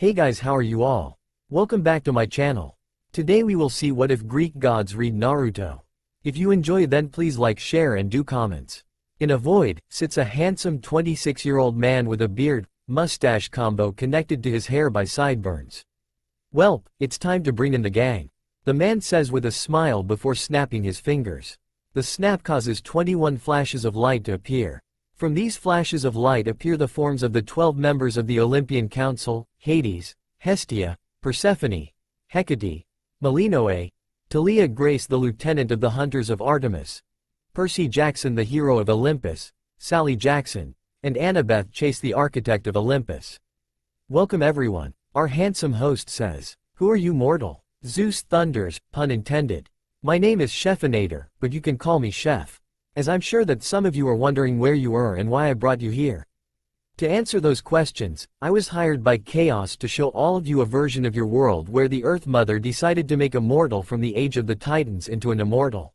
Hey guys, how are you all? Welcome back to my channel. Today we will see what if Greek gods read Naruto. If you enjoy, then please like, share and do comments. In a void sits a handsome 26-year-old man with a beard, mustache combo connected to his hair by sideburns. Welp, it's time to bring in the gang. The man says with a smile before snapping his fingers. The snap causes 21 flashes of light to appear. From these flashes of light appear the forms of the 12 members of the Olympian Council: Hades, Hestia, Persephone, Hecate, Melinoe, Talia Grace the lieutenant of the Hunters of Artemis, Percy Jackson the hero of Olympus, Sally Jackson, and Annabeth Chase the architect of Olympus. Welcome everyone, our handsome host says. Who are you, mortal? Zeus thunders, pun intended. My name is Chefinator, but you can call me Chef. As I'm sure that some of you are wondering where you are and why I brought you here. To answer those questions, I was hired by Chaos to show all of you a version of your world where the Earth Mother decided to make a mortal from the age of the Titans into an immortal.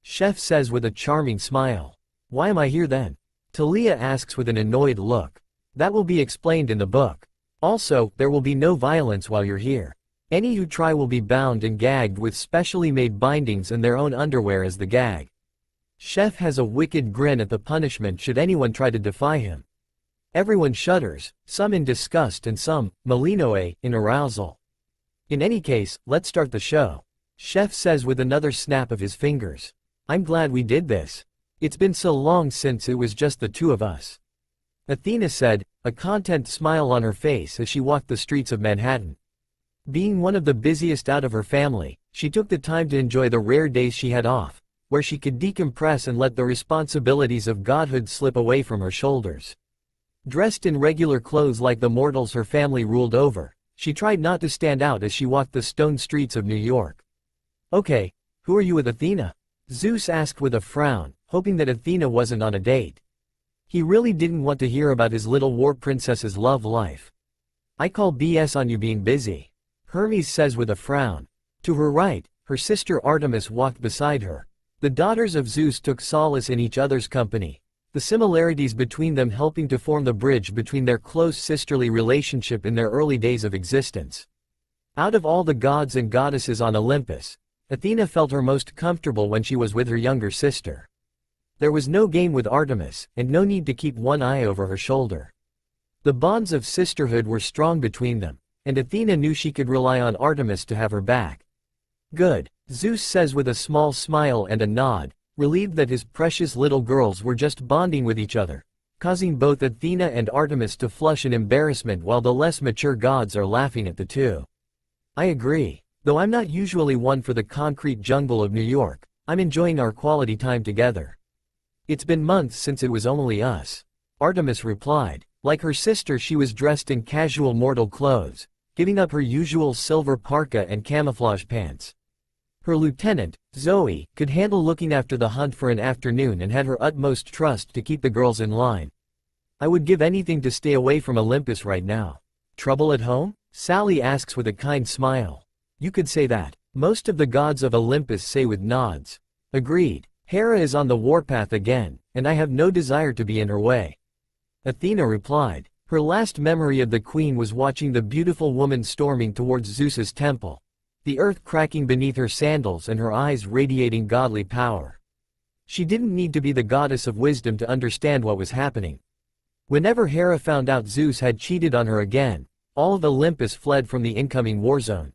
Chef says with a charming smile. Why am I here then? Talia asks with an annoyed look. That will be explained in the book. Also, there will be no violence while you're here. Any who try will be bound and gagged with specially made bindings and their own underwear as the gag. Chef has a wicked grin at the punishment should anyone try to defy him. Everyone shudders, some in disgust and some, Melinoe, in arousal. In any case, let's start the show. Chef says with another snap of his fingers. I'm glad we did this. It's been so long since it was just the two of us. Athena said, a content smile on her face as she walked the streets of Manhattan. Being one of the busiest out of her family, she took the time to enjoy the rare days she had off, where she could decompress and let the responsibilities of godhood slip away from her shoulders. Dressed in regular clothes like the mortals her family ruled over, she tried not to stand out as she walked the stone streets of New York. Okay, who are you with Athena? Zeus asked with a frown, hoping that Athena wasn't on a date. He really didn't want to hear about his little war princess's love life. I call BS on you being busy. Hermes says with a frown. To her right, her sister Artemis walked beside her. The daughters of Zeus took solace in each other's company, the similarities between them helping to form the bridge between their close sisterly relationship in their early days of existence. Out of all the gods and goddesses on Olympus, Athena felt her most comfortable when she was with her younger sister. There was no game with Artemis, and no need to keep one eye over her shoulder. The bonds of sisterhood were strong between them, and Athena knew she could rely on Artemis to have her back. Good, Zeus says with a small smile and a nod, relieved that his precious little girls were just bonding with each other, causing both Athena and Artemis to flush in embarrassment while the less mature gods are laughing at the two. I agree. Though I'm not usually one for the concrete jungle of New York, I'm enjoying our quality time together. It's been months since it was only us. Artemis replied. Like her sister, she was dressed in casual mortal clothes, giving up her usual silver parka and camouflage pants. Her lieutenant, Zoe, could handle looking after the hunt for an afternoon and had her utmost trust to keep the girls in line. I would give anything to stay away from Olympus right now. Trouble at home? Sally asks with a kind smile. You could say that. Most of the gods of Olympus say with nods. Agreed. Hera is on the warpath again, and I have no desire to be in her way. Athena replied. Her last memory of the queen was watching the beautiful woman storming towards Zeus's temple, the earth cracking beneath her sandals and her eyes radiating godly power. She didn't need to be the goddess of wisdom to understand what was happening. Whenever Hera found out Zeus had cheated on her again, all of Olympus fled from the incoming war zone.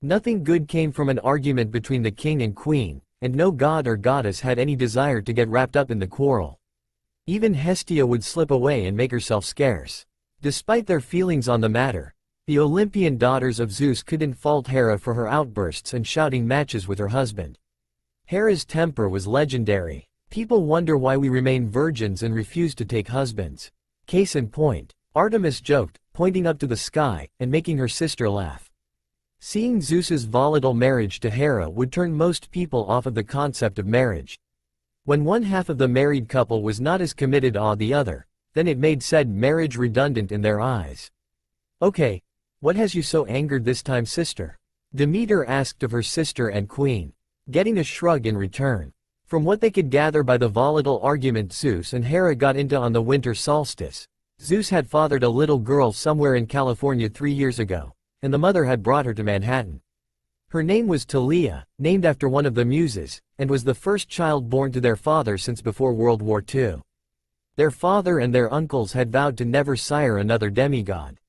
Nothing good came from an argument between the king and queen, and no god or goddess had any desire to get wrapped up in the quarrel. Even Hestia would slip away and make herself scarce. Despite their feelings on the matter, the Olympian daughters of Zeus couldn't fault Hera for her outbursts and shouting matches with her husband. Hera's temper was legendary. People wonder why we remain virgins and refuse to take husbands. Case in point, Artemis joked, pointing up to the sky, and making her sister laugh. Seeing Zeus's volatile marriage to Hera would turn most people off of the concept of marriage. When one half of the married couple was not as committed to the other, then it made said marriage redundant in their eyes. Okay, what has you so angered this time, sister? Demeter asked of her sister and queen, getting a shrug in return. From what they could gather by the volatile argument Zeus and Hera got into on the winter solstice, Zeus had fathered a little girl somewhere in California 3 years ago, and the mother had brought her to Manhattan. Her name was Talia, named after one of the muses, and was the first child born to their father since before World War II. Their father and their uncles had vowed to never sire another demigod.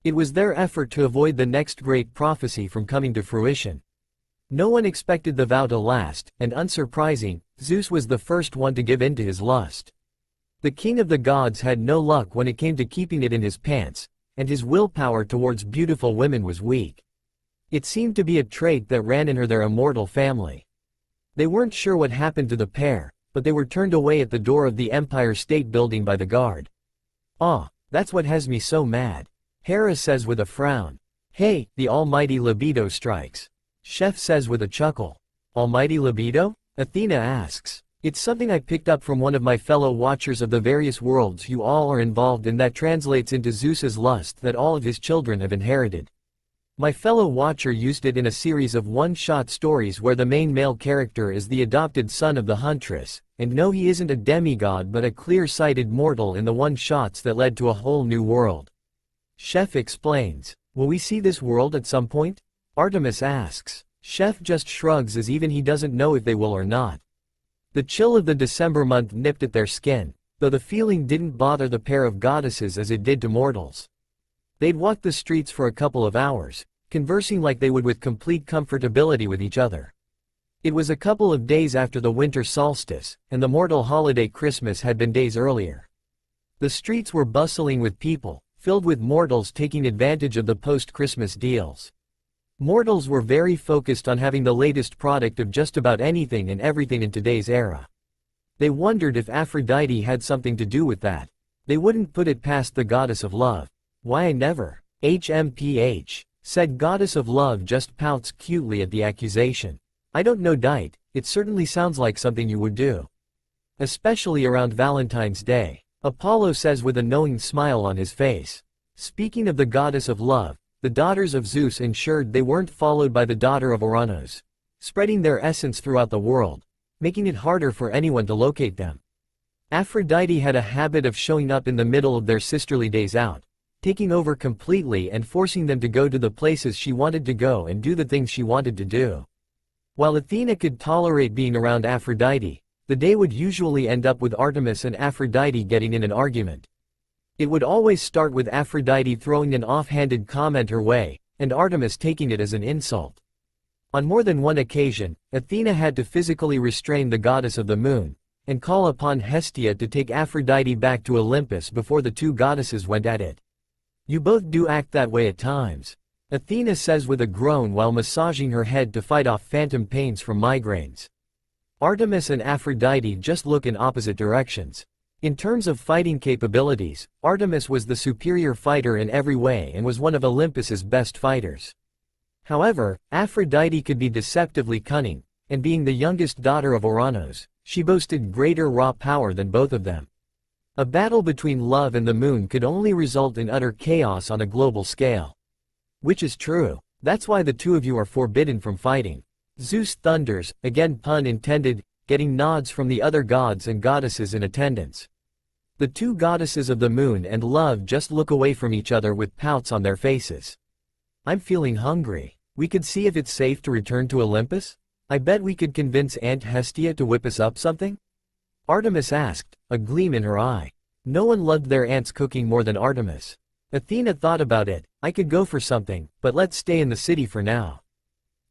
It was their effort to avoid the next great prophecy from coming to fruition. No one expected the vow to last, and unsurprising, Zeus was the first one to give in to his lust. The king of the gods had no luck when it came to keeping it in his pants, and his willpower towards beautiful women was weak. It seemed to be a trait that ran in their immortal family. They weren't sure what happened to the pair, but they were turned away at the door of the Empire State Building by the guard. "Ah, that's what has me so mad," Hera says with a frown. "Hey, the almighty libido strikes," Chef says with a chuckle. "Almighty libido?" Athena asks. "It's something I picked up from one of my fellow watchers of the various worlds you all are involved in that translates into Zeus's lust that all of his children have inherited. My fellow watcher used it in a series of one-shot stories where the main male character is the adopted son of the huntress, and no, he isn't a demigod but a clear-sighted mortal in the one-shots that led to a whole new world." Chef explains. "Will we see this world at some point?" Artemis asks. Chef just shrugs as even he doesn't know if they will or not. The chill of the December month nipped at their skin, though the feeling didn't bother the pair of goddesses as it did to mortals. They'd walk the streets for a couple of hours, conversing like they would with complete comfortability with each other. It was a couple of days after the winter solstice, and the mortal holiday Christmas had been days earlier. The streets were bustling with people, filled with mortals taking advantage of the post-Christmas deals. Mortals were very focused on having the latest product of just about anything and everything in today's era. They wondered if Aphrodite had something to do with that. They wouldn't put it past the goddess of love. "Why I never," HMPH, said goddess of love just pouts cutely at the accusation. "I don't know Dite, it certainly sounds like something you would do. Especially around Valentine's Day," Apollo says with a knowing smile on his face. Speaking of the goddess of love, the daughters of Zeus ensured they weren't followed by the daughter of Uranus, spreading their essence throughout the world, making it harder for anyone to locate them. Aphrodite had a habit of showing up in the middle of their sisterly days out, taking over completely and forcing them to go to the places she wanted to go and do the things she wanted to do. While Athena could tolerate being around Aphrodite, the day would usually end up with Artemis and Aphrodite getting in an argument. It would always start with Aphrodite throwing an offhanded comment her way, and Artemis taking it as an insult. On more than one occasion, Athena had to physically restrain the goddess of the moon, and call upon Hestia to take Aphrodite back to Olympus before the two goddesses went at it. "You both do act that way at times," Athena says with a groan while massaging her head to fight off phantom pains from migraines. Artemis and Aphrodite just look in opposite directions. In terms of fighting capabilities, Artemis was the superior fighter in every way and was one of Olympus's best fighters. However, Aphrodite could be deceptively cunning, and being the youngest daughter of Uranus, she boasted greater raw power than both of them. A battle between love and the moon could only result in utter chaos on a global scale. Which is true. That's why the two of you are forbidden from fighting. Zeus thunders, again pun intended, getting nods from the other gods and goddesses in attendance. The two goddesses of the moon and love just look away from each other with pouts on their faces. "I'm feeling hungry. We could see if it's safe to return to Olympus? I bet we could convince Aunt Hestia to whip us up something?" Artemis asked, a gleam in her eye. No one loved their aunt's cooking more than Artemis. Athena thought about it. "I could go for something, but let's stay in the city for now.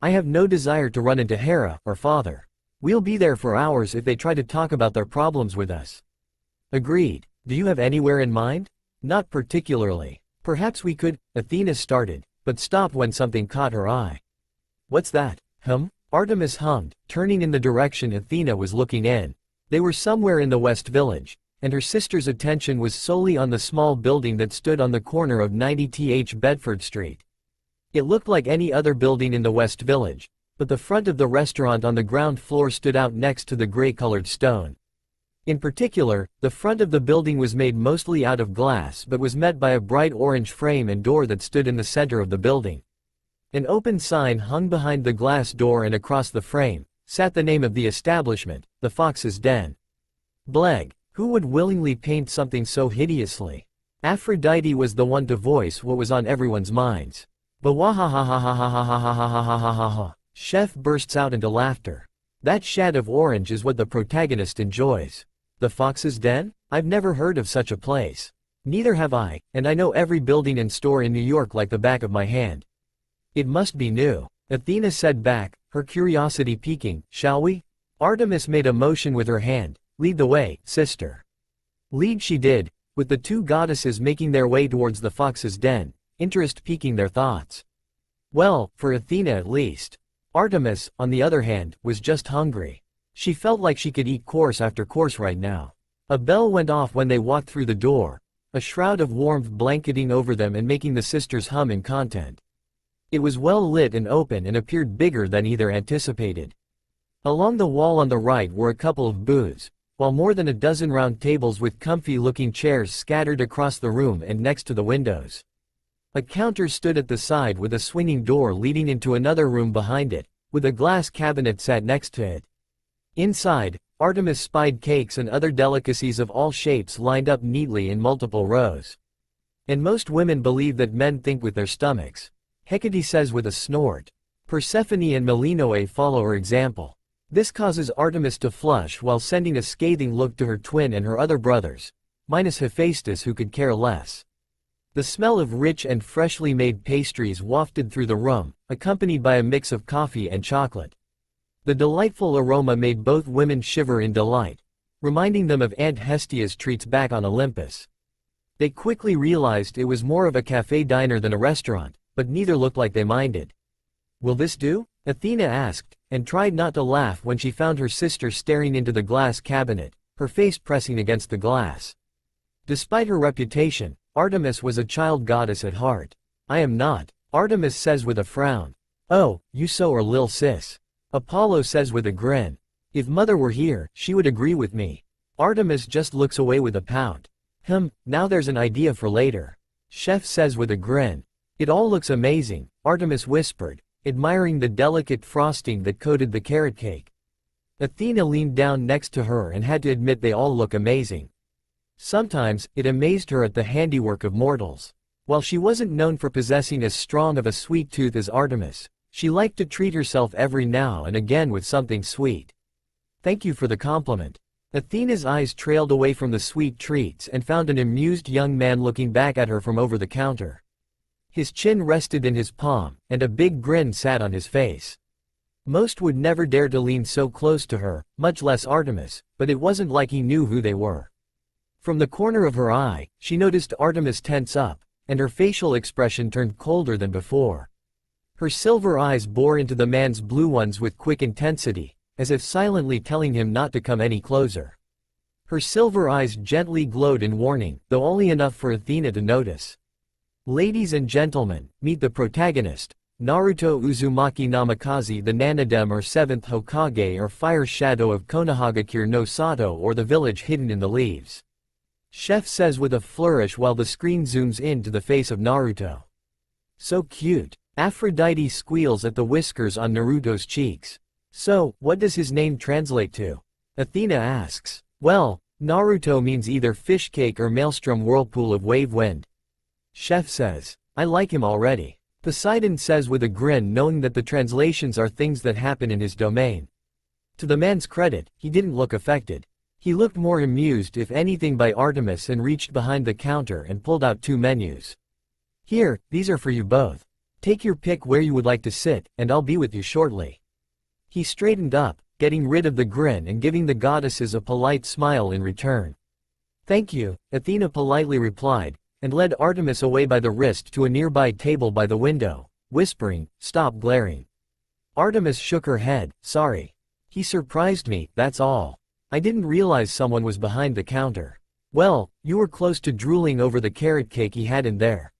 I have no desire to run into Hera, or father. We'll be there for hours if they try to talk about their problems with us." "Agreed. Do you have anywhere in mind?" "Not particularly. Perhaps we could," Athena started, but stopped when something caught her eye. "What's that?" Artemis hummed, turning in the direction Athena was looking in. They were somewhere in the West Village, and her sister's attention was solely on the small building that stood on the corner of 90th Bedford Street. It looked like any other building in the West Village, but the front of the restaurant on the ground floor stood out next to the gray-colored stone. In particular, the front of the building was made mostly out of glass but was met by a bright orange frame and door that stood in the center of the building. An open sign hung behind the glass door, and across the frame sat the name of the establishment, the Fox's Den. Bleg, who would willingly paint something so hideously? Aphrodite was the one to voice what was on everyone's minds. Bawahahahahahahahahahahaha. Chef bursts out into laughter. That shade of orange is what the protagonist enjoys. The Fox's Den? I've never heard of such a place. Neither have I, and I know every building and store in New York like the back of my hand. It must be new. Athena said back, her curiosity piquing. Shall we? Artemis made a motion with her hand. Lead the way, sister. Lead she did, with the two goddesses making their way towards the Fox's Den, interest piquing their thoughts. Well, for Athena at least. Artemis, on the other hand, was just hungry. She felt like she could eat course after course right now. A bell went off when they walked through the door, a shroud of warmth blanketing over them and making the sisters hum in content. It was well lit and open and appeared bigger than either anticipated. Along the wall on the right were a couple of booths, while more than a dozen round tables with comfy-looking chairs scattered across the room and next to the windows. A counter stood at the side with a swinging door leading into another room behind it, with a glass cabinet sat next to it. Inside, Artemis spied cakes and other delicacies of all shapes lined up neatly in multiple rows. And most women believe that men think with their stomachs. Hecate says with a snort. Persephone and Melinoe follow her example. This causes Artemis to flush while sending a scathing look to her twin and her other brothers, minus Hephaestus who could care less. The smell of rich and freshly made pastries wafted through the room, accompanied by a mix of coffee and chocolate. The delightful aroma made both women shiver in delight, reminding them of Aunt Hestia's treats back on Olympus. They quickly realized it was more of a cafe diner than a restaurant, but neither looked like they minded. Will this do? Athena asked, and tried not to laugh when she found her sister staring into the glass cabinet, her face pressing against the glass. Despite her reputation, Artemis was a child goddess at heart. I am not, Artemis says with a frown. Oh, you so are lil sis. Apollo says with a grin. If mother were here, she would agree with me. Artemis just looks away with a pout. Now there's an idea for later. Chef says with a grin. It all looks amazing, Artemis whispered, admiring the delicate frosting that coated the carrot cake. Athena leaned down next to her and had to admit they all look amazing. Sometimes, it amazed her at the handiwork of mortals. While she wasn't known for possessing as strong of a sweet tooth as Artemis, she liked to treat herself every now and again with something sweet. Thank you for the compliment. Athena's eyes trailed away from the sweet treats and found an amused young man looking back at her from over the counter. His chin rested in his palm, and a big grin sat on his face. Most would never dare to lean so close to her, much less Artemis, but it wasn't like he knew who they were. From the corner of her eye, she noticed Artemis tense up, and her facial expression turned colder than before. Her silver eyes bore into the man's blue ones with quick intensity, as if silently telling him not to come any closer. Her silver eyes gently glowed in warning, though only enough for Athena to notice. Ladies and gentlemen, meet the protagonist, Naruto Uzumaki Namikaze, the Nanadem or 7th Hokage or Fire Shadow of Konohagakure no Sato, or the village hidden in the leaves. Chef says with a flourish while the screen zooms in to the face of Naruto. So cute. Aphrodite squeals at the whiskers on Naruto's cheeks. So, what does his name translate to? Athena asks. Well, Naruto means either fish cake or maelstrom whirlpool of wave wind. Chef says. I like him already. Poseidon says with a grin, knowing that the translations are things that happen in his domain. To the man's credit, he didn't look affected. He looked more amused if anything by Artemis and reached behind the counter and pulled out 2 menus. Here, these are for you both. Take your pick where you would like to sit, and I'll be with you shortly. He straightened up, getting rid of the grin and giving the goddesses a polite smile in return. Thank you, Athena politely replied, and led Artemis away by the wrist to a nearby table by the window, whispering, "Stop glaring." Artemis shook her head. Sorry. He surprised me, that's all. I didn't realize someone was behind the counter. Well, you were close to drooling over the carrot cake he had in there.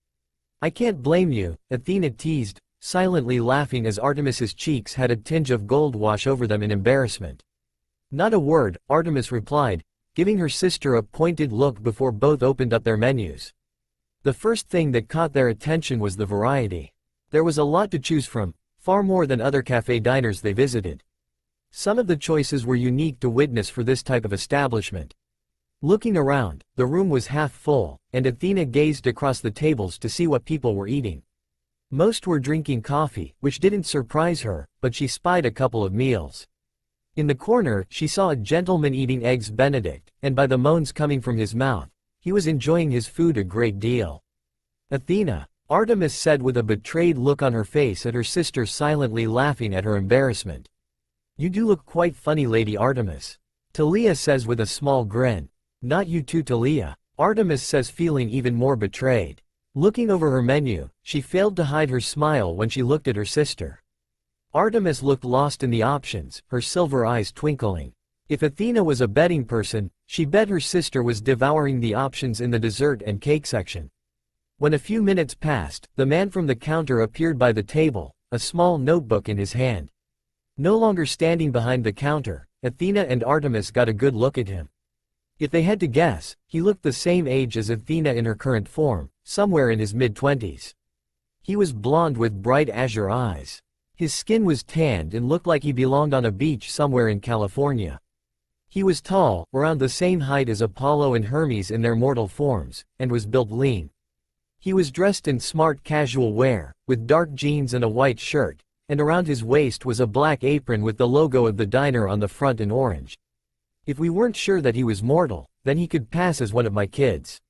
I can't blame you, Athena teased, silently laughing as Artemis's cheeks had a tinge of gold wash over them in embarrassment. Not a word, Artemis replied, giving her sister a pointed look before both opened up their menus. The first thing that caught their attention was the variety. There was a lot to choose from, far more than other cafe diners they visited. Some of the choices were unique to witness for this type of establishment. Looking around, the room was half full, and Athena gazed across the tables to see what people were eating. Most were drinking coffee, which didn't surprise her, but she spied a couple of meals. In the corner, she saw a gentleman eating eggs Benedict, and by the moans coming from his mouth, he was enjoying his food a great deal. Athena, Artemis said with a betrayed look on her face at her sister silently laughing at her embarrassment. You do look quite funny, Lady Artemis. Talia says with a small grin. Not you too, Talia, Artemis says, feeling even more betrayed. Looking over her menu, she failed to hide her smile when she looked at her sister. Artemis looked lost in the options, her silver eyes twinkling. If Athena was a betting person, she bet her sister was devouring the options in the dessert and cake section. When a few minutes passed, the man from the counter appeared by the table, a small notebook in his hand. No longer standing behind the counter, Athena and Artemis got a good look at him. If they had to guess, he looked the same age as Athena in her current form, somewhere in his mid-20s. He was blonde with bright azure eyes. His skin was tanned and looked like he belonged on a beach somewhere in California. He was tall, around the same height as Apollo and Hermes in their mortal forms, and was built lean. He was dressed in smart casual wear, with dark jeans and a white shirt, and around his waist was a black apron with the logo of the diner on the front in orange. If we weren't sure that he was mortal, then he could pass as one of my kids.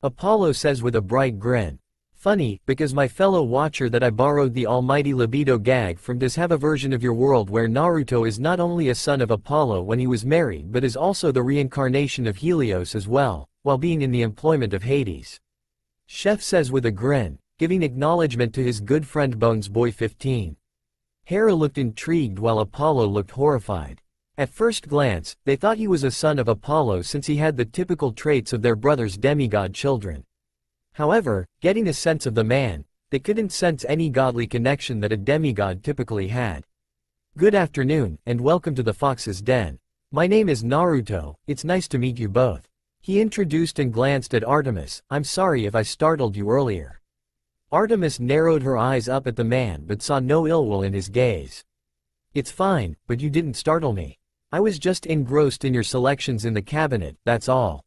Apollo says with a bright grin. Funny, because my fellow watcher that I borrowed the almighty libido gag from does have a version of your world where Naruto is not only a son of Apollo when he was married but is also the reincarnation of Helios as well, while being in the employment of Hades. Chef says with a grin, giving acknowledgement to his good friend Bones Boy 15. Hera looked intrigued while Apollo looked horrified. At first glance, they thought he was a son of Apollo since he had the typical traits of their brother's demigod children. However, getting a sense of the man, they couldn't sense any godly connection that a demigod typically had. Good afternoon, and welcome to the Fox's Den. My name is Naruto, it's nice to meet you both. He introduced and glanced at Artemis. I'm sorry if I startled you earlier. Artemis narrowed her eyes up at the man but saw no ill will in his gaze. It's fine, but you didn't startle me. I was just engrossed in your selections in the cabinet, that's all.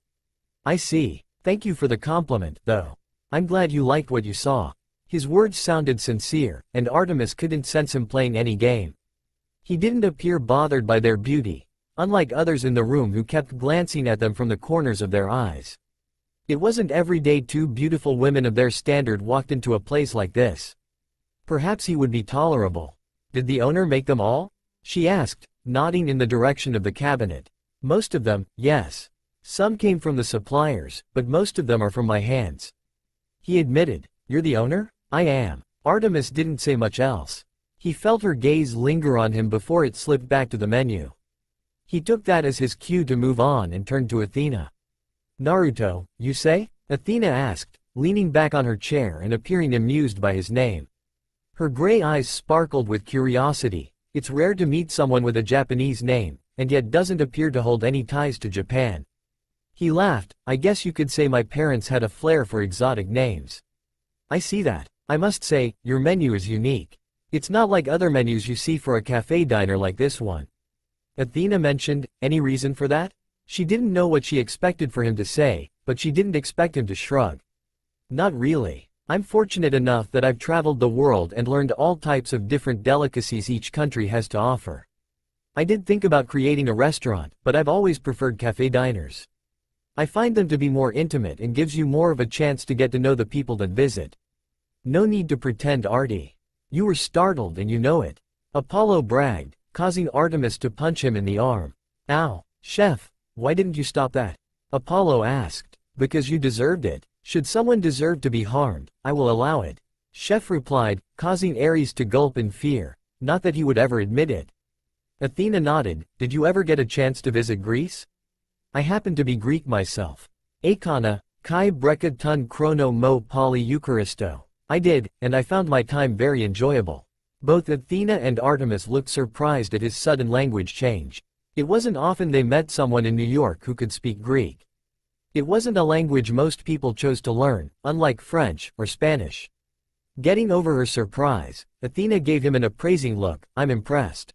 I see. Thank you for the compliment, though. I'm glad you liked what you saw. His words sounded sincere, and Artemis couldn't sense him playing any game. He didn't appear bothered by their beauty, unlike others in the room who kept glancing at them from the corners of their eyes. It wasn't every day two beautiful women of their standard walked into a place like this. Perhaps he would be tolerable. Did the owner make them all? She asked, nodding in the direction of the cabinet. Most of them, yes. Some came from the suppliers, but most of them are from my hands. He admitted. You're the owner? I am. Artemis didn't say much else. He felt her gaze linger on him before it slipped back to the menu. He took that as his cue to move on and turned to Athena. Naruto, you say? Athena asked, leaning back on her chair and appearing amused by his name. Her gray eyes sparkled with curiosity. It's rare to meet someone with a Japanese name, and yet doesn't appear to hold any ties to Japan. He laughed. I guess you could say my parents had a flair for exotic names. I see that. I must say, your menu is unique. It's not like other menus you see for a cafe diner like this one. Athena mentioned. Any reason for that? She didn't know what she expected for him to say, but she didn't expect him to shrug. Not really. I'm fortunate enough that I've traveled the world and learned all types of different delicacies each country has to offer. I did think about creating a restaurant, but I've always preferred cafe diners. I find them to be more intimate and gives you more of a chance to get to know the people that visit. No need to pretend, Artie. You were startled and you know it. Apollo bragged, causing Artemis to punch him in the arm. Ow, chef, why didn't you stop that? Apollo asked. Because you deserved it. Should someone deserve to be harmed, I will allow it. Chef replied, causing Ares to gulp in fear, not that he would ever admit it. Athena nodded. Did you ever get a chance to visit Greece? I happen to be Greek myself. Akana, kai breka ton chrono mo poly eucharisto. I did, and I found my time very enjoyable. Both Athena and Artemis looked surprised at his sudden language change. It wasn't often they met someone in New York who could speak Greek. It wasn't a language most people chose to learn, unlike French or Spanish. Getting over her surprise, Athena gave him an appraising look. I'm impressed.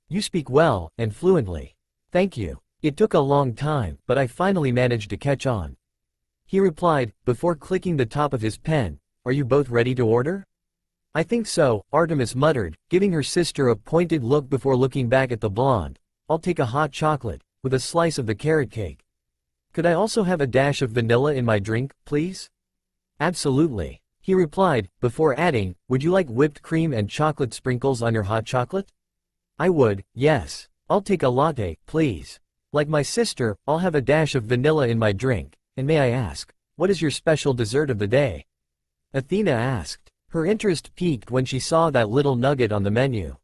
You speak well, and fluently. Thank you. It took a long time, but I finally managed to catch on. He replied, before clicking the top of his pen, "Are you both ready to order?" "I think so," Artemis muttered, giving her sister a pointed look before looking back at the blonde. "I'll take a hot chocolate, with a slice of the carrot cake. Could I also have a dash of vanilla in my drink, please?" "Absolutely," he replied, before adding, "Would you like whipped cream and chocolate sprinkles on your hot chocolate?" "I would, yes. I'll take a latte, please. Like my sister, I'll have a dash of vanilla in my drink, and may I ask, what is your special dessert of the day?" Athena asked. Her interest peaked when she saw that little nugget on the menu.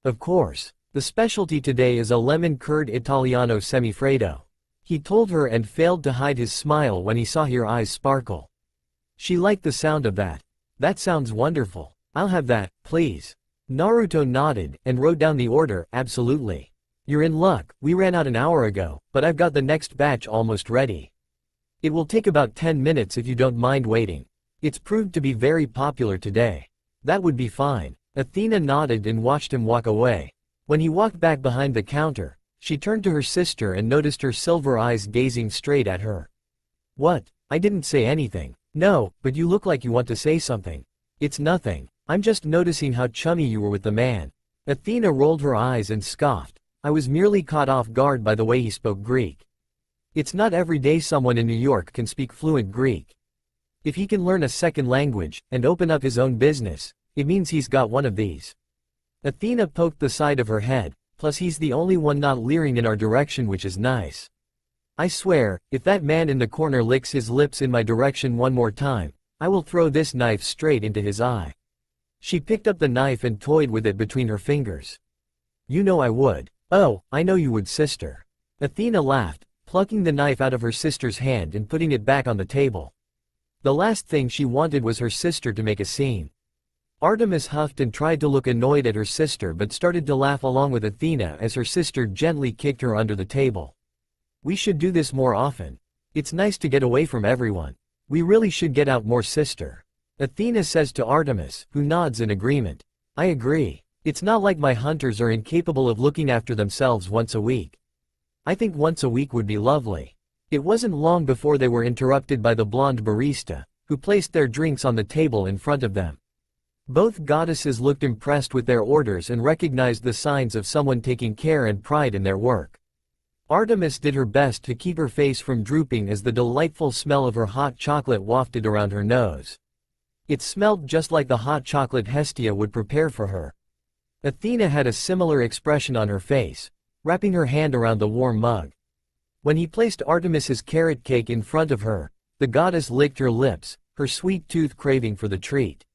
"Of course. The specialty today is a lemon curd Italiano semifreddo," he told her and failed to hide his smile when he saw her eyes sparkle. She liked the sound of that. "That sounds wonderful. I'll have that, please." Naruto nodded and wrote down the order. "Absolutely. You're in luck, we ran out an hour ago, but I've got the next batch almost ready. It will take about 10 minutes if you don't mind waiting. It's proved to be very popular today." "That would be fine." Athena nodded and watched him walk away. When he walked back behind the counter, she turned to her sister and noticed her silver eyes gazing straight at her. "What? I didn't say anything." "No, but you look like you want to say something." "It's nothing. I'm just noticing how chummy you were with the man." Athena rolled her eyes and scoffed. "I was merely caught off guard by the way he spoke Greek. It's not every day someone in New York can speak fluent Greek. If he can learn a second language, and open up his own business, it means he's got one of these." Athena poked the side of her head, "Plus he's the only one not leering in our direction, which is nice. I swear, if that man in the corner licks his lips in my direction one more time, I will throw this knife straight into his eye." She picked up the knife and toyed with it between her fingers. "You know I would." "Oh, I know you would, sister." Athena laughed, plucking the knife out of her sister's hand and putting it back on the table. The last thing she wanted was her sister to make a scene. Artemis huffed and tried to look annoyed at her sister but started to laugh along with Athena as her sister gently kicked her under the table. "We should do this more often. It's nice to get away from everyone. We really should get out more, sister," Athena says to Artemis, who nods in agreement. "I agree. It's not like my hunters are incapable of looking after themselves once a week. I think once a week would be lovely." It wasn't long before they were interrupted by the blonde barista, who placed their drinks on the table in front of them. Both goddesses looked impressed with their orders and recognized the signs of someone taking care and pride in their work. Artemis did her best to keep her face from drooping as the delightful smell of her hot chocolate wafted around her nose. It smelled just like the hot chocolate Hestia would prepare for her. Athena had a similar expression on her face, wrapping her hand around the warm mug. When he placed Artemis's carrot cake in front of her, the goddess licked her lips, her sweet tooth craving for the treat.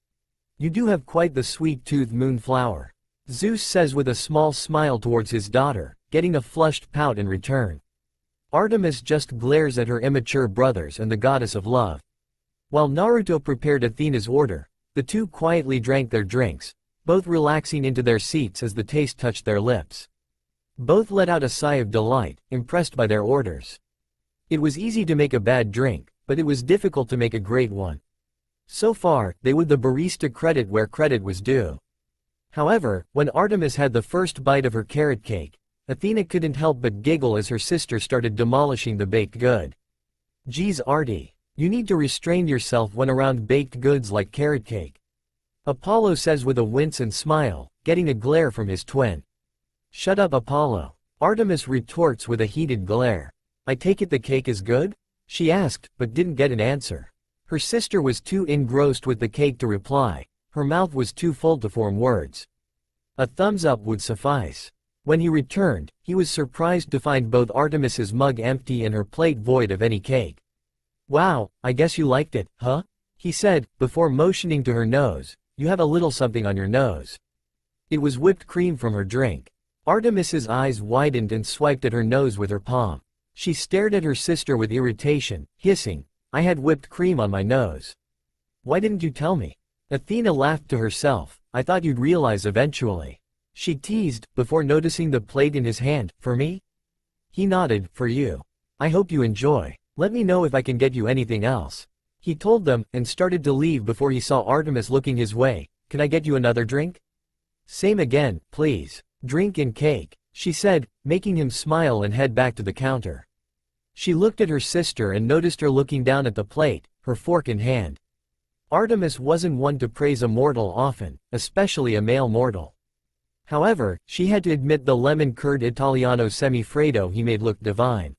"You do have quite the sweet tooth, moonflower," Zeus says with a small smile towards his daughter, getting a flushed pout in return. Artemis just glares at her immature brothers and the goddess of love. While Naruto prepared Athena's order, the two quietly drank their drinks, both relaxing into their seats as the taste touched their lips. Both let out a sigh of delight, impressed by their orders. It was easy to make a bad drink, but it was difficult to make a great one. So far, they would the barista credit where credit was due. However, when Artemis had the first bite of her carrot cake, Athena couldn't help but giggle as her sister started demolishing the baked good. "Geez, Artie, you need to restrain yourself when around baked goods like carrot cake," Apollo says with a wince and smile, getting a glare from his twin. "Shut up, Apollo," Artemis retorts with a heated glare. "I take it the cake is good?" she asked, but didn't get an answer. Her sister was too engrossed with the cake to reply, her mouth was too full to form words. A thumbs up would suffice. When he returned, he was surprised to find both Artemis's mug empty and her plate void of any cake. "Wow, I guess you liked it, huh?" he said, before motioning to her nose. "You have a little something on your nose." It was whipped cream from her drink. Artemis's eyes widened and swiped at her nose with her palm. She stared at her sister with irritation, hissing, "I had whipped cream on my nose. Why didn't you tell me?" Athena laughed to herself. "I thought you'd realize eventually," she teased, before noticing the plate in his hand. "For me?" He nodded. "For you. I hope you enjoy. Let me know if I can get you anything else," he told them, and started to leave before he saw Artemis looking his way. "Can I get you another drink?" "Same again, please. Drink and cake." she said, making him smile and head back to the counter. She looked at her sister and noticed her looking down at the plate, her fork in hand. Artemis wasn't one to praise a mortal often, especially a male mortal. However, she had to admit the lemon curd Italiano semifreddo he made looked divine.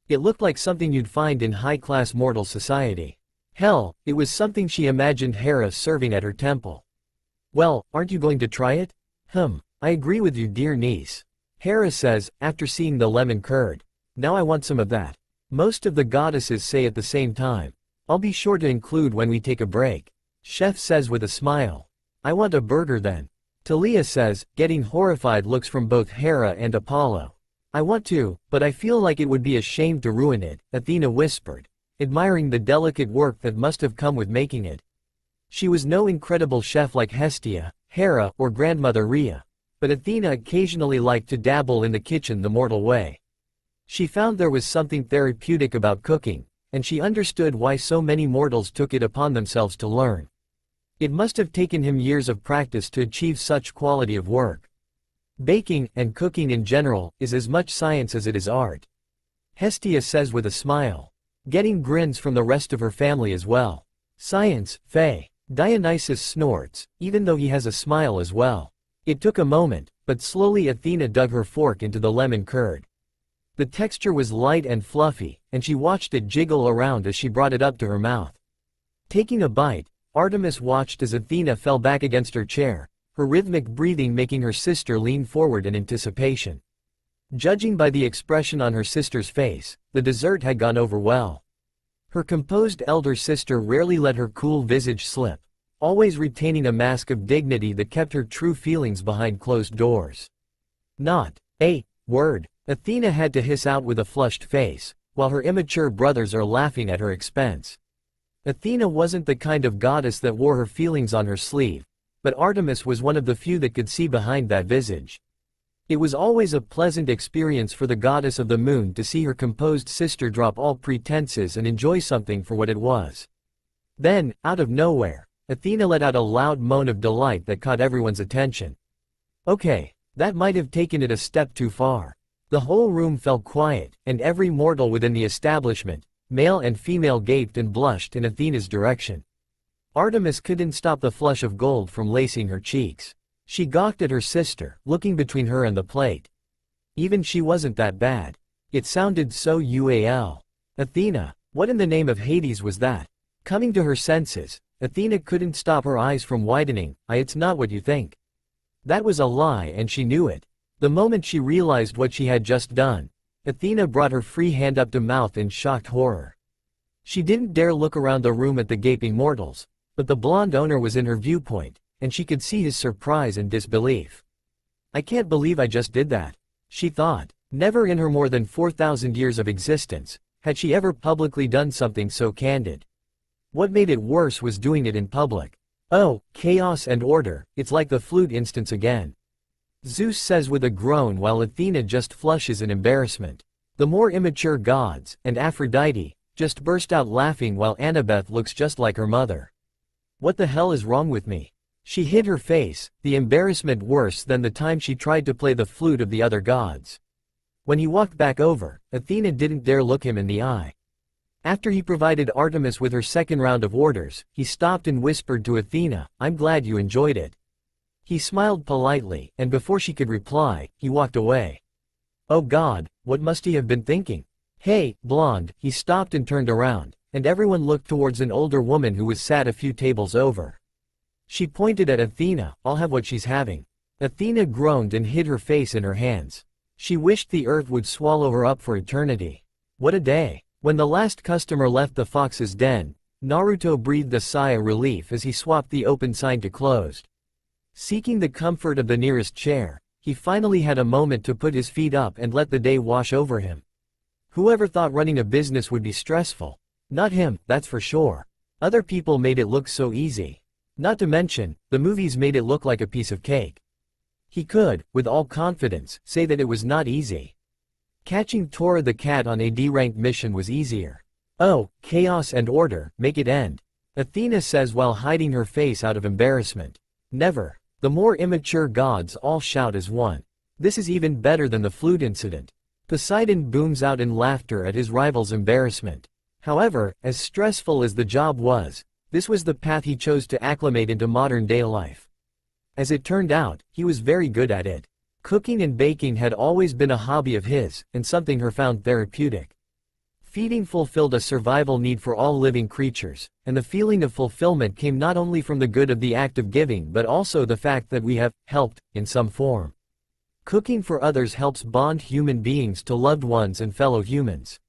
It looked like something you'd find in high-class mortal society. Hell, it was something she imagined Hera serving at her temple. Well, aren't you going to try it? I agree with you, dear niece. Hera says, after seeing the lemon curd. Now I want some of that. Most of the goddesses say at the same time. I'll be sure to include when we take a break. Chef says with a smile. I want a burger then. Talia says, getting horrified looks from both Hera and Apollo. I want to, but I feel like it would be a shame to ruin it, Athena whispered, admiring the delicate work that must have come with making it. She was no incredible chef like Hestia, Hera, or grandmother Rhea, but Athena occasionally liked to dabble in the kitchen the mortal way. She found there was something therapeutic about cooking, and she understood why so many mortals took it upon themselves to learn. It must have taken him years of practice to achieve such quality of work. Baking, and cooking in general, is as much science as it is art. Hestia says with a smile, getting grins from the rest of her family as well. Science, Faye. Dionysus snorts, even though he has a smile as well. It took a moment, but slowly Athena dug her fork into the lemon curd. The texture was light and fluffy, and she watched it jiggle around as she brought it up to her mouth. Taking a bite, Artemis watched as Athena fell back against her chair, her rhythmic breathing making her sister lean forward in anticipation. Judging by the expression on her sister's face, the dessert had gone over well. Her composed elder sister rarely let her cool visage slip, always retaining a mask of dignity that kept her true feelings behind closed doors. Not a word, Athena had to hiss out with a flushed face, while her immature brothers are laughing at her expense. Athena wasn't the kind of goddess that wore her feelings on her sleeve, but Artemis was one of the few that could see behind that visage. It was always a pleasant experience for the goddess of the moon to see her composed sister drop all pretenses and enjoy something for what it was. Then, out of nowhere, Athena let out a loud moan of delight that caught everyone's attention. Okay, that might have taken it a step too far. The whole room fell quiet, and every mortal within the establishment, male and female, gaped and blushed in Athena's direction. Artemis couldn't stop the flush of gold from lacing her cheeks. She gawked at her sister, looking between her and the plate. Even she wasn't that bad. It sounded so ual. Athena, what in the name of Hades was that? Coming to her senses, Athena couldn't stop her eyes from widening. It's not what you think. That was a lie, and she knew it. The moment she realized what she had just done, Athena brought her free hand up to mouth in shocked horror. She didn't dare look around the room at the gaping mortals, but the blonde owner was in her viewpoint, and she could see his surprise and disbelief. I can't believe I just did that, she thought. Never in her more than 4,000 years of existence had she ever publicly done something so candid. What made it worse was doing it in public. Oh, chaos and order, it's like the flute instance again. Zeus says with a groan while Athena just flushes in embarrassment. The more immature gods, and Aphrodite, just burst out laughing while Annabeth looks just like her mother. What the hell is wrong with me? She hid her face, the embarrassment worse than the time she tried to play the flute of the other gods. When he walked back over, Athena didn't dare look him in the eye. After he provided Artemis with her second round of orders, he stopped and whispered to Athena, I'm glad you enjoyed it. He smiled politely, and before she could reply, he walked away. Oh God, what must he have been thinking? Hey, blonde, he stopped and turned around, and everyone looked towards an older woman who was sat a few tables over. She pointed at Athena, I'll have what she's having. Athena groaned and hid her face in her hands. She wished the earth would swallow her up for eternity. What a day. When the last customer left the fox's den, Naruto breathed a sigh of relief as he swapped the open sign to closed. Seeking the comfort of the nearest chair, he finally had a moment to put his feet up and let the day wash over him. Whoever thought running a business would be stressful? Not him, that's for sure. Other people made it look so easy. Not to mention, the movies made it look like a piece of cake. He could, with all confidence, say that it was not easy. Catching Tora the cat on a D-ranked mission was easier. Oh, chaos and order, make it end. Athena says while hiding her face out of embarrassment. Never. The more immature gods all shout as one. This is even better than the flute incident. Poseidon booms out in laughter at his rival's embarrassment. However, as stressful as the job was, this was the path he chose to acclimate into modern-day life. As it turned out, he was very good at it. Cooking and baking had always been a hobby of his, and something Her found therapeutic. Feeding fulfilled a survival need for all living creatures, and the feeling of fulfillment came not only from the good of the act of giving but also the fact that we have helped, in some form. Cooking for others helps bond human beings to loved ones and fellow humans.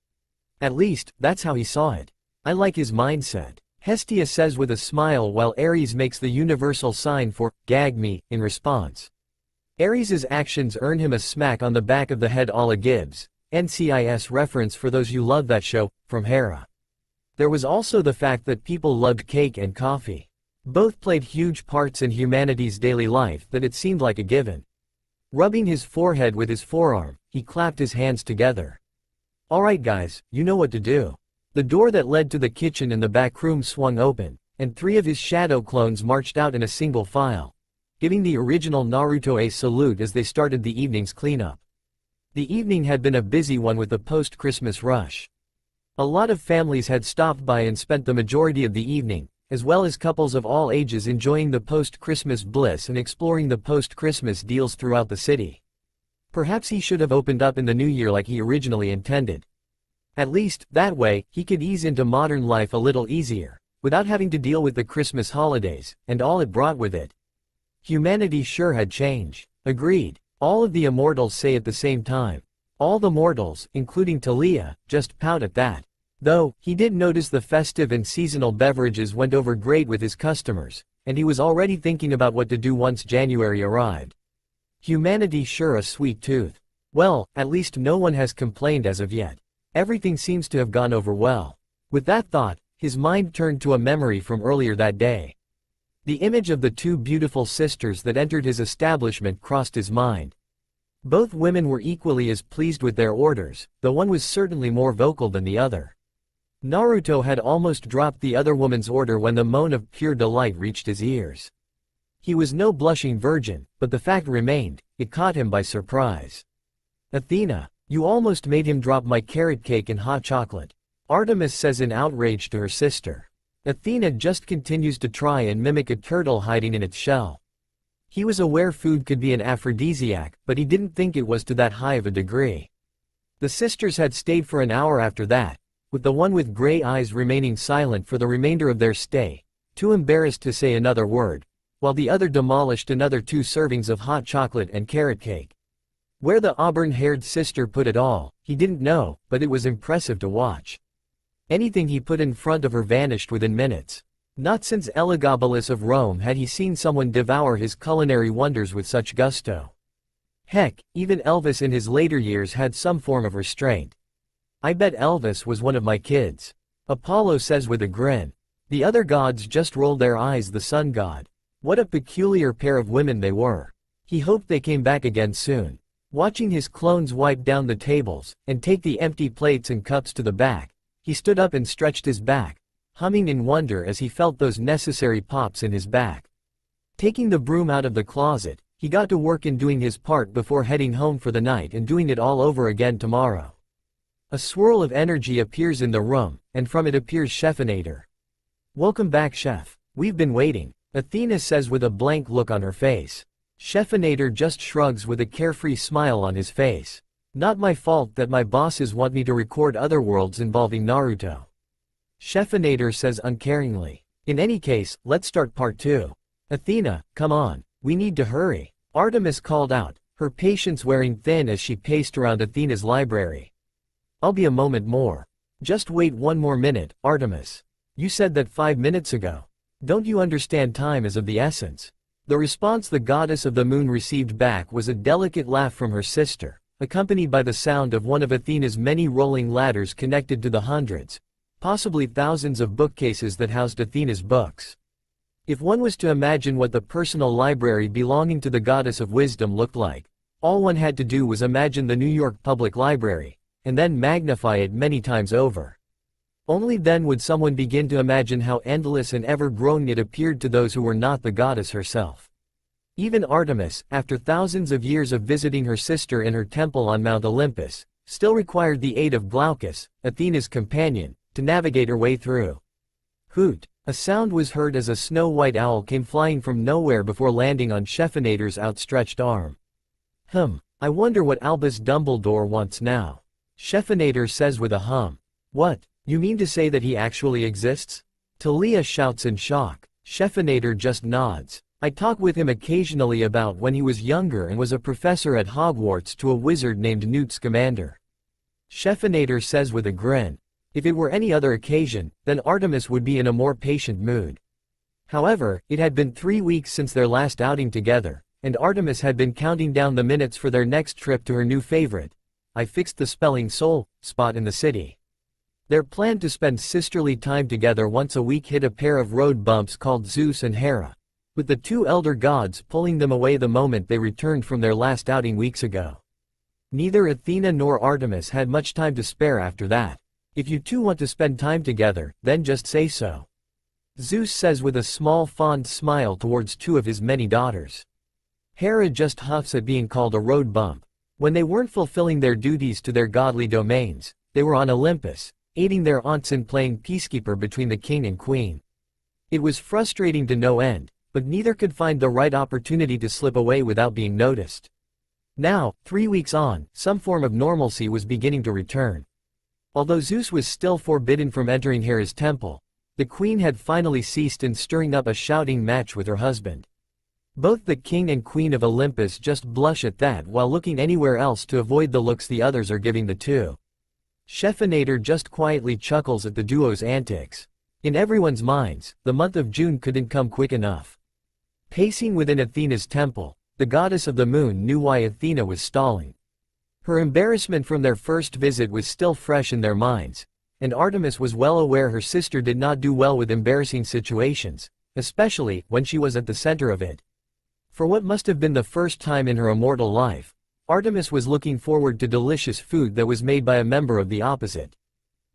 At least, that's how he saw it. I like his mindset. Hestia says with a smile while Ares makes the universal sign for, gag me, in response. Ares's actions earn him a smack on the back of the head a la Gibbs. NCIS reference for those who love that show, from Hera. There was also the fact that people loved cake and coffee. Both played huge parts in humanity's daily life that it seemed like a given. Rubbing his forehead with his forearm, he clapped his hands together. Alright guys, you know what to do. The door that led to the kitchen in the back room swung open, and 3 of his shadow clones marched out in a single file, giving the original Naruto a salute as they started the evening's cleanup. The evening had been a busy one with the post-Christmas rush. A lot of families had stopped by and spent the majority of the evening, as well as couples of all ages enjoying the post-Christmas bliss and exploring the post-Christmas deals throughout the city. Perhaps he should have opened up in the new year like he originally intended. At least, that way, he could ease into modern life a little easier, without having to deal with the Christmas holidays, and all it brought with it. Humanity sure had changed. Agreed. All of the immortals say at the same time. All the mortals, including Talia, just pout at that. Though, he did notice the festive and seasonal beverages went over great with his customers, and he was already thinking about what to do once January arrived. Humanity sure a sweet tooth. Well, at least no one has complained as of yet. Everything seems to have gone over well. With that thought, his mind turned to a memory from earlier that day. The image of the 2 beautiful sisters that entered his establishment crossed his mind. Both women were equally as pleased with their orders, though one was certainly more vocal than the other. Naruto had almost dropped the other woman's order when the moan of pure delight reached his ears. He was no blushing virgin, but the fact remained, it caught him by surprise. Athena, you almost made him drop my carrot cake and hot chocolate, Artemis says in outrage to her sister. Athena just continues to try and mimic a turtle hiding in its shell. He was aware food could be an aphrodisiac, but he didn't think it was to that high of a degree. The sisters had stayed for an hour after that, with the one with gray eyes remaining silent for the remainder of their stay, too embarrassed to say another word, while the other demolished another 2 servings of hot chocolate and carrot cake. Where the auburn-haired sister put it all, he didn't know, but it was impressive to watch. Anything he put in front of her vanished within minutes. Not since Elagabalus of Rome had he seen someone devour his culinary wonders with such gusto. Heck, even Elvis in his later years had some form of restraint. I bet Elvis was one of my kids, Apollo says with a grin. The other gods just rolled their eyes. The sun god. What a peculiar pair of women they were. He hoped they came back again soon. Watching his clones wipe down the tables, and take the empty plates and cups to the back, he stood up and stretched his back, humming in wonder as he felt those necessary pops in his back. Taking the broom out of the closet, he got to work in doing his part before heading home for the night and doing it all over again tomorrow. A swirl of energy appears in the room, and from it appears Chefinator. Welcome back, Chef. We've been waiting, Athena says with a blank look on her face. Chefinator just shrugs with a carefree smile on his face. Not my fault that my bosses want me to record other worlds involving Naruto. Chefinator says uncaringly. In any case, let's start part 2. Athena, come on, we need to hurry, Artemis called out, her patience wearing thin as she paced around Athena's library. I'll be a moment more. Just wait 1 more minute, Artemis. You said that 5 minutes ago. Don't you understand time is of the essence? The response the goddess of the moon received back was a delicate laugh from her sister, accompanied by the sound of one of Athena's many rolling ladders connected to the hundreds, possibly thousands of bookcases that housed Athena's books. If one was to imagine what the personal library belonging to the goddess of wisdom looked like, all one had to do was imagine the New York Public Library, and then magnify it many times over. Only then would someone begin to imagine how endless and ever-growing it appeared to those who were not the goddess herself. Even Artemis, after thousands of years of visiting her sister in her temple on Mount Olympus, still required the aid of Glaucus, Athena's companion, to navigate her way through. Hoot! A sound was heard as a snow-white owl came flying from nowhere before landing on Chefonator's outstretched arm. I wonder what Albus Dumbledore wants now. Chefonator says with a hum. What, you mean to say that he actually exists? Talia shouts in shock. Chefonator just nods. I talk with him occasionally about when he was younger and was a professor at Hogwarts to a wizard named Newt Scamander. Chefonator says with a grin. If it were any other occasion, then Artemis would be in a more patient mood. However, it had been 3 weeks since their last outing together, and Artemis had been counting down the minutes for their next trip to her new favorite, I fixed the spelling soul, spot in the city. Their plan to spend sisterly time together once a week hit a pair of road bumps called Zeus and Hera, with the two elder gods pulling them away the moment they returned from their last outing weeks ago. Neither Athena nor Artemis had much time to spare after that. If you two want to spend time together, then just say so. Zeus says with a small fond smile towards two of his many daughters. Hera just huffs at being called a road bump. When they weren't fulfilling their duties to their godly domains, they were on Olympus, aiding their aunts in playing peacekeeper between the king and queen. It was frustrating to no end, but neither could find the right opportunity to slip away without being noticed. Now, 3 weeks on, some form of normalcy was beginning to return. Although Zeus was still forbidden from entering Hera's temple, the queen had finally ceased in stirring up a shouting match with her husband. Both the king and queen of Olympus just blush at that while looking anywhere else to avoid the looks the others are giving the two. Chefonator just quietly chuckles at the duo's antics. In everyone's minds, the month of June couldn't come quick enough. Pacing within Athena's temple, the goddess of the moon knew why Athena was stalling. Her embarrassment from their first visit was still fresh in their minds, and Artemis was well aware her sister did not do well with embarrassing situations, especially when she was at the center of it. For what must have been the first time in her immortal life, Artemis was looking forward to delicious food that was made by a member of the opposite.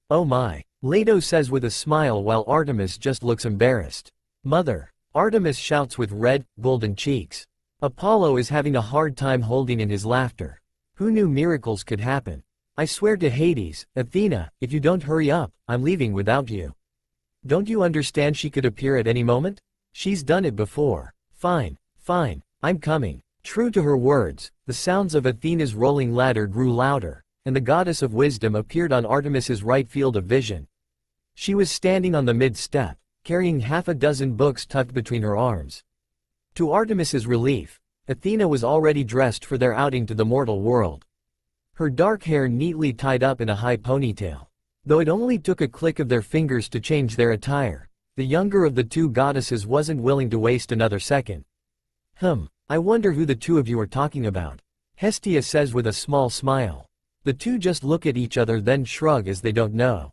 Oh my, Leto says with a smile while Artemis just looks embarrassed. Mother, Artemis shouts with red, golden cheeks. Apollo is having a hard time holding in his laughter. Who knew miracles could happen? I swear to Hades, Athena, if you don't hurry up, I'm leaving without you. Don't you understand she could appear at any moment? She's done it before. Fine, I'm coming. True to her words, the sounds of Athena's rolling ladder grew louder, and the goddess of wisdom appeared on Artemis's right field of vision. She was standing on the mid-step, carrying half a dozen books tucked between her arms. To Artemis's relief, Athena was already dressed for their outing to the mortal world. Her dark hair neatly tied up in a high ponytail. Though it only took a click of their fingers to change their attire, the younger of the two goddesses wasn't willing to waste another second. I wonder who the two of you are talking about. Hestia says with a small smile. The two just look at each other then shrug as they don't know.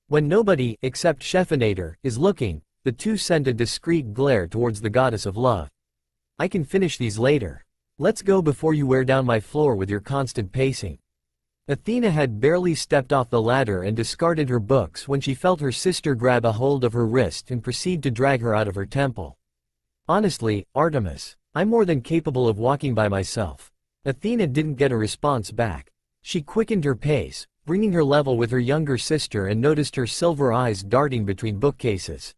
When nobody, except Chefonator, is looking, the two send a discreet glare towards the goddess of love. I can finish these later. Let's go before you wear down my floor with your constant pacing. Athena had barely stepped off the ladder and discarded her books when she felt her sister grab a hold of her wrist and proceed to drag her out of her temple. Honestly, Artemis, I'm more than capable of walking by myself. Athena didn't get a response back. She quickened her pace, bringing her level with her younger sister and noticed her silver eyes darting between bookcases.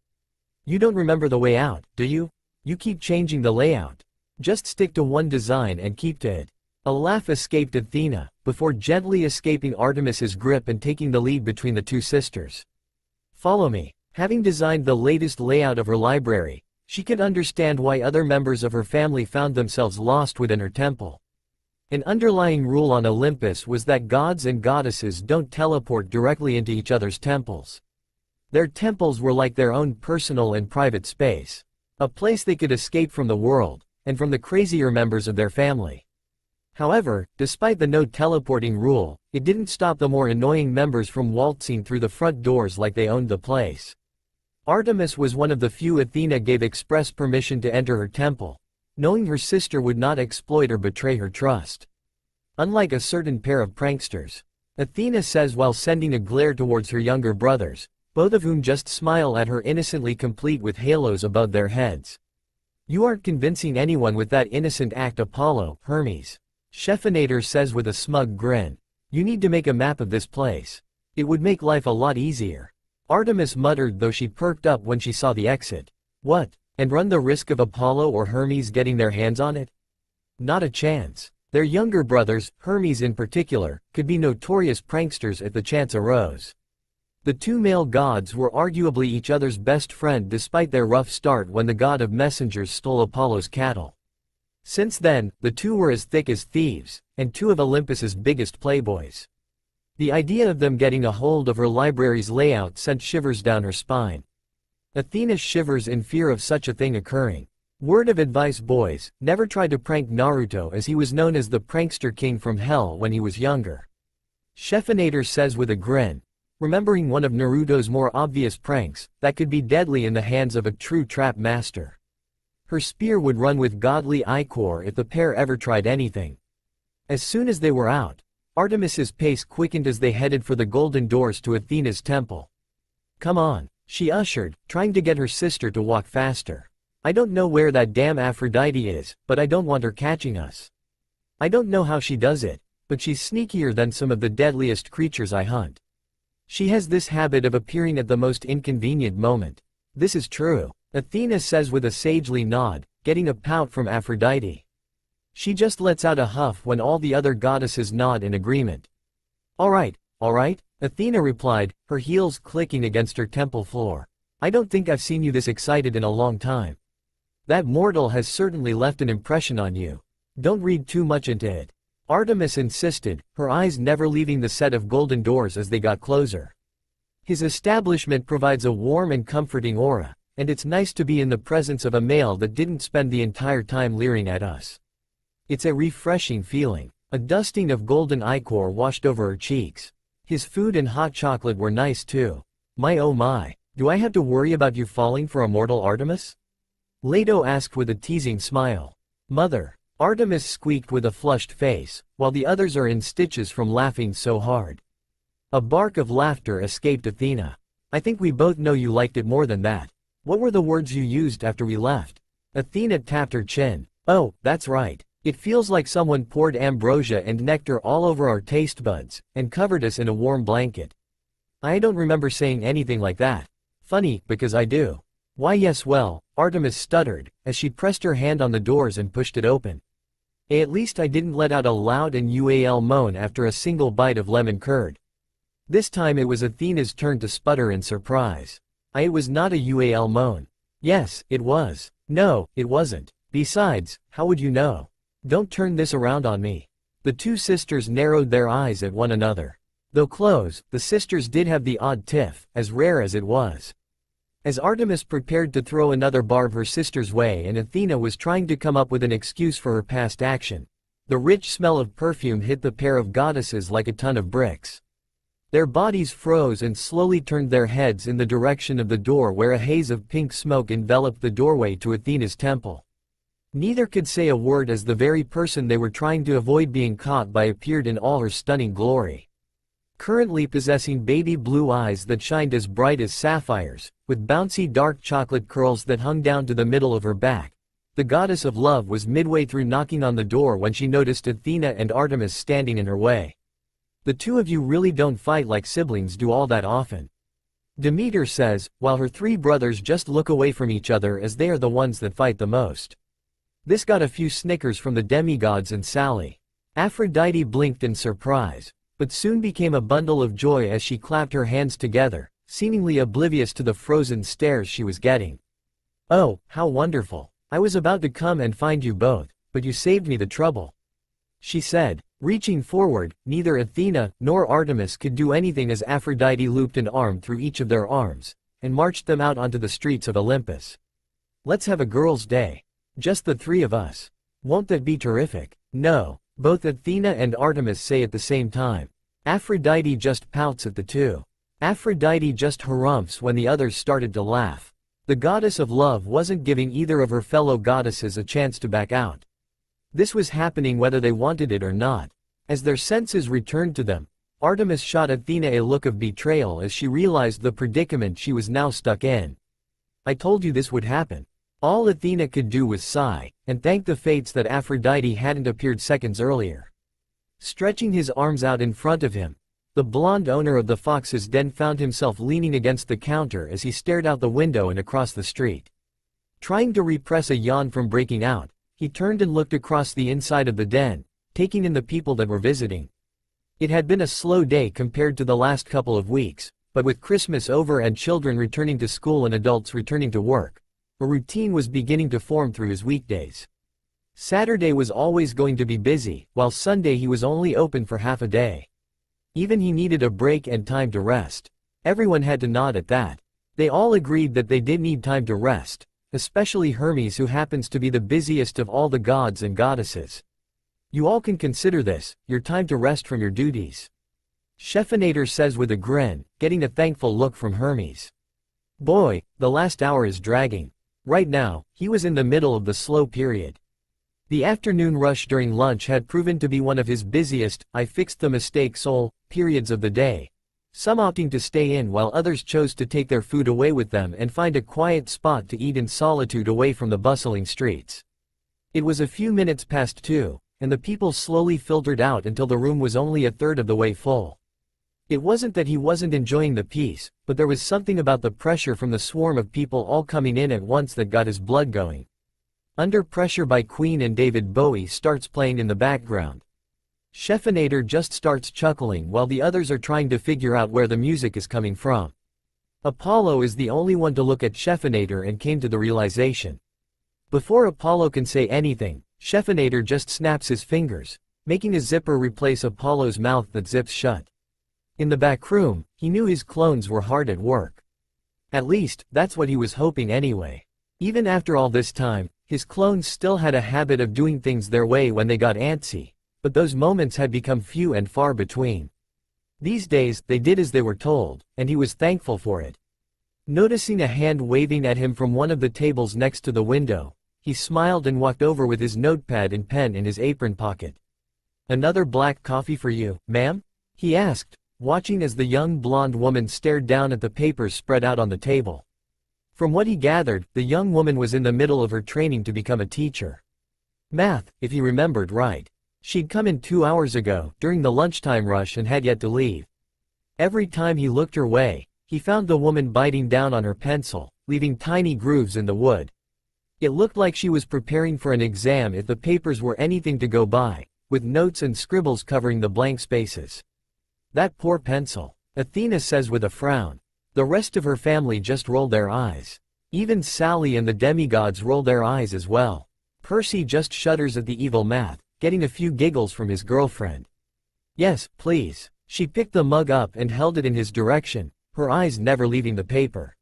You don't remember the way out, do you? You keep changing the layout. Just stick to one design and keep to it. A laugh escaped Athena, before gently escaping Artemis's grip and taking the lead between the two sisters. Follow me. Having designed the latest layout of her library, she could understand why other members of her family found themselves lost within her temple. An underlying rule on Olympus was that gods and goddesses don't teleport directly into each other's temples. Their temples were like their own personal and private space. A place they could escape from the world, and from the crazier members of their family. However, despite the no teleporting rule, it didn't stop the more annoying members from waltzing through the front doors like they owned the place. Artemis was one of the few Athena gave express permission to enter her temple, knowing her sister would not exploit or betray her trust. Unlike a certain pair of pranksters, Athena says while sending a glare towards her younger brothers, both of whom just smile at her innocently complete with halos above their heads. You aren't convincing anyone with that innocent act, Apollo, Hermes. Chefonator says with a smug grin. You need to make a map of this place. It would make life a lot easier. Artemis muttered, though she perked up when she saw the exit. What? And run the risk of Apollo or Hermes getting their hands on it? Not a chance. Their younger brothers, Hermes in particular, could be notorious pranksters if the chance arose. The two male gods were arguably each other's best friend despite their rough start when the god of messengers stole Apollo's cattle. Since then, the two were as thick as thieves, and two of Olympus's biggest playboys. The idea of them getting a hold of her library's layout sent shivers down her spine. Athena shivers in fear of such a thing occurring. Word of advice, boys, never try to prank Naruto, as he was known as the prankster king from hell when he was younger. Chefonator says with a grin, remembering one of Naruto's more obvious pranks, that could be deadly in the hands of a true trap master. Her spear would run with godly ichor if the pair ever tried anything. As soon as they were out, Artemis's pace quickened as they headed for the golden doors to Athena's temple. Come on, she ushered, trying to get her sister to walk faster. I don't know where that damn Aphrodite is, but I don't want her catching us. I don't know how she does it, but she's sneakier than some of the deadliest creatures I hunt. She has this habit of appearing at the most inconvenient moment. This is true, Athena says with a sagely nod, getting a pout from Aphrodite. She just lets out a huff when all the other goddesses nod in agreement. All right, Athena replied, her heels clicking against her temple floor. I don't think I've seen you this excited in a long time. That mortal has certainly left an impression on you. Don't read too much into it. Artemis insisted, her eyes never leaving the set of golden doors as they got closer. His establishment provides a warm and comforting aura, and it's nice to be in the presence of a male that didn't spend the entire time leering at us. It's a refreshing feeling. A dusting of golden ichor washed over her cheeks. His food and hot chocolate were nice too. My oh my, do I have to worry about you falling for a mortal, Artemis? Leto asked with a teasing smile. Mother, Artemis squeaked with a flushed face, while the others are in stitches from laughing so hard. A bark of laughter escaped Athena. I think we both know you liked it more than that. What were the words you used after we left? Athena tapped her chin. Oh, that's right. It feels like someone poured ambrosia and nectar all over our taste buds, and covered us in a warm blanket. I don't remember saying anything like that. Funny, because I do. Why yes, well, Artemis stuttered, as she pressed her hand on the doors and pushed it open. At least I didn't let out a loud and UAL moan after a single bite of lemon curd. This time it was Athena's turn to sputter in surprise. It was not a UAL moan. Yes, it was. No, it wasn't. Besides, how would you know? Don't turn this around on me. The two sisters narrowed their eyes at one another. Though close, the sisters did have the odd tiff, as rare as it was. As Artemis prepared to throw another barb her sister's way and Athena was trying to come up with an excuse for her past action, the rich smell of perfume hit the pair of goddesses like a ton of bricks. Their bodies froze and slowly turned their heads in the direction of the door, where a haze of pink smoke enveloped the doorway to Athena's temple. Neither could say a word as the very person they were trying to avoid being caught by appeared in all her stunning glory. Currently possessing baby blue eyes that shined as bright as sapphires, with bouncy dark chocolate curls that hung down to the middle of her back, the goddess of love was midway through knocking on the door when she noticed Athena and Artemis standing in her way. The two of you really don't fight like siblings do all that often. Demeter says, while her three brothers just look away from each other as they are the ones that fight the most. This got a few snickers from the demigods and Sally. Aphrodite blinked in surprise, but soon became a bundle of joy as she clapped her hands together, seemingly oblivious to the frozen stares she was getting. Oh, how wonderful. I was about to come and find you both, but you saved me the trouble, she said, reaching forward. Neither Athena nor Artemis could do anything as Aphrodite looped an arm through each of their arms, and marched them out onto the streets of Olympus. Let's have a girls' day. Just the three of us. Won't that be terrific? No, both Athena and Artemis say at the same time. Aphrodite just pouts at the two. Aphrodite just harumphs when the others started to laugh. The goddess of love wasn't giving either of her fellow goddesses a chance to back out. This was happening whether they wanted it or not. As their senses returned to them, Artemis shot Athena a look of betrayal as she realized the predicament she was now stuck in. I told you this would happen. All Athena could do was sigh, and thank the fates that Aphrodite hadn't appeared seconds earlier. Stretching his arms out in front of him, the blonde owner of the Fox's Den found himself leaning against the counter as he stared out the window and across the street. Trying to repress a yawn from breaking out, he turned and looked across the inside of the den, taking in the people that were visiting. It had been a slow day compared to the last couple of weeks, but with Christmas over and children returning to school and adults returning to work, a routine was beginning to form through his weekdays. Saturday was always going to be busy, while Sunday he was only open for half a day. Even he needed a break and time to rest. Everyone had to nod at that. They all agreed that they did need time to rest, especially Hermes, who happens to be the busiest of all the gods and goddesses. You all can consider this your time to rest from your duties. Chefonator says with a grin, getting a thankful look from Hermes. Boy, the last hour is dragging. Right now, he was in the middle of the slow period. The afternoon rush during lunch had proven to be one of his busiest, I fixed the mistake soul, periods of the day. Some opting to stay in while others chose to take their food away with them and find a quiet spot to eat in solitude away from the bustling streets. It was a few minutes past 2, and the people slowly filtered out until the room was only a third of the way full. It wasn't that he wasn't enjoying the peace, but there was something about the pressure from the swarm of people all coming in at once that got his blood going. Under Pressure by Queen and David Bowie starts playing in the background. Chefonator just starts chuckling while the others are trying to figure out where the music is coming from. Apollo is the only one to look at Chefonator and came to the realization. Before Apollo can say anything, Chefonator just snaps his fingers, making a zipper replace Apollo's mouth that zips shut. In the back room, he knew his clones were hard at work. At least, that's what he was hoping anyway. Even after all this time, his clones still had a habit of doing things their way when they got antsy, but those moments had become few and far between. These days, they did as they were told, and he was thankful for it. Noticing a hand waving at him from one of the tables next to the window, he smiled and walked over with his notepad and pen in his apron pocket. "Another black coffee for you, ma'am?" he asked, watching as the young blonde woman stared down at the papers spread out on the table. From what he gathered, the young woman was in the middle of her training to become a teacher. Math, if he remembered right. She'd come in 2 hours ago, during the lunchtime rush, and had yet to leave. Every time he looked her way, he found the woman biting down on her pencil, leaving tiny grooves in the wood. It looked like she was preparing for an exam if the papers were anything to go by, with notes and scribbles covering the blank spaces. That poor pencil, Athena says with a frown. The rest of her family just rolled their eyes. Even Sally and the demigods roll their eyes as well. Percy just shudders at the evil math, getting a few giggles from his girlfriend. "Yes, please." She picked the mug up and held it in his direction, her eyes never leaving the paper.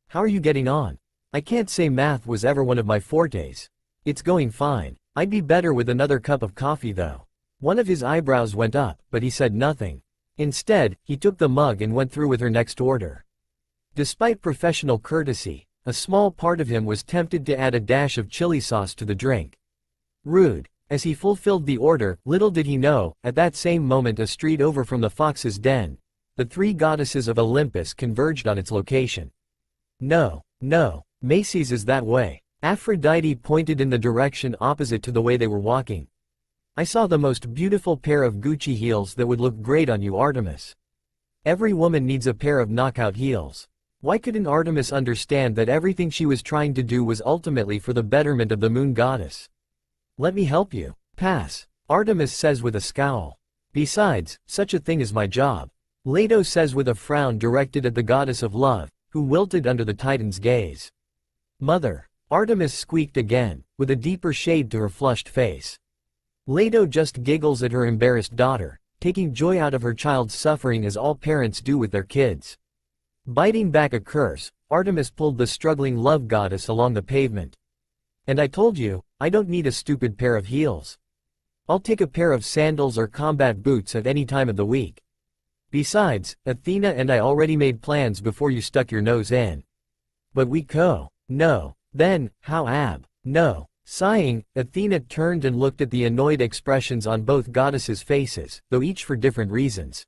"How are you getting on?" "I can't say math was ever one of my fortes. It's going fine. I'd be better with another cup of coffee though." One of his eyebrows went up, but he said nothing. Instead, he took the mug and went through with her next order. Despite professional courtesy, a small part of him was tempted to add a dash of chili sauce to the drink. Rude. As he fulfilled the order, little did he know, at that same moment a street over from the Fox's Den, the three goddesses of Olympus converged on its location. No, Macy's is that way. Aphrodite pointed in the direction opposite to the way they were walking. "I saw the most beautiful pair of Gucci heels that would look great on you, Artemis. Every woman needs a pair of knockout heels." Why couldn't Artemis understand that everything she was trying to do was ultimately for the betterment of the moon goddess? "Let me help you." "Pass," Artemis says with a scowl. "Besides, such a thing is my job." Leto says with a frown directed at the goddess of love, who wilted under the Titan's gaze. "Mother," Artemis squeaked again, with a deeper shade to her flushed face. Leto just giggles at her embarrassed daughter, taking joy out of her child's suffering as all parents do with their kids. Biting back a curse, Artemis pulled the struggling love goddess along the pavement. "And I told you, I don't need a stupid pair of heels. I'll take a pair of sandals or combat boots at any time of the week. Besides, Athena and I already made plans before you stuck your nose in." "But we no. Then, how no." Sighing, Athena turned and looked at the annoyed expressions on both goddesses' faces, though each for different reasons.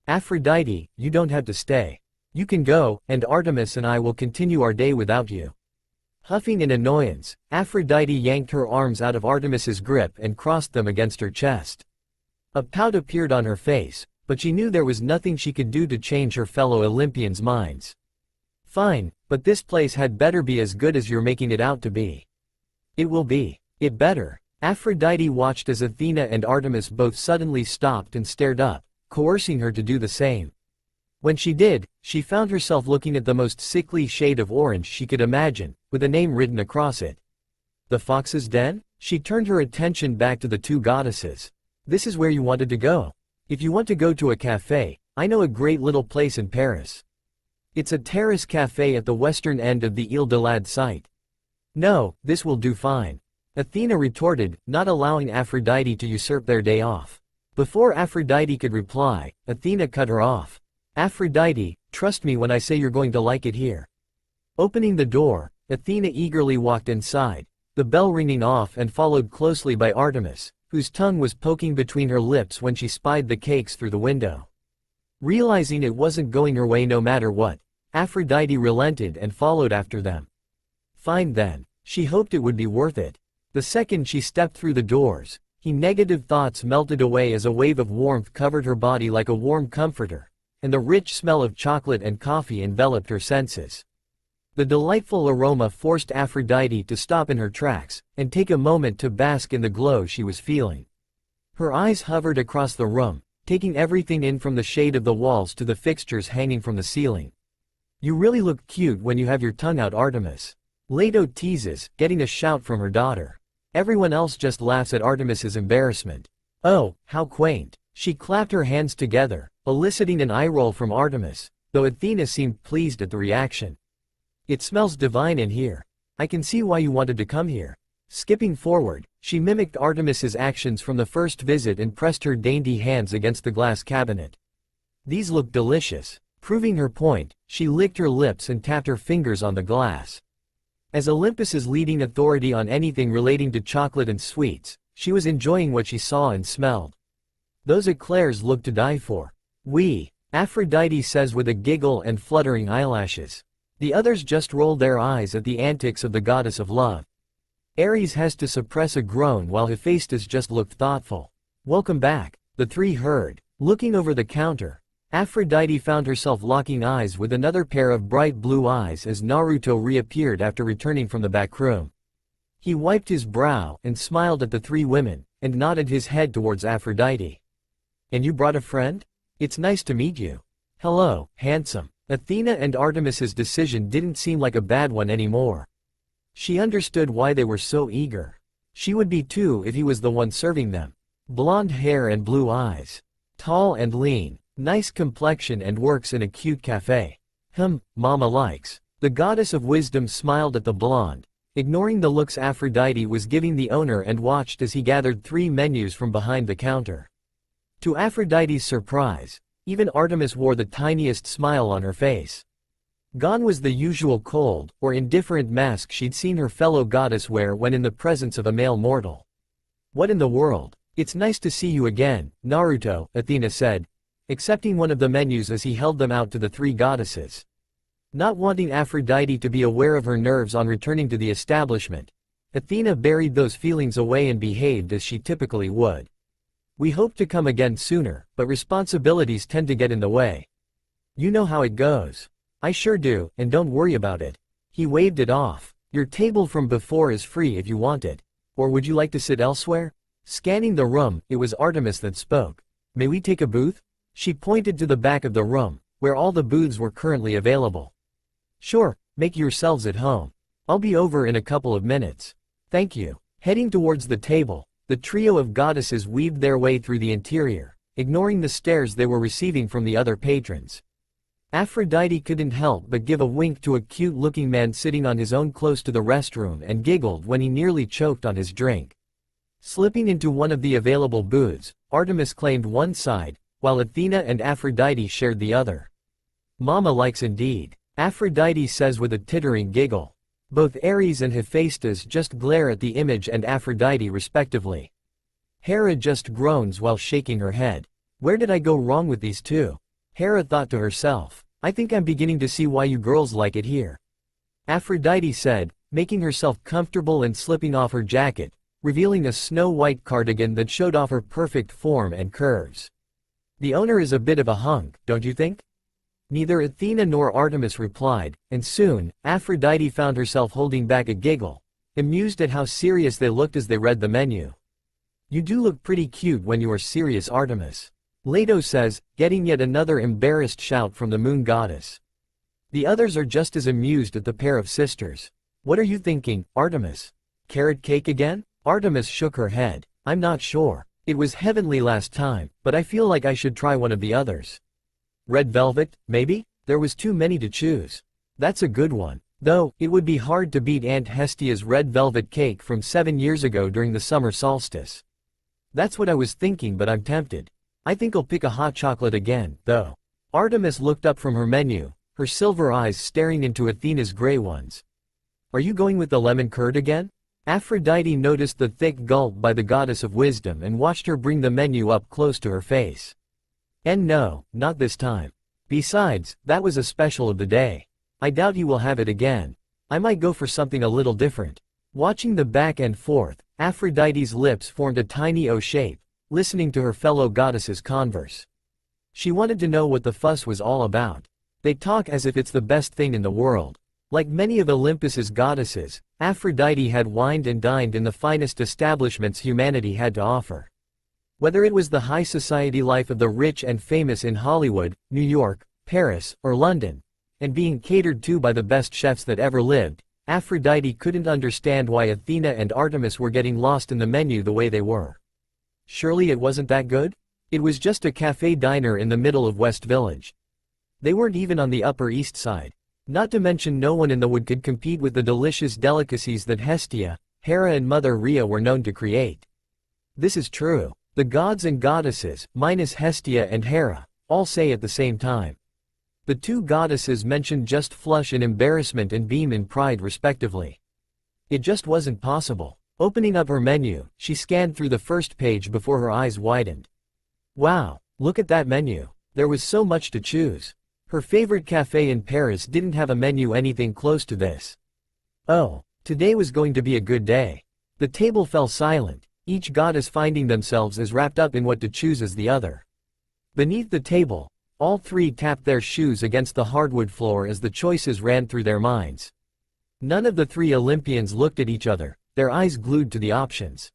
"Aphrodite, you don't have to stay. You can go, and Artemis and I will continue our day without you." Huffing in annoyance, Aphrodite yanked her arms out of Artemis's grip and crossed them against her chest. A pout appeared on her face, but she knew there was nothing she could do to change her fellow Olympians' minds. Fine, but this place had better be as good as you're making it out to be. It will be. It better. Aphrodite watched as Athena and Artemis both suddenly stopped and stared up, coercing her to do the same. When she did, she found herself looking at the most sickly shade of orange she could imagine, with a name written across it. The Fox's Den? She turned her attention back to the two goddesses. This is where you wanted to go. If you want to go to a cafe, I know a great little place in Paris. It's a terrace cafe at the western end of the Ile de Lade site. No, this will do fine. Athena retorted, not allowing Aphrodite to usurp their day off. Before Aphrodite could reply, Athena cut her off. Aphrodite, trust me when I say you're going to like it here. Opening the door, Athena eagerly walked inside, the bell ringing off and followed closely by Artemis, whose tongue was poking between her lips when she spied the cakes through the window. Realizing it wasn't going her way no matter what, Aphrodite relented and followed after them. Fine then, she hoped it would be worth it. The second she stepped through the doors, negative thoughts melted away as a wave of warmth covered her body like a warm comforter, and the rich smell of chocolate and coffee enveloped her senses. The delightful aroma forced Aphrodite to stop in her tracks, and take a moment to bask in the glow she was feeling. Her eyes hovered across the room, taking everything in from the shade of the walls to the fixtures hanging from the ceiling. You really look cute when you have your tongue out, Artemis. Leto teases, getting a shout from her daughter. Everyone else just laughs at Artemis's embarrassment. Oh, how quaint. She clapped her hands together, eliciting an eye roll from Artemis, though Athena seemed pleased at the reaction. It smells divine in here. I can see why you wanted to come here. Skipping forward, she mimicked Artemis's actions from the first visit and pressed her dainty hands against the glass cabinet. These look delicious. Proving her point, she licked her lips and tapped her fingers on the glass. As Olympus's leading authority on anything relating to chocolate and sweets, she was enjoying what she saw and smelled. Those eclairs looked to die for. Oui, Aphrodite says with a giggle and fluttering eyelashes. The others just rolled their eyes at the antics of the goddess of love. Ares has to suppress a groan while Hephaestus just looked thoughtful. Welcome back, the three heard. Looking over the counter, Aphrodite found herself locking eyes with another pair of bright blue eyes as Naruto reappeared after returning from the back room. He wiped his brow and smiled at the three women, and nodded his head towards Aphrodite. And you brought a friend? It's nice to meet you. Hello, handsome. Athena and Artemis's decision didn't seem like a bad one anymore. She understood why they were so eager. She would be too if he was the one serving them. Blonde hair and blue eyes. Tall and lean. Nice complexion and works in a cute cafe. Mama likes. The goddess of wisdom smiled at the blonde, ignoring the looks Aphrodite was giving the owner, and watched as he gathered three menus from behind the counter. To Aphrodite's surprise, even Artemis wore the tiniest smile on her face. Gone was the usual cold or indifferent mask she'd seen her fellow goddess wear when in the presence of a male mortal. What in the world? It's nice to see you again, Naruto, Athena said, accepting one of the menus as he held them out to the three goddesses. Not wanting Aphrodite to be aware of her nerves on returning to the establishment, Athena buried those feelings away and behaved as she typically would. We hope to come again sooner, but responsibilities tend to get in the way. You know how it goes. I sure do, and don't worry about it. He waved it off. Your table from before is free if you want it. Or would you like to sit elsewhere? Scanning the room, it was Artemis that spoke. May we take a booth? She pointed to the back of the room, where all the booths were currently available. Sure, make yourselves at home. I'll be over in a couple of minutes. Thank you. Heading towards the table, the trio of goddesses weaved their way through the interior, ignoring the stares they were receiving from the other patrons. Aphrodite couldn't help but give a wink to a cute-looking man sitting on his own close to the restroom and giggled when he nearly choked on his drink. Slipping into one of the available booths, Artemis claimed one side, while Athena and Aphrodite shared the other. Mama likes indeed, Aphrodite says with a tittering giggle. Both Ares and Hephaestus just glare at the image and Aphrodite respectively. Hera just groans while shaking her head. Where did I go wrong with these two? Hera thought to herself. I think I'm beginning to see why you girls like it here. Aphrodite said, making herself comfortable and slipping off her jacket, revealing a snow-white cardigan that showed off her perfect form and curves. The owner is a bit of a hunk, don't you think? Neither Athena nor Artemis replied, and soon, Aphrodite found herself holding back a giggle, amused at how serious they looked as they read the menu. "You do look pretty cute when you are serious, Artemis," Leto says, getting yet another embarrassed shout from the moon goddess. The others are just as amused at the pair of sisters. "What are you thinking, Artemis? Carrot cake again?" Artemis shook her head. "I'm not sure. It was heavenly last time, but I feel like I should try one of the others." "Red velvet, maybe?" There was too many to choose. "That's a good one. Though, it would be hard to beat Aunt Hestia's red velvet cake from 7 years ago during the summer solstice." "That's what I was thinking, but I'm tempted. I think I'll pick a hot chocolate again, though." Artemis looked up from her menu, her silver eyes staring into Athena's gray ones. "Are you going with the lemon curd again?" Aphrodite noticed the thick gulp by the goddess of wisdom and watched her bring the menu up close to her face. "And no, not this time. Besides, that was a special of the day. I doubt you will have it again. I might go for something a little different." Watching the back and forth, Aphrodite's lips formed a tiny O shape, listening to her fellow goddesses converse. She wanted to know what the fuss was all about. They talk as if it's the best thing in the world. Like many of Olympus's goddesses, Aphrodite had wined and dined in the finest establishments humanity had to offer. Whether it was the high society life of the rich and famous in Hollywood, New York, Paris, or London, and being catered to by the best chefs that ever lived, Aphrodite couldn't understand why Athena and Artemis were getting lost in the menu the way they were. Surely it wasn't that good? It was just a cafe diner in the middle of West Village. They weren't even on the Upper East Side. Not to mention no one in the wood could compete with the delicious delicacies that Hestia, Hera and Mother Rhea were known to create. This is true. The gods and goddesses, minus Hestia and Hera, all say at the same time. The two goddesses mentioned just flush in embarrassment and beam in pride respectively. It just wasn't possible. Opening up her menu, she scanned through the first page before her eyes widened. Wow, look at that menu. There was so much to choose. Her favorite cafe in Paris didn't have a menu anything close to this. Oh, today was going to be a good day. The table fell silent, each goddess finding themselves as wrapped up in what to choose as the other. Beneath the table, all three tapped their shoes against the hardwood floor as the choices ran through their minds. None of the three Olympians looked at each other, their eyes glued to the options.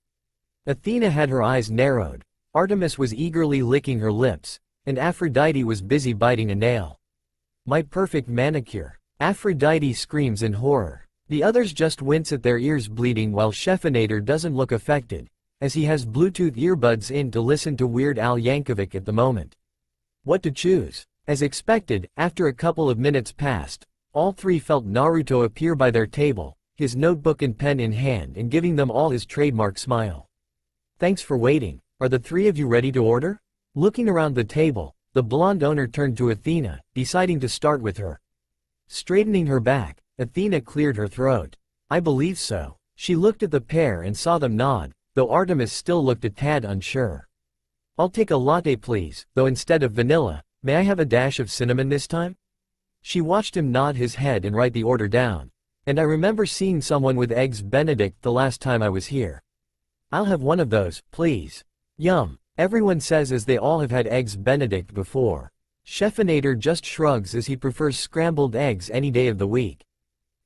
Athena had her eyes narrowed, Artemis was eagerly licking her lips, and Aphrodite was busy biting a nail. "My perfect manicure," Aphrodite screams in horror. The others just wince at their ears bleeding while Chefinator doesn't look affected, as he has Bluetooth earbuds in to listen to Weird Al Yankovic at the moment. What to choose? As expected, after a couple of minutes passed, all three felt Naruto appear by their table, his notebook and pen in hand and giving them all his trademark smile. "Thanks for waiting. Are the three of you ready to order?" Looking around the table, the blonde owner turned to Athena, deciding to start with her. Straightening her back, Athena cleared her throat. "I believe so." She looked at the pair and saw them nod, though Artemis still looked a tad unsure. "I'll take a latte please, though instead of vanilla, may I have a dash of cinnamon this time?" She watched him nod his head and write the order down. "And I remember seeing someone with eggs Benedict the last time I was here." "I'll have one of those, please." "Yum," everyone says as they all have had eggs Benedict before. Chefinator just shrugs as he prefers scrambled eggs any day of the week.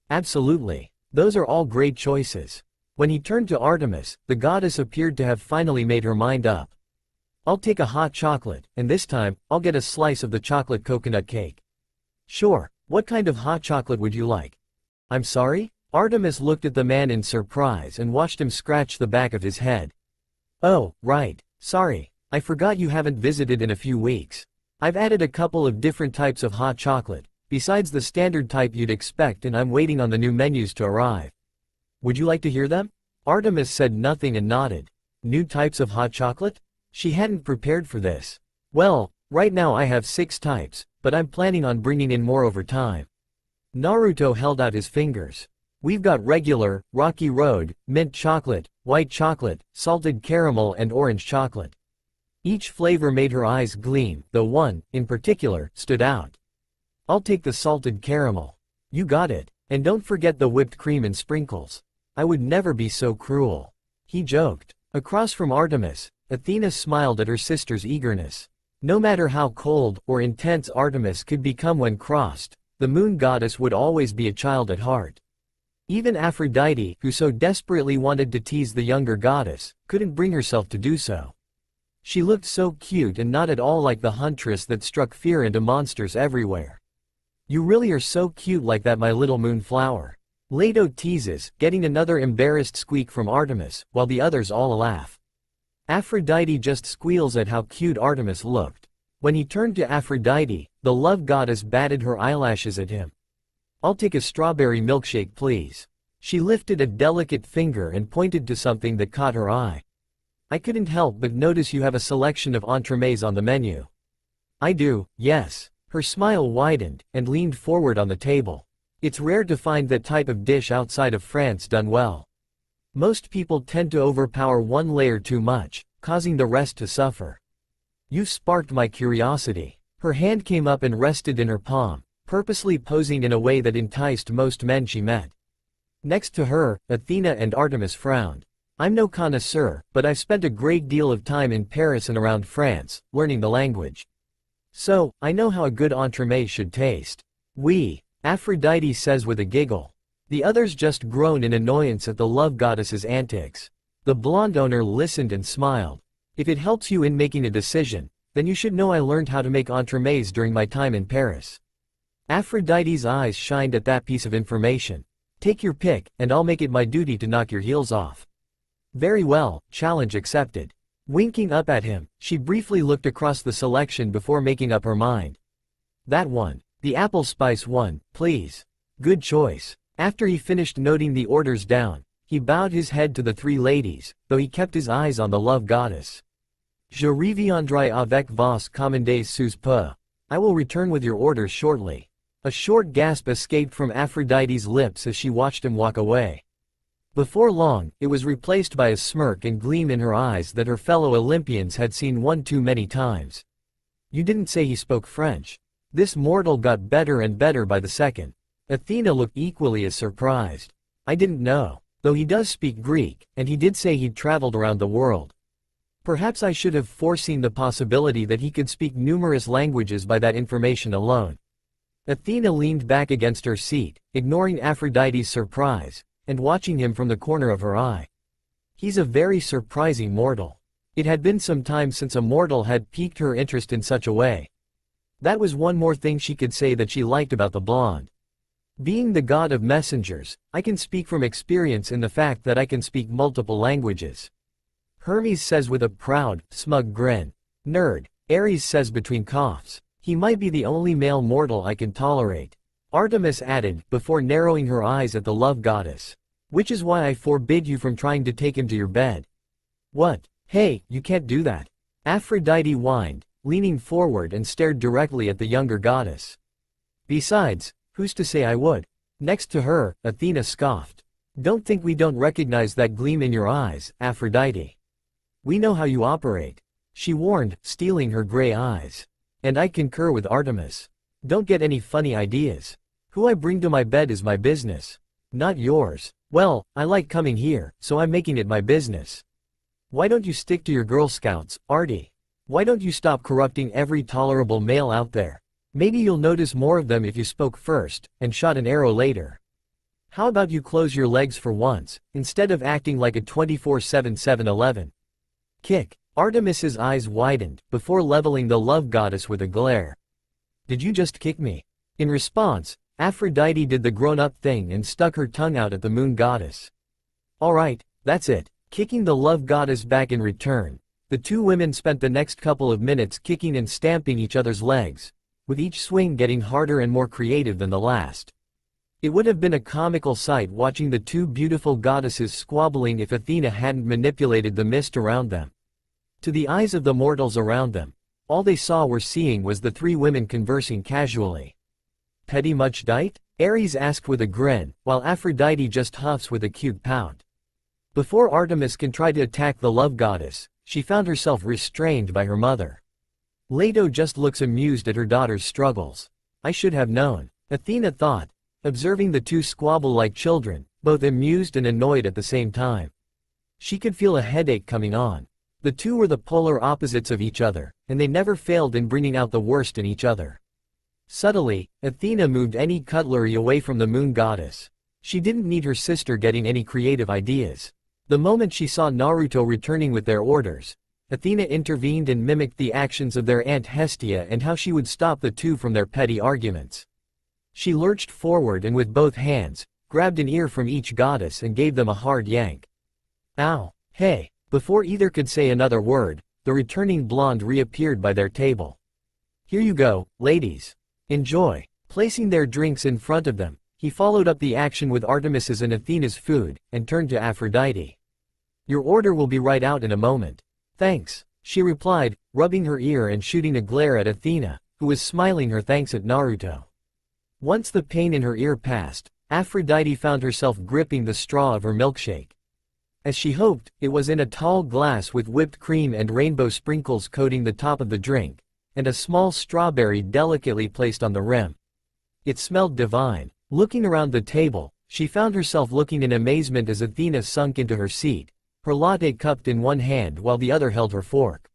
"Absolutely. Those are all great choices." When he turned to Artemis, the goddess appeared to have finally made her mind up. "I'll take a hot chocolate, and this time, I'll get a slice of the chocolate coconut cake." "Sure, what kind of hot chocolate would you like?" "I'm sorry?" Artemis looked at the man in surprise and watched him scratch the back of his head. "Oh, right, sorry, I forgot you haven't visited in a few weeks. I've added a couple of different types of hot chocolate, besides the standard type you'd expect, and I'm waiting on the new menus to arrive." "Would you like to hear them?" Artemis said nothing and nodded. New types of hot chocolate? She hadn't prepared for this. "Well, right now I have 6 types, but I'm planning on bringing in more over time." Naruto held out his fingers. "We've got regular, Rocky Road, mint chocolate, white chocolate, salted caramel and orange chocolate." Each flavor made her eyes gleam, though one, in particular, stood out. "I'll take the salted caramel." "You got it." And don't forget the whipped cream and sprinkles. I would never be so cruel. He joked. Across from Artemis, Athena smiled at her sister's eagerness. No matter how cold or intense Artemis could become when crossed, the moon goddess would always be a child at heart. Even Aphrodite, who so desperately wanted to tease the younger goddess, couldn't bring herself to do so. She looked so cute and not at all like the huntress that struck fear into monsters everywhere. You really are so cute like that, my little moonflower. Leto teases, getting another embarrassed squeak from Artemis, while the others all laugh. Aphrodite just squeals at how cute Artemis looked. When he turned to Aphrodite, the love goddess batted her eyelashes at him. I'll take a strawberry milkshake please. She lifted a delicate finger and pointed to something that caught her eye. I couldn't help but notice you have a selection of entremets on the menu. I do, yes. Her smile widened, and leaned forward on the table. It's rare to find that type of dish outside of France done well. Most people tend to overpower one layer too much, causing the rest to suffer. You've sparked my curiosity. Her hand came up and rested in her palm, purposely posing in a way that enticed most men she met. Next to her, Athena and Artemis frowned. I'm no connoisseur, but I've spent a great deal of time in Paris and around France, learning the language. So, I know how a good entremet should taste. Oui, Aphrodite says with a giggle. The others just groaned in annoyance at the love goddess's antics. The blonde owner listened and smiled. If it helps you in making a decision, then you should know I learned how to make entremets during my time in Paris. Aphrodite's eyes shined at that piece of information. Take your pick, and I'll make it my duty to knock your heels off. Very well, challenge accepted. Winking up at him, she briefly looked across the selection before making up her mind. That one. The apple spice one, please. Good choice. After he finished noting the orders down, he bowed his head to the three ladies, though he kept his eyes on the love goddess. Je reviendrai avec vos commandes sous peu. I will return with your orders shortly. A short gasp escaped from Aphrodite's lips as she watched him walk away. Before long, it was replaced by a smirk and gleam in her eyes that her fellow Olympians had seen one too many times. You didn't say he spoke French. This mortal got better and better by the second. Athena looked equally as surprised. I didn't know, though he does speak Greek, and he did say he'd traveled around the world. Perhaps I should have foreseen the possibility that he could speak numerous languages by that information alone. Athena leaned back against her seat, ignoring Aphrodite's surprise, and watching him from the corner of her eye. He's a very surprising mortal. It had been some time since a mortal had piqued her interest in such a way. That was one more thing she could say that she liked about the blonde. Being the god of messengers, I can speak from experience in the fact that I can speak multiple languages. Hermes says with a proud, smug grin. Nerd, Ares says between coughs. He might be the only male mortal I can tolerate. Artemis added, before narrowing her eyes at the love goddess. Which is why I forbid you from trying to take him to your bed. What? Hey, you can't do that. Aphrodite whined, leaning forward and stared directly at the younger goddess. Besides, who's to say I would? Next to her, Athena scoffed. Don't think we don't recognize that gleam in your eyes, Aphrodite. We know how you operate. She warned, stealing her gray eyes. And I concur with Artemis. Don't get any funny ideas. Who I bring to my bed is my business. Not yours. Well, I like coming here, so I'm making it my business. Why don't you stick to your Girl Scouts, Artie? Why don't you stop corrupting every tolerable male out there? Maybe you'll notice more of them if you spoke first, and shot an arrow later. How about you close your legs for once, instead of acting like a 24/7 7-Eleven? Kick. Artemis's eyes widened, before leveling the love goddess with a glare. Did you just kick me? In response, Aphrodite did the grown-up thing and stuck her tongue out at the moon goddess. Alright, that's it. Kicking the love goddess back in return, the two women spent the next couple of minutes kicking and stamping each other's legs, with each swing getting harder and more creative than the last. It would have been a comical sight watching the two beautiful goddesses squabbling if Athena hadn't manipulated the mist around them. To the eyes of the mortals around them, all they saw seeing was the three women conversing casually. Petty much dite? Ares asked with a grin, while Aphrodite just huffs with a cute pout. Before Artemis can try to attack the love goddess, she found herself restrained by her mother. Leto just looks amused at her daughter's struggles. I should have known, Athena thought. observing the two squabble like children, both amused and annoyed at the same time. She could feel a headache coming on. The two were the polar opposites of each other, and they never failed in bringing out the worst in each other. Subtly, Athena moved any cutlery away from the moon goddess. She didn't need her sister getting any creative ideas. The moment she saw Naruto returning with their orders, Athena intervened and mimicked the actions of their aunt Hestia and how she would stop the two from their petty arguments. She lurched forward and with both hands, grabbed an ear from each goddess and gave them a hard yank. Ow! Hey! Before either could say another word, the returning blonde reappeared by their table. Here you go, ladies. Enjoy. Placing their drinks in front of them, he followed up the action with Artemis's and Athena's food, and turned to Aphrodite. Your order will be right out in a moment. Thanks, she replied, rubbing her ear and shooting a glare at Athena, who was smiling her thanks at Naruto. Once the pain in her ear passed, Aphrodite found herself gripping the straw of her milkshake. As she hoped, it was in a tall glass with whipped cream and rainbow sprinkles coating the top of the drink, and a small strawberry delicately placed on the rim. It smelled divine. Looking around the table, she found herself looking in amazement as Athena sunk into her seat, her latte cupped in one hand while the other held her fork.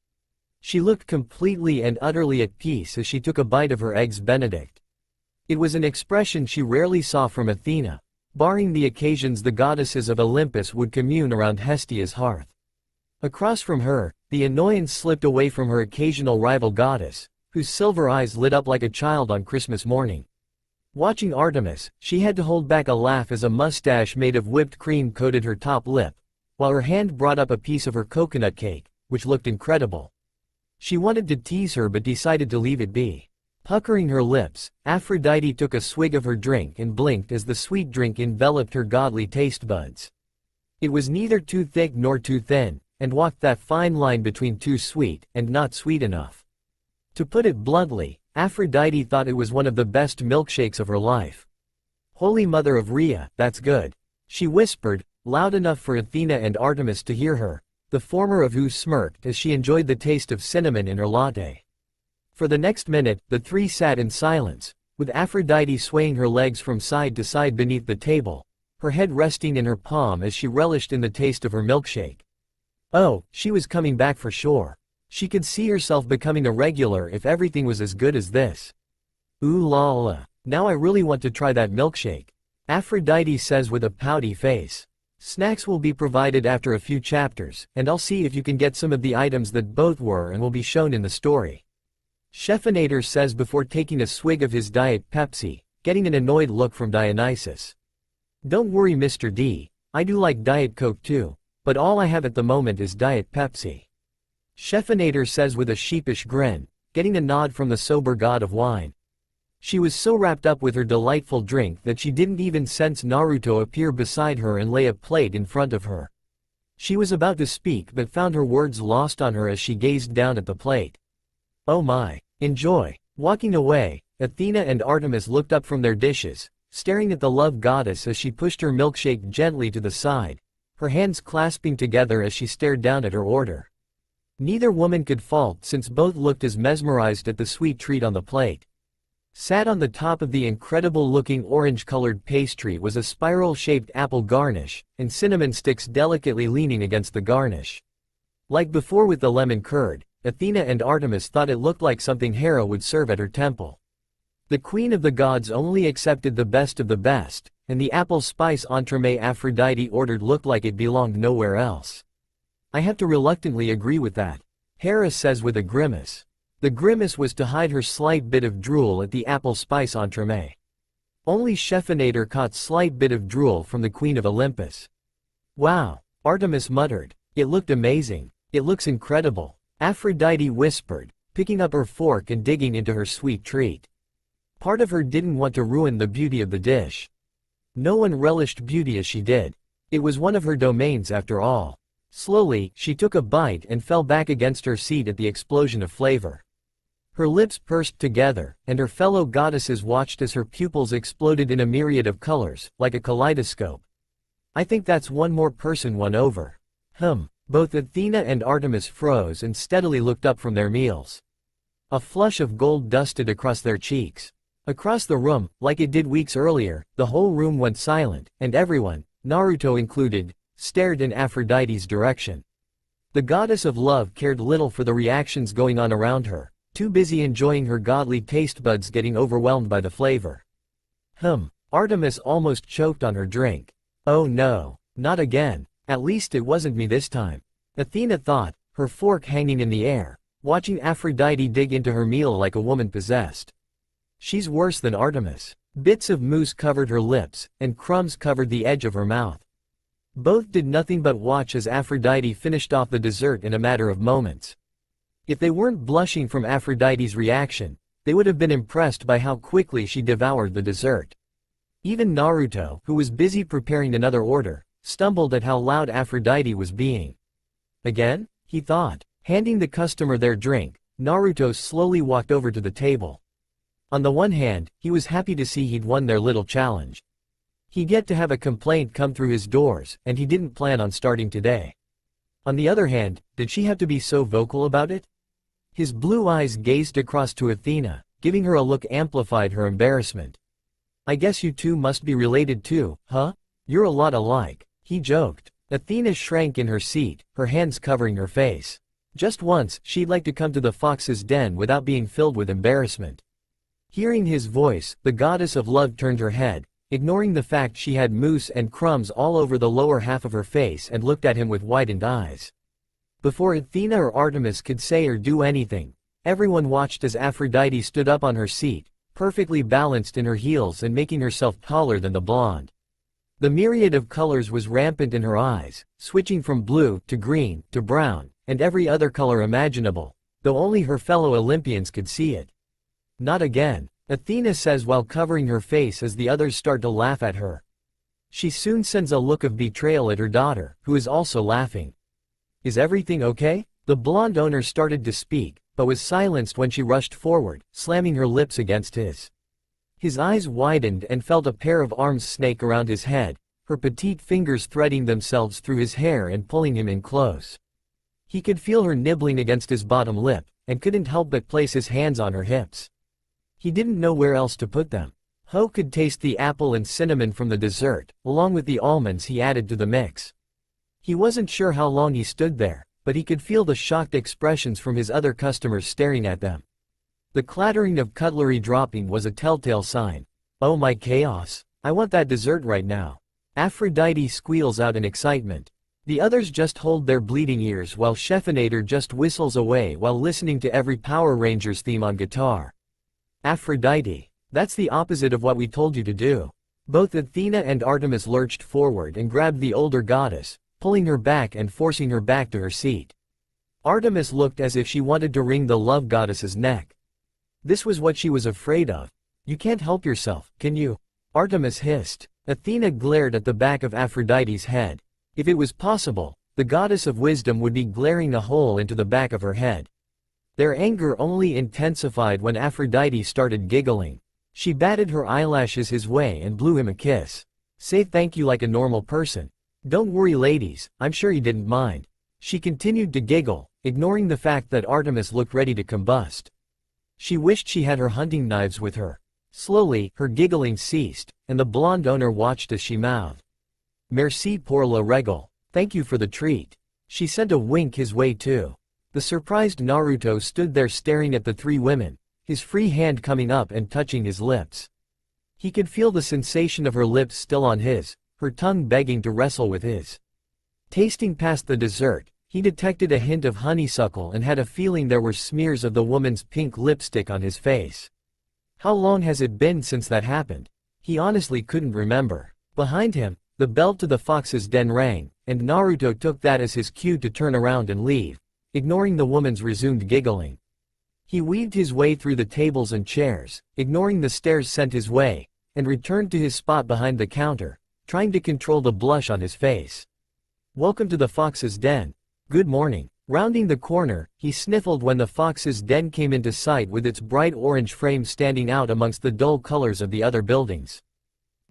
She looked completely and utterly at peace as she took a bite of her eggs Benedict. It was an expression she rarely saw from Athena, barring the occasions the goddesses of Olympus would commune around Hestia's hearth. Across from her, the annoyance slipped away from her occasional rival goddess, whose silver eyes lit up like a child on Christmas morning. Watching Artemis, she had to hold back a laugh as a mustache made of whipped cream coated her top lip, while her hand brought up a piece of her coconut cake, which looked incredible. She wanted to tease her but decided to leave it be. Puckering her lips, Aphrodite took a swig of her drink and blinked as the sweet drink enveloped her godly taste buds. It was neither too thick nor too thin, and walked that fine line between too sweet and not sweet enough. To put it bluntly, Aphrodite thought it was one of the best milkshakes of her life. Holy Mother of Rhea, that's good, she whispered, loud enough for Athena and Artemis to hear her, the former of who smirked as she enjoyed the taste of cinnamon in her latte. For the next minute, the three sat in silence, with Aphrodite swaying her legs from side to side beneath the table, her head resting in her palm as she relished in the taste of her milkshake. Oh, she was coming back for sure. She could see herself becoming a regular if everything was as good as this. Ooh la la, now I really want to try that milkshake, Aphrodite says with a pouty face. Snacks will be provided after a few chapters, and I'll see if you can get some of the items that both were and will be shown in the story. Chefinator says before taking a swig of his Diet Pepsi, getting an annoyed look from Dionysus. Don't worry Mr. D, I do like Diet Coke too, but all I have at the moment is Diet Pepsi. Chefinator says with a sheepish grin, getting a nod from the sober god of wine. She was so wrapped up with her delightful drink that she didn't even sense Naruto appear beside her and lay a plate in front of her. She was about to speak but found her words lost on her as she gazed down at the plate. Oh my, enjoy. Walking away, Athena and Artemis looked up from their dishes, staring at the love goddess as she pushed her milkshake gently to the side, her hands clasping together as she stared down at her order. Neither woman could fault since both looked as mesmerized at the sweet treat on the plate. Sat on the top of the incredible-looking orange-colored pastry was a spiral-shaped apple garnish, and cinnamon sticks delicately leaning against the garnish. Like before with the lemon curd, Athena and Artemis thought it looked like something Hera would serve at her temple. The queen of the gods only accepted the best of the best, and the apple spice entremet Aphrodite ordered looked like it belonged nowhere else. I have to reluctantly agree with that, Hera says with a grimace. The grimace was to hide her slight bit of drool at the apple spice entremet. Only Chefinator caught slight bit of drool from the Queen of Olympus. Wow, Artemis muttered. It looked amazing. It looks incredible, Aphrodite whispered, picking up her fork and digging into her sweet treat. Part of her didn't want to ruin the beauty of the dish. No one relished beauty as she did. It was one of her domains after all. Slowly, she took a bite and fell back against her seat at the explosion of flavor. Her lips pursed together, and her fellow goddesses watched as her pupils exploded in a myriad of colors, like a kaleidoscope. I think that's one more person won over. Both Athena and Artemis froze and steadily looked up from their meals. A flush of gold dusted across their cheeks. Across the room, like it did weeks earlier, the whole room went silent, and everyone, Naruto included, stared in Aphrodite's direction. The goddess of love cared little for the reactions going on around her, too busy enjoying her godly taste buds getting overwhelmed by the flavor. Artemis almost choked on her drink. Oh no, not again. At least it wasn't me this time. Athena thought, her fork hanging in the air, watching Aphrodite dig into her meal like a woman possessed. She's worse than Artemis. Bits of mousse covered her lips, and crumbs covered the edge of her mouth. Both did nothing but watch as Aphrodite finished off the dessert in a matter of moments. If they weren't blushing from Aphrodite's reaction, they would have been impressed by how quickly she devoured the dessert. Even Naruto, who was busy preparing another order, stumbled at how loud Aphrodite was being. Again? He thought. Handing the customer their drink, Naruto slowly walked over to the table. On the one hand, he was happy to see he'd won their little challenge. He'd get to have a complaint come through his doors, and he didn't plan on starting today. On the other hand, did she have to be so vocal about it? His blue eyes gazed across to Athena, giving her a look amplified her embarrassment. I guess you two must be related too, huh? You're a lot alike, he joked. Athena shrank in her seat, her hands covering her face. Just once, she'd like to come to the fox's den without being filled with embarrassment. Hearing his voice, the goddess of love turned her head, ignoring the fact she had mousse and crumbs all over the lower half of her face, and looked at him with widened eyes. Before Athena or Artemis could say or do anything, everyone watched as Aphrodite stood up on her seat, perfectly balanced in her heels and making herself taller than the blonde. The myriad of colors was rampant in her eyes, switching from blue to green to brown, and every other color imaginable, though only her fellow Olympians could see it. Not again, Athena says while covering her face as the others start to laugh at her. She soon sends a look of betrayal at her daughter, who is also laughing. Is everything okay? The blonde owner started to speak, but was silenced when she rushed forward, slamming her lips against his. His eyes widened and felt a pair of arms snake around his head, her petite fingers threading themselves through his hair and pulling him in close. He could feel her nibbling against his bottom lip, and couldn't help but place his hands on her hips. He didn't know where else to put them. Ho could taste the apple and cinnamon from the dessert, along with the almonds he added to the mix. He wasn't sure how long he stood there, but he could feel the shocked expressions from his other customers staring at them. The clattering of cutlery dropping was a telltale sign. Oh my chaos! I want that dessert right now. Aphrodite squeals out in excitement. The others just hold their bleeding ears while Chefinator just whistles away while listening to every Power Rangers theme on guitar. Aphrodite, that's the opposite of what we told you to do. Both Athena and Artemis lurched forward and grabbed the older goddess, pulling her back and forcing her back to her seat. Artemis looked as if she wanted to wring the love goddess's neck. This was what she was afraid of. You can't help yourself, can you? Artemis hissed. Athena glared at the back of Aphrodite's head. If it was possible, the goddess of wisdom would be glaring a hole into the back of her head. Their anger only intensified when Aphrodite started giggling. She batted her eyelashes his way and blew him a kiss. Say thank you like a normal person. Don't worry ladies, I'm sure he didn't mind. She continued to giggle, ignoring the fact that Artemis looked ready to combust. She wished she had her hunting knives with her. Slowly, her giggling ceased, and the blonde owner watched as she mouthed. Merci pour le régal. Thank you for the treat. She sent a wink his way too. The surprised Naruto stood there staring at the three women, his free hand coming up and touching his lips. He could feel the sensation of her lips still on his, her tongue begging to wrestle with his. Tasting past the dessert, he detected a hint of honeysuckle and had a feeling there were smears of the woman's pink lipstick on his face. How long has it been since that happened? He honestly couldn't remember. Behind him, the bell to the fox's den rang, and Naruto took that as his cue to turn around and leave, ignoring the woman's resumed giggling. He weaved his way through the tables and chairs, ignoring the stares sent his way, and returned to his spot behind the counter, trying to control the blush on his face. Welcome to the fox's den. Good morning. Rounding the corner, he sniffled when the fox's den came into sight with its bright orange frame standing out amongst the dull colors of the other buildings.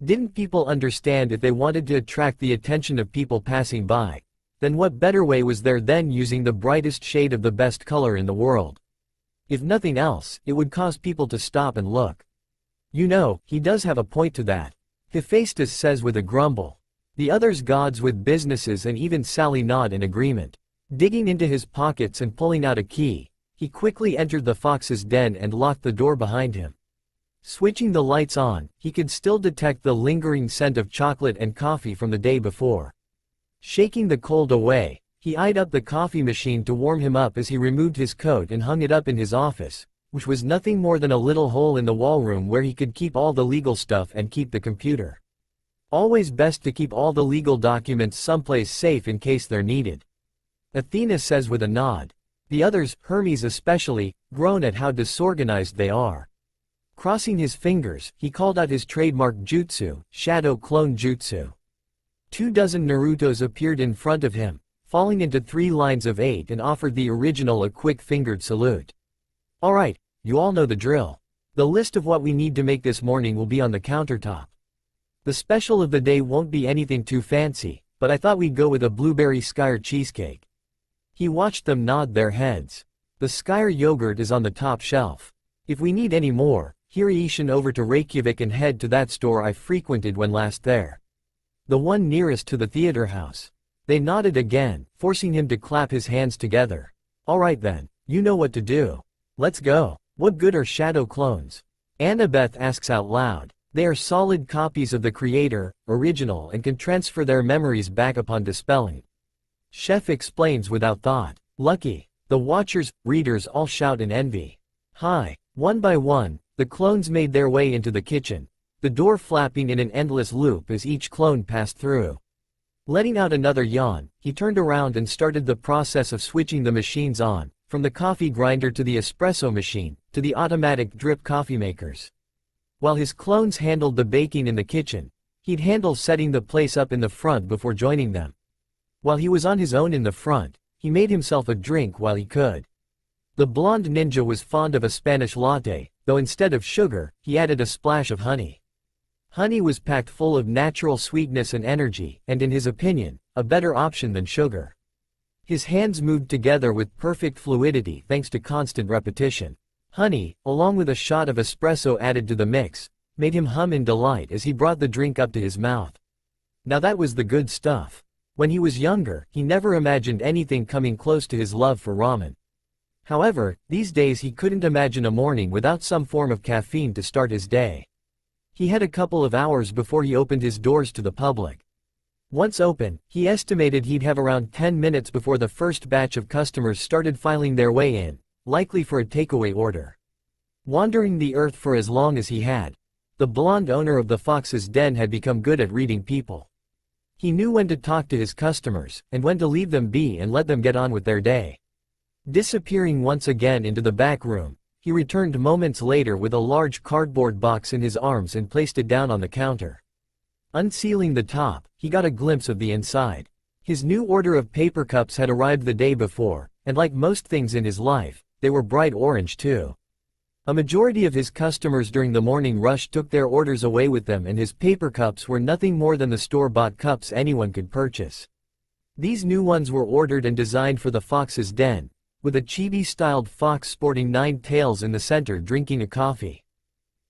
Didn't people understand if they wanted to attract the attention of people passing by? Then what better way was there than using the brightest shade of the best color in the world? If nothing else, it would cause people to stop and look. You know, he does have a point to that. Hephaestus says with a grumble. The others gods with businesses and even Sally nod in agreement. Digging into his pockets and pulling out a key, he quickly entered the fox's den and locked the door behind him. Switching the lights on, he could still detect the lingering scent of chocolate and coffee from the day before. Shaking the cold away, he eyed up the coffee machine to warm him up as he removed his coat and hung it up in his office, which was nothing more than a little hole in the wall room where he could keep all the legal stuff and keep the computer. Always best to keep all the legal documents someplace safe in case they're needed. Athena says with a nod. The others, Hermes especially, groan at how disorganized they are. Crossing his fingers, he called out his trademark jutsu, shadow clone jutsu. 24 Narutos appeared in front of him, falling into 3 lines of 8 and offered the original a quick-fingered salute. Alright, you all know the drill. The list of what we need to make this morning will be on the countertop. The special of the day won't be anything too fancy, but I thought we'd go with a blueberry skyr cheesecake. He watched them nod their heads. The skyr yogurt is on the top shelf. If we need any more, Hiriishin over to Reykjavik and head to that store I frequented when last there. The one nearest to the theater house. They nodded again, forcing him to clap his hands together. Alright then, you know what to do. Let's go. What good are shadow clones? Annabeth asks out loud. They are solid copies of the creator, original, and can transfer their memories back upon dispelling. Chef explains without thought. Lucky. The watchers, readers all shout in envy. Hi. One by one, the clones made their way into the kitchen, the door flapping in an endless loop as each clone passed through. Letting out another yawn, he turned around and started the process of switching the machines on, from the coffee grinder to the espresso machine, to the automatic drip coffee makers. While his clones handled the baking in the kitchen, he'd handle setting the place up in the front before joining them. While he was on his own in the front, he made himself a drink while he could. The blonde ninja was fond of a Spanish latte, though instead of sugar, he added a splash of honey. Honey was packed full of natural sweetness and energy, and in his opinion, a better option than sugar. His hands moved together with perfect fluidity thanks to constant repetition. Honey, along with a shot of espresso added to the mix, made him hum in delight as he brought the drink up to his mouth. Now that was the good stuff. When he was younger, he never imagined anything coming close to his love for ramen. However, these days he couldn't imagine a morning without some form of caffeine to start his day. He had a couple of hours before he opened his doors to the public. Once open, he estimated he'd have around 10 minutes before the first batch of customers started filing their way in, likely for a takeaway order. Wandering the earth for as long as he had, the blonde owner of the Fox's Den had become good at reading people. He knew when to talk to his customers, and when to leave them be and let them get on with their day. Disappearing once again into the back room, he returned moments later with a large cardboard box in his arms and placed it down on the counter. Unsealing the top, he got a glimpse of the inside. His new order of paper cups had arrived the day before, and like most things in his life, they were bright orange too. A majority of his customers during the morning rush took their orders away with them, and his paper cups were nothing more than the store-bought cups anyone could purchase. These new ones were ordered and designed for the Fox's Den, with a chibi-styled fox sporting 9 tails in the center drinking a coffee.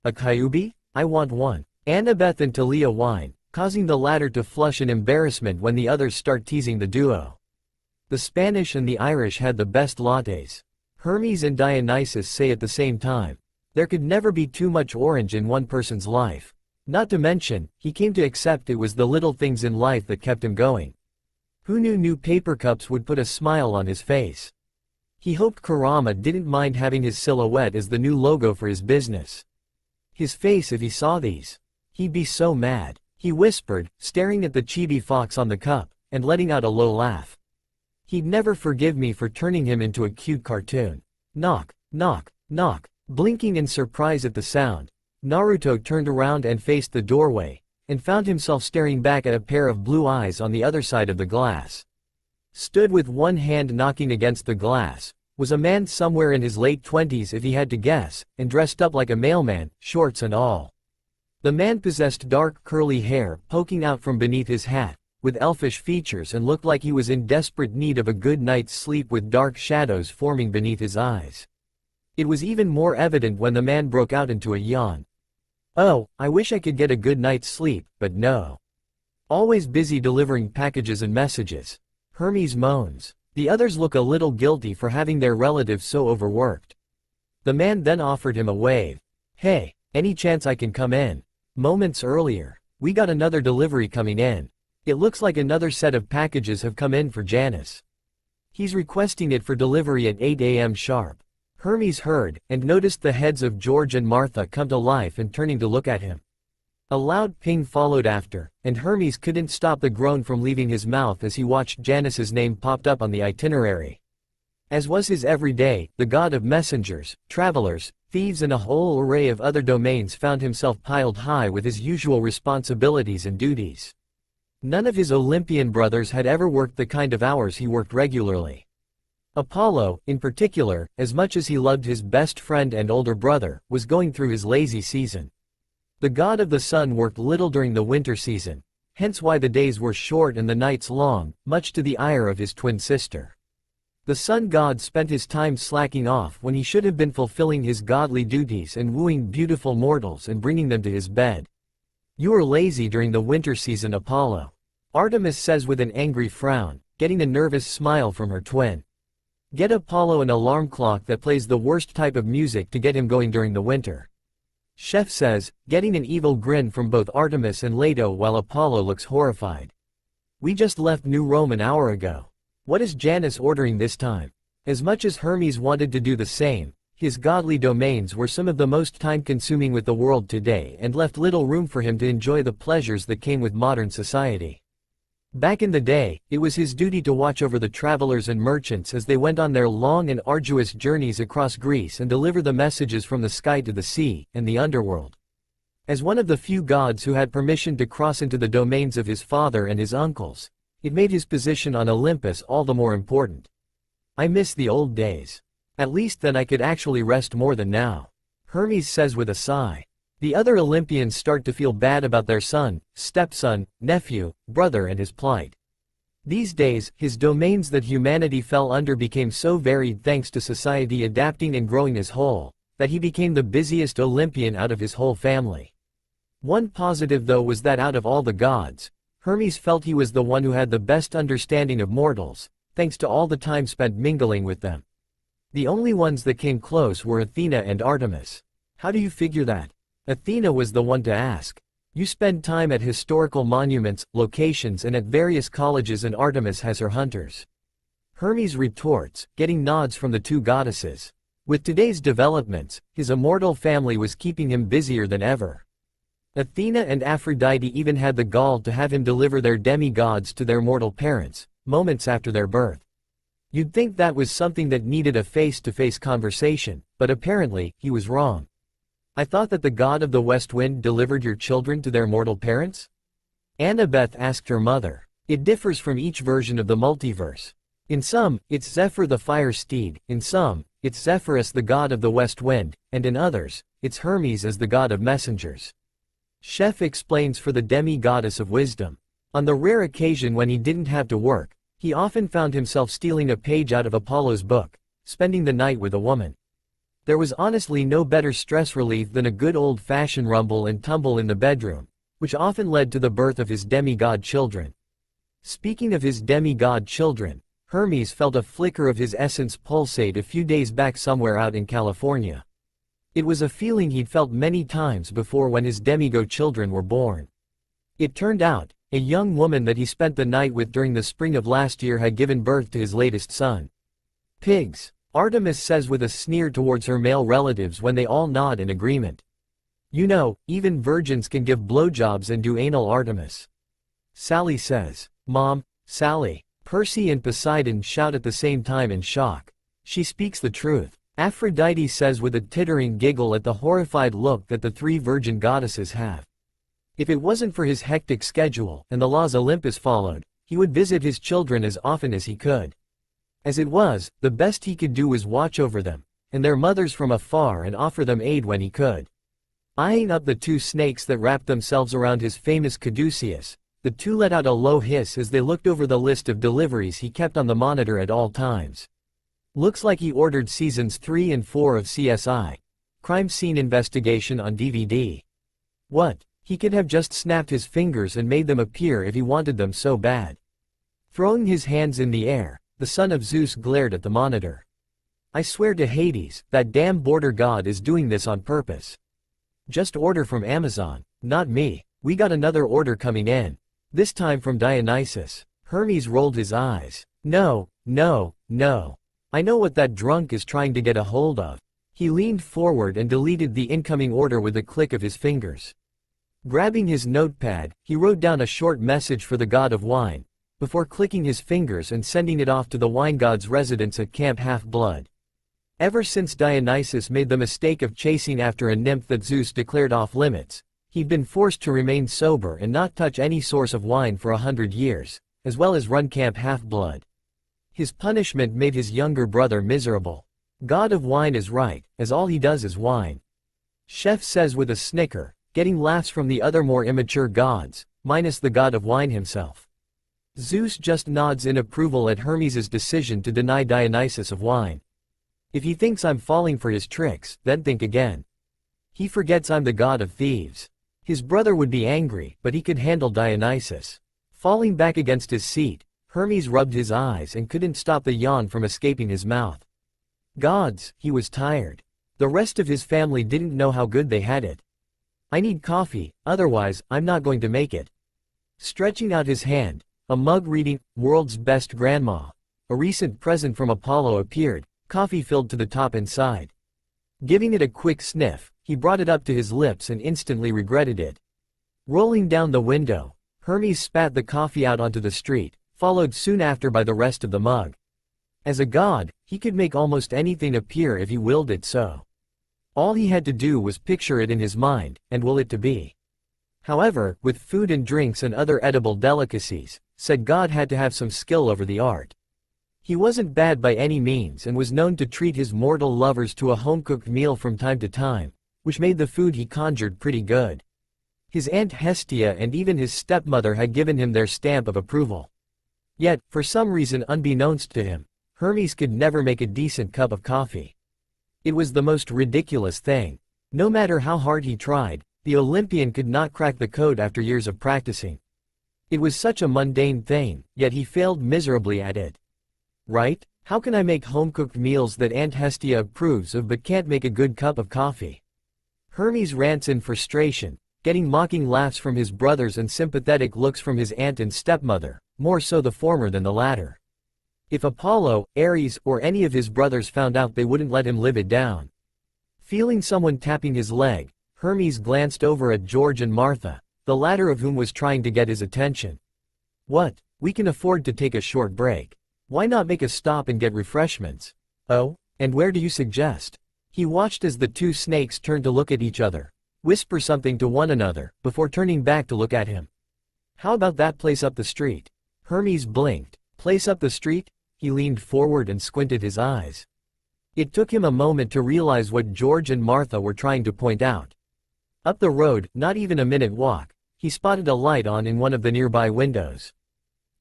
A Kyubi? I want one. Annabeth and Talia whine, causing the latter to flush in embarrassment when the others start teasing the duo. The Spanish and the Irish had the best lattes. Hermes and Dionysus say at the same time. There could never be too much orange in one person's life. Not to mention, he came to accept it was the little things in life that kept him going. Who knew new paper cups would put a smile on his face? He hoped Kurama didn't mind having his silhouette as the new logo for his business. His face if he saw these. He'd be so mad, he whispered, staring at the chibi fox on the cup, and letting out a low laugh. He'd never forgive me for turning him into a cute cartoon. Knock, knock, knock. Blinking in surprise at the sound, Naruto turned around and faced the doorway, and found himself staring back at a pair of blue eyes on the other side of the glass. Stood with one hand knocking against the glass, was a man somewhere in his late 20s if he had to guess, and dressed up like a mailman, shorts and all. The man possessed dark curly hair poking out from beneath his hat, with elfish features, and looked like he was in desperate need of a good night's sleep with dark shadows forming beneath his eyes. It was even more evident when the man broke out into a yawn. Oh, I wish I could get a good night's sleep, but no. Always busy delivering packages and messages. Hermes moans. The others look a little guilty for having their relatives so overworked. The man then offered him a wave. Hey, any chance I can come in? Moments earlier, we got another delivery coming in. It looks like another set of packages have come in for Janus. He's requesting it for delivery at 8 a.m. sharp. Hermes heard, and noticed the heads of George and Martha come to life and turning to look at him. A loud ping followed after, and Hermes couldn't stop the groan from leaving his mouth as he watched Janus's name popped up on the itinerary. As was his every day, the god of messengers, travelers, thieves and a whole array of other domains found himself piled high with his usual responsibilities and duties. None of his Olympian brothers had ever worked the kind of hours he worked regularly. Apollo, in particular, as much as he loved his best friend and older brother, was going through his lazy season. The god of the sun worked little during the winter season, hence why the days were short and the nights long, much to the ire of his twin sister. The sun god spent his time slacking off when he should have been fulfilling his godly duties and wooing beautiful mortals and bringing them to his bed. You are lazy during the winter season, Apollo. Artemis says with an angry frown, getting a nervous smile from her twin. Get Apollo an alarm clock that plays the worst type of music to get him going during the winter. Chef says, getting an evil grin from both Artemis and Leto while Apollo looks horrified. We just left New Rome an hour ago. What is Janus ordering this time? As much as Hermes wanted to do the same, his godly domains were some of the most time-consuming with the world today and left little room for him to enjoy the pleasures that came with modern society. Back in the day, it was his duty to watch over the travelers and merchants as they went on their long and arduous journeys across Greece and deliver the messages from the sky to the sea and the underworld. As one of the few gods who had permission to cross into the domains of his father and his uncles, it made his position on Olympus all the more important. I miss the old days. At least then I could actually rest more than now. Hermes says with a sigh. The other Olympians start to feel bad about their son, stepson, nephew, brother and his plight. These days, his domains that humanity fell under became so varied thanks to society adapting and growing as whole, that he became the busiest Olympian out of his whole family. One positive though was that out of all the gods, Hermes felt he was the one who had the best understanding of mortals, thanks to all the time spent mingling with them. The only ones that came close were Athena and Artemis. How do you figure that? Athena was the one to ask. You spend time at historical monuments, locations and at various colleges and Artemis has her hunters. Hermes retorts, getting nods from the two goddesses. With today's developments, his immortal family was keeping him busier than ever. Athena and Aphrodite even had the gall to have him deliver their demigods to their mortal parents, moments after their birth. You'd think that was something that needed a face-to-face conversation, but apparently, he was wrong. I thought that the god of the west wind delivered your children to their mortal parents? Annabeth asked her mother. It differs from each version of the multiverse. In some, it's Zephyr the fire steed, in some, it's Zephyrus the god of the west wind, and in others, it's Hermes as the god of messengers. Chef explains for the demi-goddess of wisdom. On the rare occasion when he didn't have to work, he often found himself stealing a page out of Apollo's book, spending the night with a woman. There was honestly no better stress relief than a good old-fashioned rumble and tumble in the bedroom, which often led to the birth of his demigod children. Speaking of his demigod children, Hermes felt a flicker of his essence pulsate a few days back somewhere out in California. It was a feeling he'd felt many times before when his demigod children were born. It turned out, a young woman that he spent the night with during the spring of last year had given birth to his latest son. Pigs, Artemis says with a sneer towards her male relatives when they all nod in agreement. You know, even virgins can give blowjobs and do anal, Artemis. Sally says. Mom, Sally. Percy and Poseidon shout at the same time in shock. She speaks the truth. Aphrodite says with a tittering giggle at the horrified look that the three virgin goddesses have. If it wasn't for his hectic schedule and the laws Olympus followed, he would visit his children as often as he could. As it was, the best he could do was watch over them, and their mothers from afar and offer them aid when he could. Eyeing up the two snakes that wrapped themselves around his famous caduceus, the two let out a low hiss as they looked over the list of deliveries he kept on the monitor at all times. Looks like he ordered seasons 3 and 4 of CSI, Crime Scene Investigation on DVD. What? He could have just snapped his fingers and made them appear if he wanted them so bad. Throwing his hands in the air, the son of Zeus glared at the monitor. I swear to Hades, that damn border god is doing this on purpose. Just order from Amazon, not me. We got another order coming in. This time from Dionysus. Hermes rolled his eyes. No, no, no. I know what that drunk is trying to get a hold of. He leaned forward and deleted the incoming order with a click of his fingers. Grabbing his notepad, he wrote down a short message for the god of wine, before clicking his fingers and sending it off to the wine god's residence at Camp Half-Blood. Ever since Dionysus made the mistake of chasing after a nymph that Zeus declared off limits, he'd been forced to remain sober and not touch any source of wine for 100 years, as well as run Camp Half-Blood. His punishment made his younger brother miserable. God of wine is right, as all he does is wine. Chef says with a snicker, getting laughs from the other more immature gods, minus the god of wine himself. Zeus just nods in approval at Hermes' decision to deny Dionysus of wine. If he thinks I'm falling for his tricks, then think again. He forgets I'm the god of thieves. His brother would be angry, but he could handle Dionysus. Falling back against his seat, Hermes rubbed his eyes and couldn't stop the yawn from escaping his mouth. Gods, he was tired. The rest of his family didn't know how good they had it. I need coffee, otherwise, I'm not going to make it. Stretching out his hand, a mug reading, World's Best Grandma, a recent present from Apollo appeared, coffee filled to the top inside. Giving it a quick sniff, he brought it up to his lips and instantly regretted it. Rolling down the window, Hermes spat the coffee out onto the street, followed soon after by the rest of the mug. As a god, he could make almost anything appear if he willed it so. All he had to do was picture it in his mind, and will it to be. However, with food and drinks and other edible delicacies, said god had to have some skill over the art. He wasn't bad by any means and was known to treat his mortal lovers to a home-cooked meal from time to time, which made the food he conjured pretty good. His aunt Hestia and even his stepmother had given him their stamp of approval. Yet, for some reason unbeknownst to him, Hermes could never make a decent cup of coffee. It was the most ridiculous thing. No matter how hard he tried, the Olympian could not crack the code after years of practicing. It was such a mundane thing, yet he failed miserably at it. Right? How can I make home-cooked meals that Aunt Hestia approves of but can't make a good cup of coffee? Hermes rants in frustration, getting mocking laughs from his brothers and sympathetic looks from his aunt and stepmother, more so the former than the latter. If Apollo, Ares, or any of his brothers found out, they wouldn't let him live it down. Feeling someone tapping his leg, Hermes glanced over at George and Martha, the latter of whom was trying to get his attention. What? We can afford to take a short break. Why not make a stop and get refreshments? Oh, and where do you suggest? He watched as the two snakes turned to look at each other, whisper something to one another, before turning back to look at him. How about that place up the street? Hermes blinked. Place up the street? He leaned forward and squinted his eyes. It took him a moment to realize what George and Martha were trying to point out. Up the road, not even a minute walk, he spotted a light on in one of the nearby windows.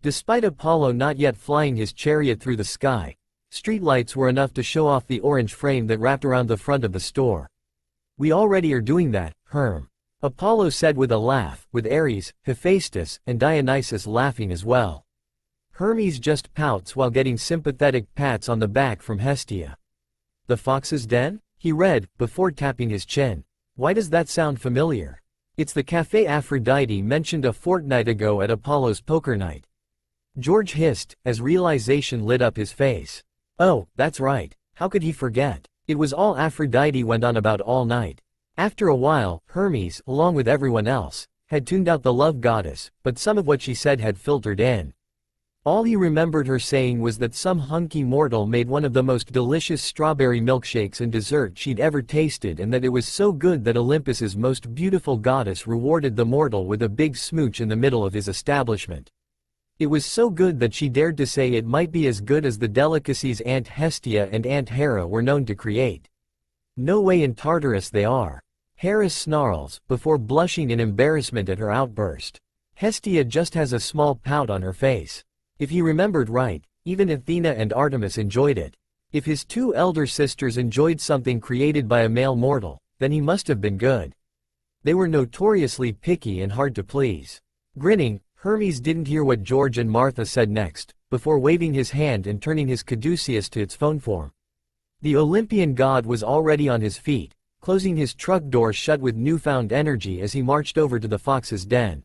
Despite Apollo not yet flying his chariot through the sky, streetlights were enough to show off the orange frame that wrapped around the front of the store. We already are doing that, Herm. Apollo said with a laugh, with Ares, Hephaestus, and Dionysus laughing as well. Hermes just pouts while getting sympathetic pats on the back from Hestia. The Fox's Den? He read, before tapping his chin. Why does that sound familiar? It's the cafe Aphrodite mentioned a fortnight ago at Apollo's poker night. George hissed, as realization lit up his face. Oh, that's right. How could he forget? It was all Aphrodite went on about all night. After a while, Hermes, along with everyone else, had tuned out the love goddess, but some of what she said had filtered in. All he remembered her saying was that some hunky mortal made one of the most delicious strawberry milkshakes and dessert she'd ever tasted, and that it was so good that Olympus's most beautiful goddess rewarded the mortal with a big smooch in the middle of his establishment. It was so good that she dared to say it might be as good as the delicacies Aunt Hestia and Aunt Hera were known to create. No way in Tartarus they are. Hera snarls, before blushing in embarrassment at her outburst. Hestia just has a small pout on her face. If he remembered right, even Athena and Artemis enjoyed it. If his two elder sisters enjoyed something created by a male mortal, then he must have been good. They were notoriously picky and hard to please. Grinning, Hermes didn't hear what George and Martha said next, before waving his hand and turning his caduceus to its phone form. The Olympian god was already on his feet, closing his truck door shut with newfound energy as he marched over to the fox's den.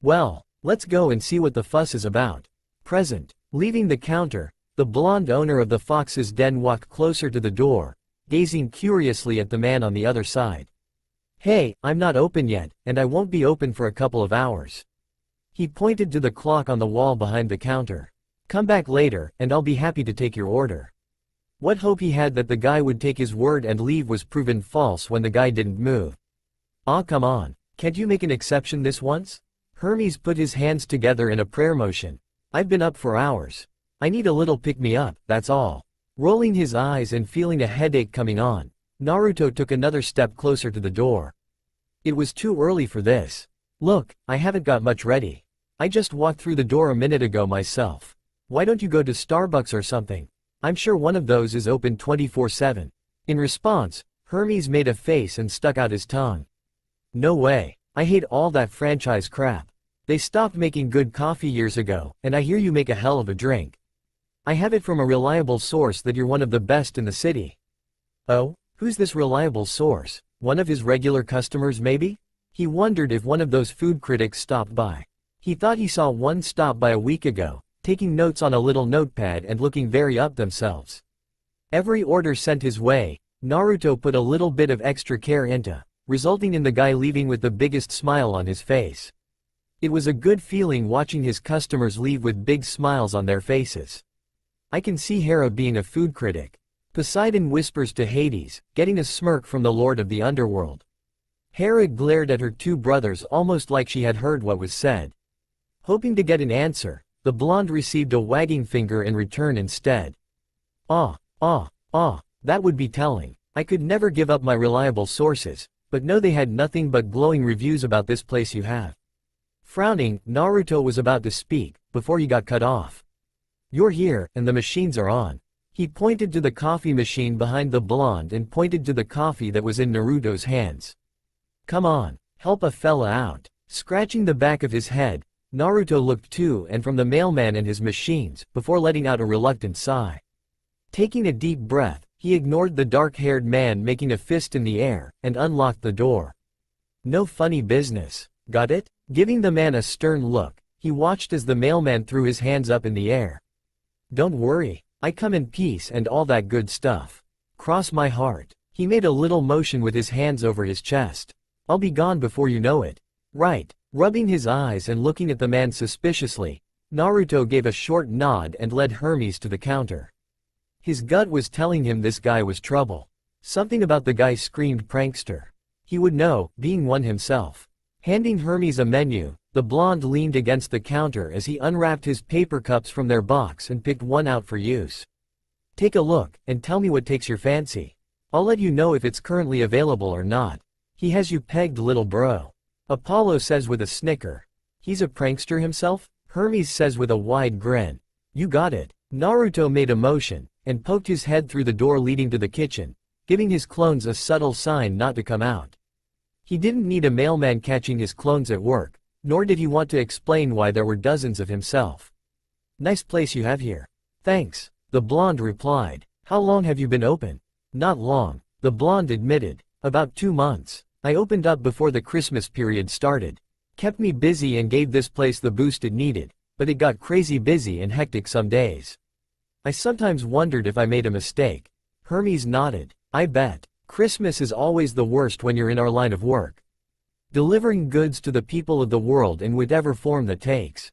Well, let's go and see what the fuss is about. Present. Leaving the counter, the blonde owner of the fox's den walked closer to the door, gazing curiously at the man on the other side. Hey, I'm not open yet, and I won't be open for a couple of hours. He pointed to the clock on the wall behind the counter. Come back later, and I'll be happy to take your order. What hope he had that the guy would take his word and leave was proven false when the guy didn't move. Aw, come on, can't you make an exception this once? Hermes put his hands together in a prayer motion. I've been up for hours. I need a little pick-me-up, that's all. Rolling his eyes and feeling a headache coming on, Naruto took another step closer to the door. It was too early for this. Look, I haven't got much ready. I just walked through the door a minute ago myself. Why don't you go to Starbucks or something? I'm sure one of those is open 24/7. In response, Hermes made a face and stuck out his tongue. No way. I hate all that franchise crap. They stopped making good coffee years ago, and I hear you make a hell of a drink. I have it from a reliable source that you're one of the best in the city. Oh, who's this reliable source? One of his regular customers maybe? He wondered if one of those food critics stopped by. He thought he saw one stop by a week ago, taking notes on a little notepad and looking very up themselves. Every order sent his way, Naruto put a little bit of extra care into, resulting in the guy leaving with the biggest smile on his face. It was a good feeling watching his customers leave with big smiles on their faces. I can see Hera being a food critic. Poseidon whispers to Hades, getting a smirk from the Lord of the Underworld. Hera glared at her two brothers almost like she had heard what was said. Hoping to get an answer, the blonde received a wagging finger in return instead. That would be telling. I could never give up my reliable sources, but no, they had nothing but glowing reviews about this place you have. Frowning, Naruto was about to speak, before he got cut off. You're here, and the machines are on. He pointed to the coffee machine behind the blonde and pointed to the coffee that was in Naruto's hands. Come on, help a fella out. Scratching the back of his head, Naruto looked to and from the mailman and his machines, before letting out a reluctant sigh. Taking a deep breath, he ignored the dark-haired man making a fist in the air, and unlocked the door. No funny business. Got it? Giving the man a stern look, he watched as the mailman threw his hands up in the air. Don't worry, I come in peace and all that good stuff. Cross my heart. He made a little motion with his hands over his chest. I'll be gone before you know it. Right. Rubbing his eyes and looking at the man suspiciously, Naruto gave a short nod and led Hermes to the counter. His gut was telling him this guy was trouble. Something about the guy screamed prankster. He would know, being one himself. Handing Hermes a menu, the blonde leaned against the counter as he unwrapped his paper cups from their box and picked one out for use. Take a look, and tell me what takes your fancy. I'll let you know if it's currently available or not. He has you pegged, little bro. Apollo says with a snicker. He's a prankster himself? Hermes says with a wide grin. You got it. Naruto made a motion, and poked his head through the door leading to the kitchen, giving his clones a subtle sign not to come out. He didn't need a mailman catching his clones at work, nor did he want to explain why there were dozens of himself. Nice place you have here. Thanks, the blonde replied. How long have you been open? Not long, the blonde admitted. About 2 months. I opened up before the Christmas period started. Kept me busy and gave this place the boost it needed, but it got crazy busy and hectic some days. I sometimes wondered if I made a mistake. Hermes nodded. I bet. Christmas is always the worst when you're in our line of work. Delivering goods to the people of the world in whatever form that takes.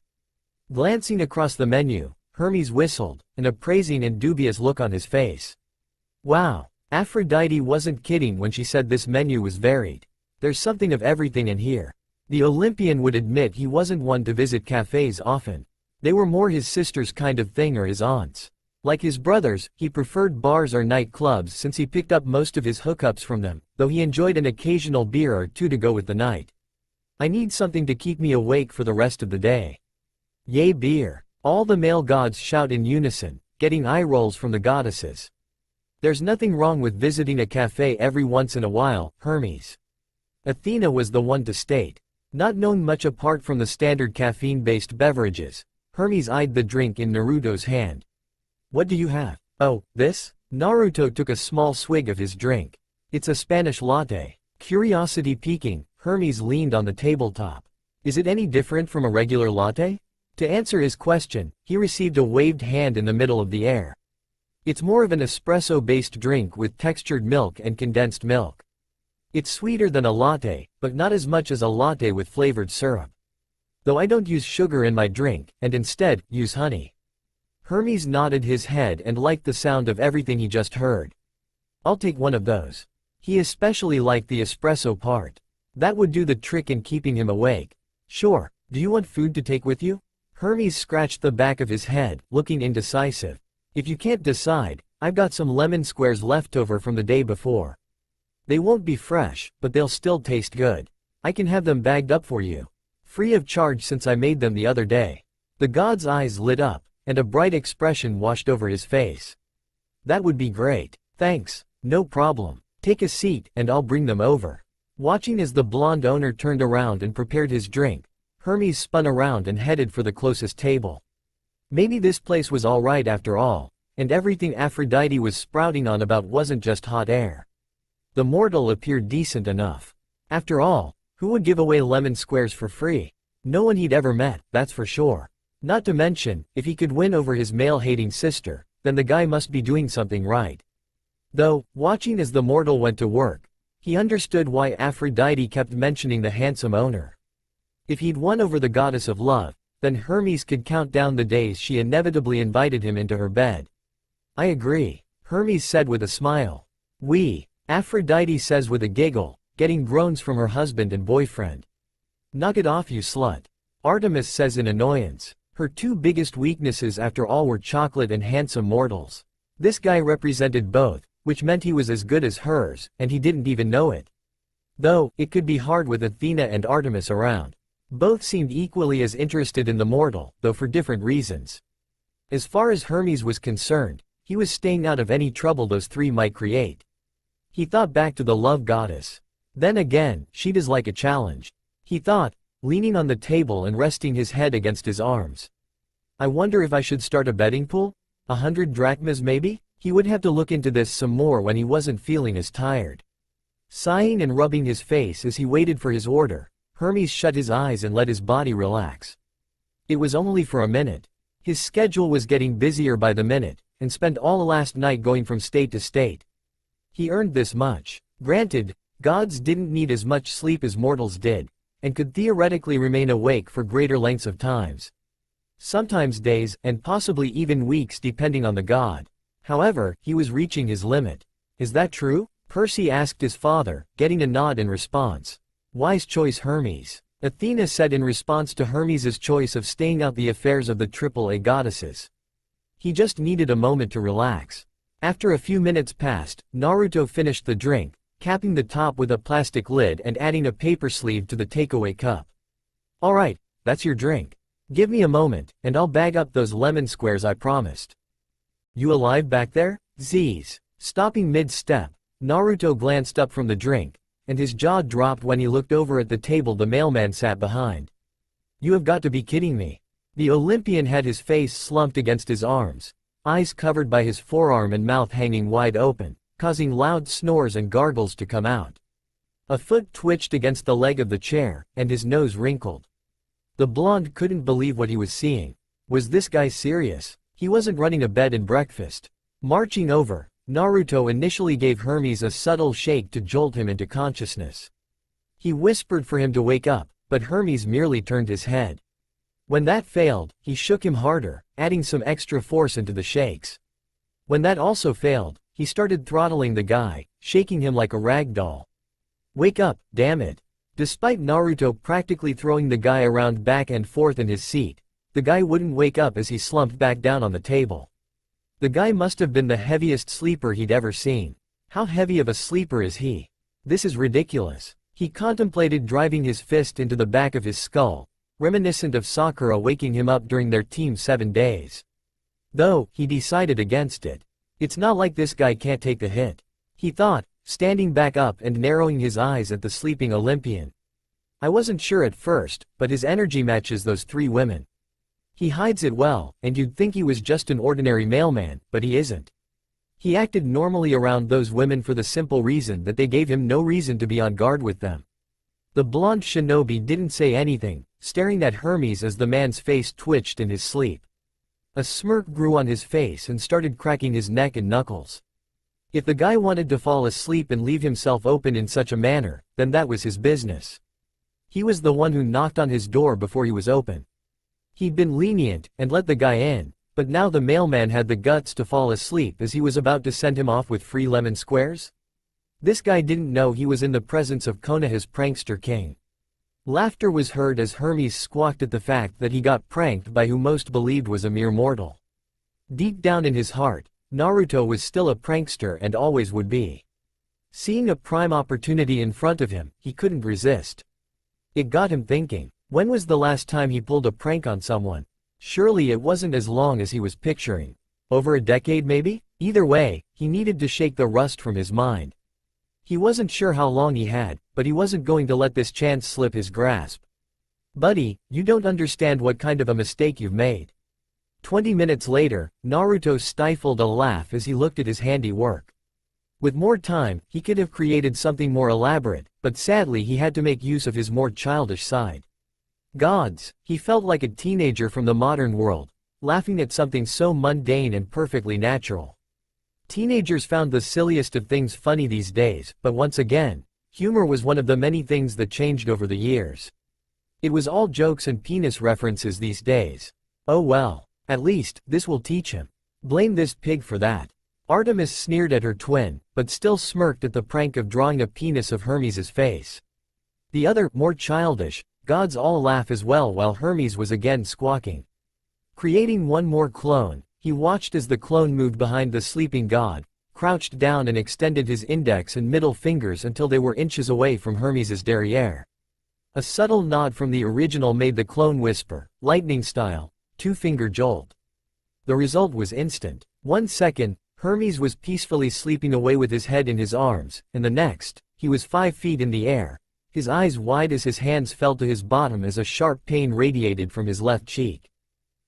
Glancing across the menu, Hermes whistled, an appraising and dubious look on his face. Wow, Aphrodite wasn't kidding when she said this menu was varied. There's something of everything in here. The Olympian would admit he wasn't one to visit cafes often. They were more his sister's kind of thing or his aunt's. Like his brothers, he preferred bars or nightclubs since he picked up most of his hookups from them, though he enjoyed an occasional beer or two to go with the night. I need something to keep me awake for the rest of the day. Yay, beer! All the male gods shout in unison, getting eye rolls from the goddesses. There's nothing wrong with visiting a cafe every once in a while, Hermes. Athena was the one to state. Not knowing much apart from the standard caffeine-based beverages, Hermes eyed the drink in Naruto's hand. What do you have? Oh, this? Naruto took a small swig of his drink. It's a Spanish latte. Curiosity piquing, Hermes leaned on the tabletop. Is it any different from a regular latte? To answer his question, he received a waved hand in the middle of the air. It's more of an espresso-based drink with textured milk and condensed milk. It's sweeter than a latte, but not as much as a latte with flavored syrup. Though I don't use sugar in my drink, and instead, use honey. Hermes nodded his head and liked the sound of everything he just heard. I'll take one of those. He especially liked the espresso part. That would do the trick in keeping him awake. Sure, do you want food to take with you? Hermes scratched the back of his head, looking indecisive. If you can't decide, I've got some lemon squares left over from the day before. They won't be fresh, but they'll still taste good. I can have them bagged up for you. Free of charge since I made them the other day. The god's eyes lit up, and a bright expression washed over his face. That would be great. Thanks, no problem. Take a seat, and I'll bring them over. Watching as the blonde owner turned around and prepared his drink, Hermes spun around and headed for the closest table. Maybe this place was alright after all, and everything Aphrodite was sprouting on about wasn't just hot air. The mortal appeared decent enough. After all, who would give away lemon squares for free? No one he'd ever met, that's for sure. Not to mention, if he could win over his male-hating sister, then the guy must be doing something right. Though, watching as the mortal went to work, he understood why Aphrodite kept mentioning the handsome owner. If he'd won over the goddess of love, then Hermes could count down the days she inevitably invited him into her bed. I agree, Hermes said with a smile. Aphrodite says with a giggle, getting groans from her husband and boyfriend. Knock it off, you slut. Artemis says in annoyance. Her two biggest weaknesses after all were chocolate and handsome mortals. This guy represented both, which meant he was as good as hers, and he didn't even know it. Though, it could be hard with Athena and Artemis around. Both seemed equally as interested in the mortal, though for different reasons. As far as Hermes was concerned, he was staying out of any trouble those three might create. He thought back to the love goddess. Then again, she'd like a challenge. He thought, leaning on the table and resting his head against his arms. I wonder if I should start a betting pool? 100 drachmas maybe? He would have to look into this some more when he wasn't feeling as tired. Sighing and rubbing his face as he waited for his order, Hermes shut his eyes and let his body relax. It was only for a minute. His schedule was getting busier by the minute, and spent all last night going from state to state. He earned this much. Granted, gods didn't need as much sleep as mortals did, and could theoretically remain awake for greater lengths of times. Sometimes days, and possibly even weeks depending on the god. However, he was reaching his limit. Is that true? Percy asked his father, getting a nod in response. Wise choice, Hermes. Athena said in response to Hermes's choice of staying out the affairs of the AAA goddesses. He just needed a moment to relax. After a few minutes passed, Naruto finished the drink, capping the top with a plastic lid and adding a paper sleeve to the takeaway cup. Alright, that's your drink. Give me a moment, and I'll bag up those lemon squares I promised. You alive back there? Z's. Stopping mid-step, Naruto glanced up from the drink, and his jaw dropped when he looked over at the table the mailman sat behind. You have got to be kidding me. The Olympian had his face slumped against his arms, eyes covered by his forearm and mouth hanging wide open, causing loud snores and gargles to come out. A foot twitched against the leg of the chair, and his nose wrinkled. The blonde couldn't believe what he was seeing. Was this guy serious? He wasn't running a bed and breakfast. Marching over, Naruto initially gave Hermes a subtle shake to jolt him into consciousness. He whispered for him to wake up, but Hermes merely turned his head. When that failed, he shook him harder, adding some extra force into the shakes. When that also failed, he started throttling the guy, shaking him like a rag doll. Wake up, damn it. Despite Naruto practically throwing the guy around back and forth in his seat, the guy wouldn't wake up as he slumped back down on the table. The guy must have been the heaviest sleeper he'd ever seen. How heavy of a sleeper is he? This is ridiculous. He contemplated driving his fist into the back of his skull, reminiscent of Sakura waking him up during their Team 7 days. Though, he decided against it. It's not like this guy can't take the hit. He thought, standing back up and narrowing his eyes at the sleeping Olympian. I wasn't sure at first, but his energy matches those three women. He hides it well, and you'd think he was just an ordinary mailman, but he isn't. He acted normally around those women for the simple reason that they gave him no reason to be on guard with them. The blonde shinobi didn't say anything, staring at Hermes as the man's face twitched in his sleep. A smirk grew on his face and started cracking his neck and knuckles. If the guy wanted to fall asleep and leave himself open in such a manner, then that was his business. He was the one who knocked on his door before he was open. He'd been lenient and let the guy in, but now the mailman had the guts to fall asleep as he was about to send him off with free lemon squares? This guy didn't know he was in the presence of Konoha's prankster king. Laughter was heard as Hermes squawked at the fact that he got pranked by who most believed was a mere mortal. Deep down in his heart, Naruto was still a prankster and always would be. Seeing a prime opportunity in front of him, he couldn't resist. It got him thinking, when was the last time he pulled a prank on someone? Surely it wasn't as long as he was picturing. Over a decade maybe? Either way, he needed to shake the rust from his mind. He wasn't sure how long he had, but he wasn't going to let this chance slip his grasp. Buddy, you don't understand what kind of a mistake you've made. 20 minutes later, Naruto stifled a laugh as he looked at his handiwork. With more time, he could have created something more elaborate, but sadly he had to make use of his more childish side. Gods, he felt like a teenager from the modern world, laughing at something so mundane and perfectly natural. Teenagers found the silliest of things funny these days, but once again, humor was one of the many things that changed over the years. It was all jokes and penis references these days. Oh well, at least, this will teach him. Blame this pig for that. Artemis sneered at her twin, but still smirked at the prank of drawing a penis of Hermes' face. The other, more childish, gods all laugh as well while Hermes was again squawking. Creating one more clone, he watched as the clone moved behind the sleeping god, crouched down and extended his index and middle fingers until they were inches away from Hermes' derriere. A subtle nod from the original made the clone whisper, lightning style, two-finger jolt. The result was instant. 1 second, Hermes was peacefully sleeping away with his head in his arms, and the next, he was 5 feet in the air, his eyes wide as his hands fell to his bottom as a sharp pain radiated from his left cheek.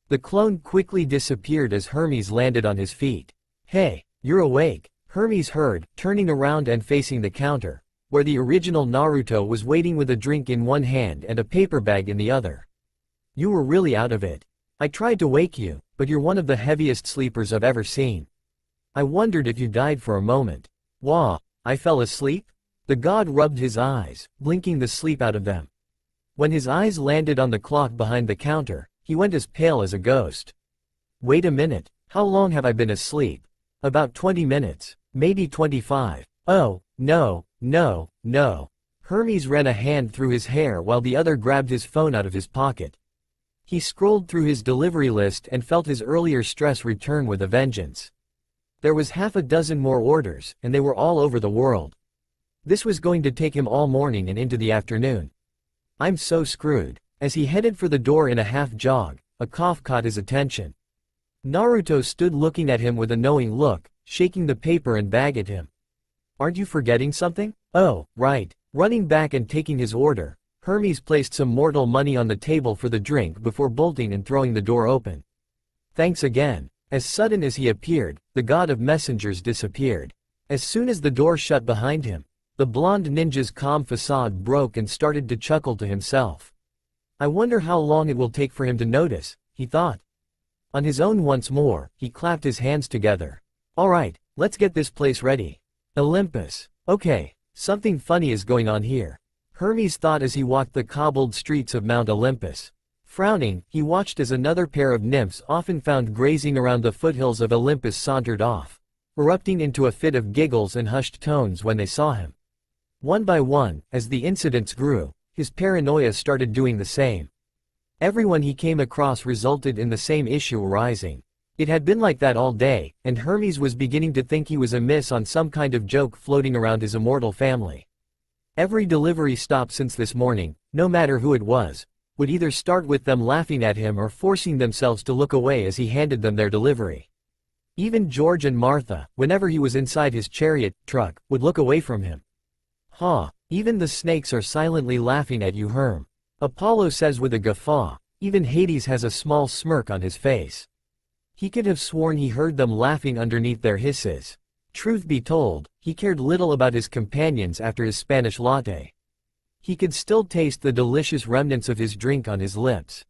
The clone quickly disappeared as Hermes landed on his feet. Hey, you're awake, Hermes heard, turning around and facing the counter, where the original Naruto was waiting with a drink in one hand and a paper bag in the other. You were really out of it. I tried to wake you, but you're one of the heaviest sleepers I've ever seen. I wondered if you died for a moment. Wah, I fell asleep? The god rubbed his eyes, blinking the sleep out of them. When his eyes landed on the clock behind the counter, he went as pale as a ghost. Wait a minute, how long have I been asleep? About 20 minutes, maybe 25. Oh, no, no, no. Hermes ran a hand through his hair while the other grabbed his phone out of his pocket. He scrolled through his delivery list and felt his earlier stress return with a vengeance. There was half a dozen more orders, and they were all over the world. This was going to take him all morning and into the afternoon. I'm so screwed. As he headed for the door in a half-jog, a cough caught his attention. Naruto stood looking at him with a knowing look, shaking the paper and bag at him. Aren't you forgetting something? Oh, right. Running back and taking his order, Hermes placed some mortal money on the table for the drink before bolting and throwing the door open. Thanks again. As sudden as he appeared, the god of messengers disappeared. As soon as the door shut behind him, the blonde ninja's calm facade broke and started to chuckle to himself. I wonder how long it will take for him to notice, he thought. On his own once more, he clapped his hands together. Alright, let's get this place ready. Olympus. Okay, something funny is going on here. Hermes thought as he walked the cobbled streets of Mount Olympus. Frowning, he watched as another pair of nymphs often found grazing around the foothills of Olympus sauntered off, erupting into a fit of giggles and hushed tones when they saw him. One by one, as the incidents grew, his paranoia started doing the same. Everyone he came across resulted in the same issue arising. It had been like that all day, and Hermes was beginning to think he was amiss on some kind of joke floating around his immortal family. Every delivery stop since this morning, no matter who it was, would either start with them laughing at him or forcing themselves to look away as he handed them their delivery. Even George and Martha, whenever he was inside his chariot truck, would look away from him. Ha! Even the snakes are silently laughing at you, Herm. Apollo says with a guffaw. Even Hades has a small smirk on his face. He could have sworn he heard them laughing underneath their hisses. Truth be told, he cared little about his companions after his Spanish latte. He could still taste the delicious remnants of his drink on his lips.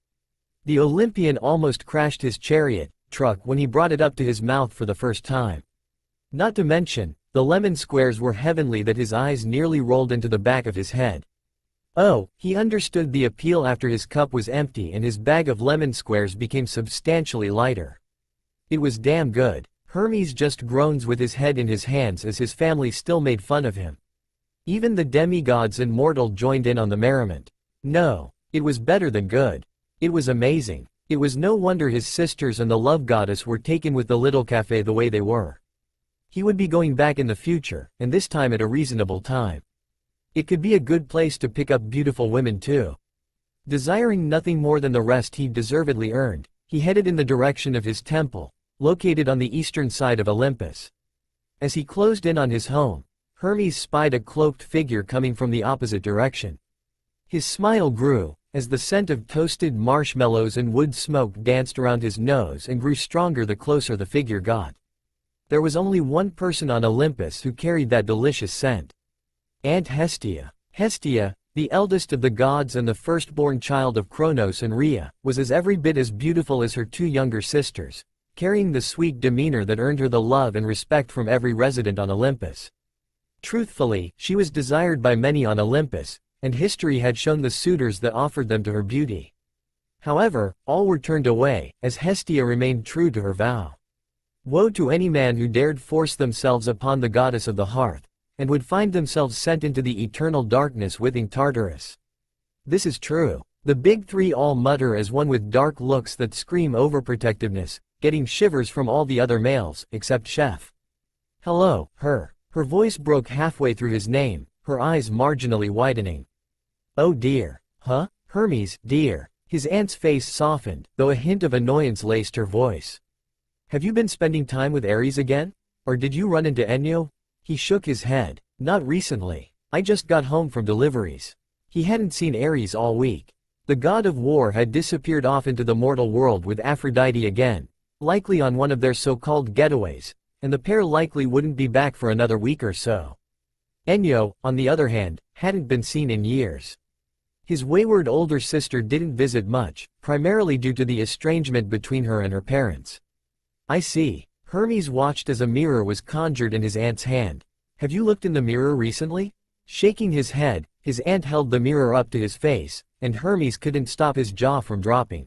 The Olympian almost crashed his chariot truck when he brought it up to his mouth for the first time. Not to mention, the lemon squares were heavenly that his eyes nearly rolled into the back of his head. Oh, he understood the appeal after his cup was empty and his bag of lemon squares became substantially lighter. It was damn good. Hermes just groans with his head in his hands as his family still made fun of him. Even the demigods and mortal joined in on the merriment. No, it was better than good. It was amazing. It was no wonder his sisters and the love goddess were taken with the little cafe the way they were. He would be going back in the future, and this time at a reasonable time. It could be a good place to pick up beautiful women too. Desiring nothing more than the rest he deservedly earned, he headed in the direction of his temple, located on the eastern side of Olympus. As he closed in on his home, Hermes spied a cloaked figure coming from the opposite direction. His smile grew, as the scent of toasted marshmallows and wood smoke danced around his nose and grew stronger the closer the figure got. There was only one person on Olympus who carried that delicious scent. Aunt Hestia. Hestia, the eldest of the gods and the firstborn child of Kronos and Rhea, was every bit as beautiful as her two younger sisters, carrying the sweet demeanor that earned her the love and respect from every resident on Olympus. Truthfully, she was desired by many on Olympus, and history had shown the suitors that offered them to her beauty. However, all were turned away, as Hestia remained true to her vow. Woe to any man who dared force themselves upon the goddess of the hearth, and would find themselves sent into the eternal darkness within Tartarus. This is true. The big three all mutter as one with dark looks that scream overprotectiveness, getting shivers from all the other males, except Chef. Hello, her. Her voice broke halfway through his name, her eyes marginally widening. Oh dear. Huh? Hermes, dear. His aunt's face softened, though a hint of annoyance laced her voice. Have you been spending time with Ares again? Or did you run into Enyo? He shook his head. Not recently. I just got home from deliveries. He hadn't seen Ares all week. The god of war had disappeared off into the mortal world with Aphrodite again, likely on one of their so-called getaways, and the pair likely wouldn't be back for another week or so. Enyo, on the other hand, hadn't been seen in years. His wayward older sister didn't visit much, primarily due to the estrangement between her and her parents. I see. Hermes watched as a mirror was conjured in his aunt's hand. Have you looked in the mirror recently? Shaking his head, his aunt held the mirror up to his face, and Hermes couldn't stop his jaw from dropping.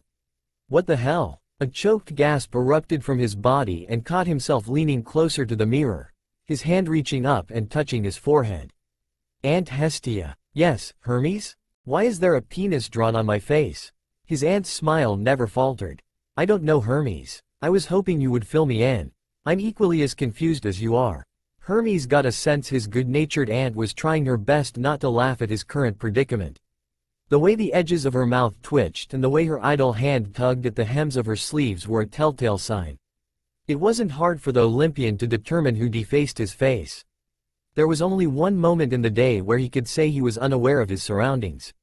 What the hell? A choked gasp erupted from his body and caught himself leaning closer to the mirror, his hand reaching up and touching his forehead. Aunt Hestia. Yes, Hermes? Why is there a penis drawn on my face? His aunt's smile never faltered. I don't know, Hermes. I was hoping you would fill me in. I'm equally as confused as you are. Hermes got a sense his good-natured aunt was trying her best not to laugh at his current predicament. The way the edges of her mouth twitched and the way her idle hand tugged at the hems of her sleeves were a telltale sign. It wasn't hard for the Olympian to determine who defaced his face. There was only one moment in the day where he could say he was unaware of his surroundings.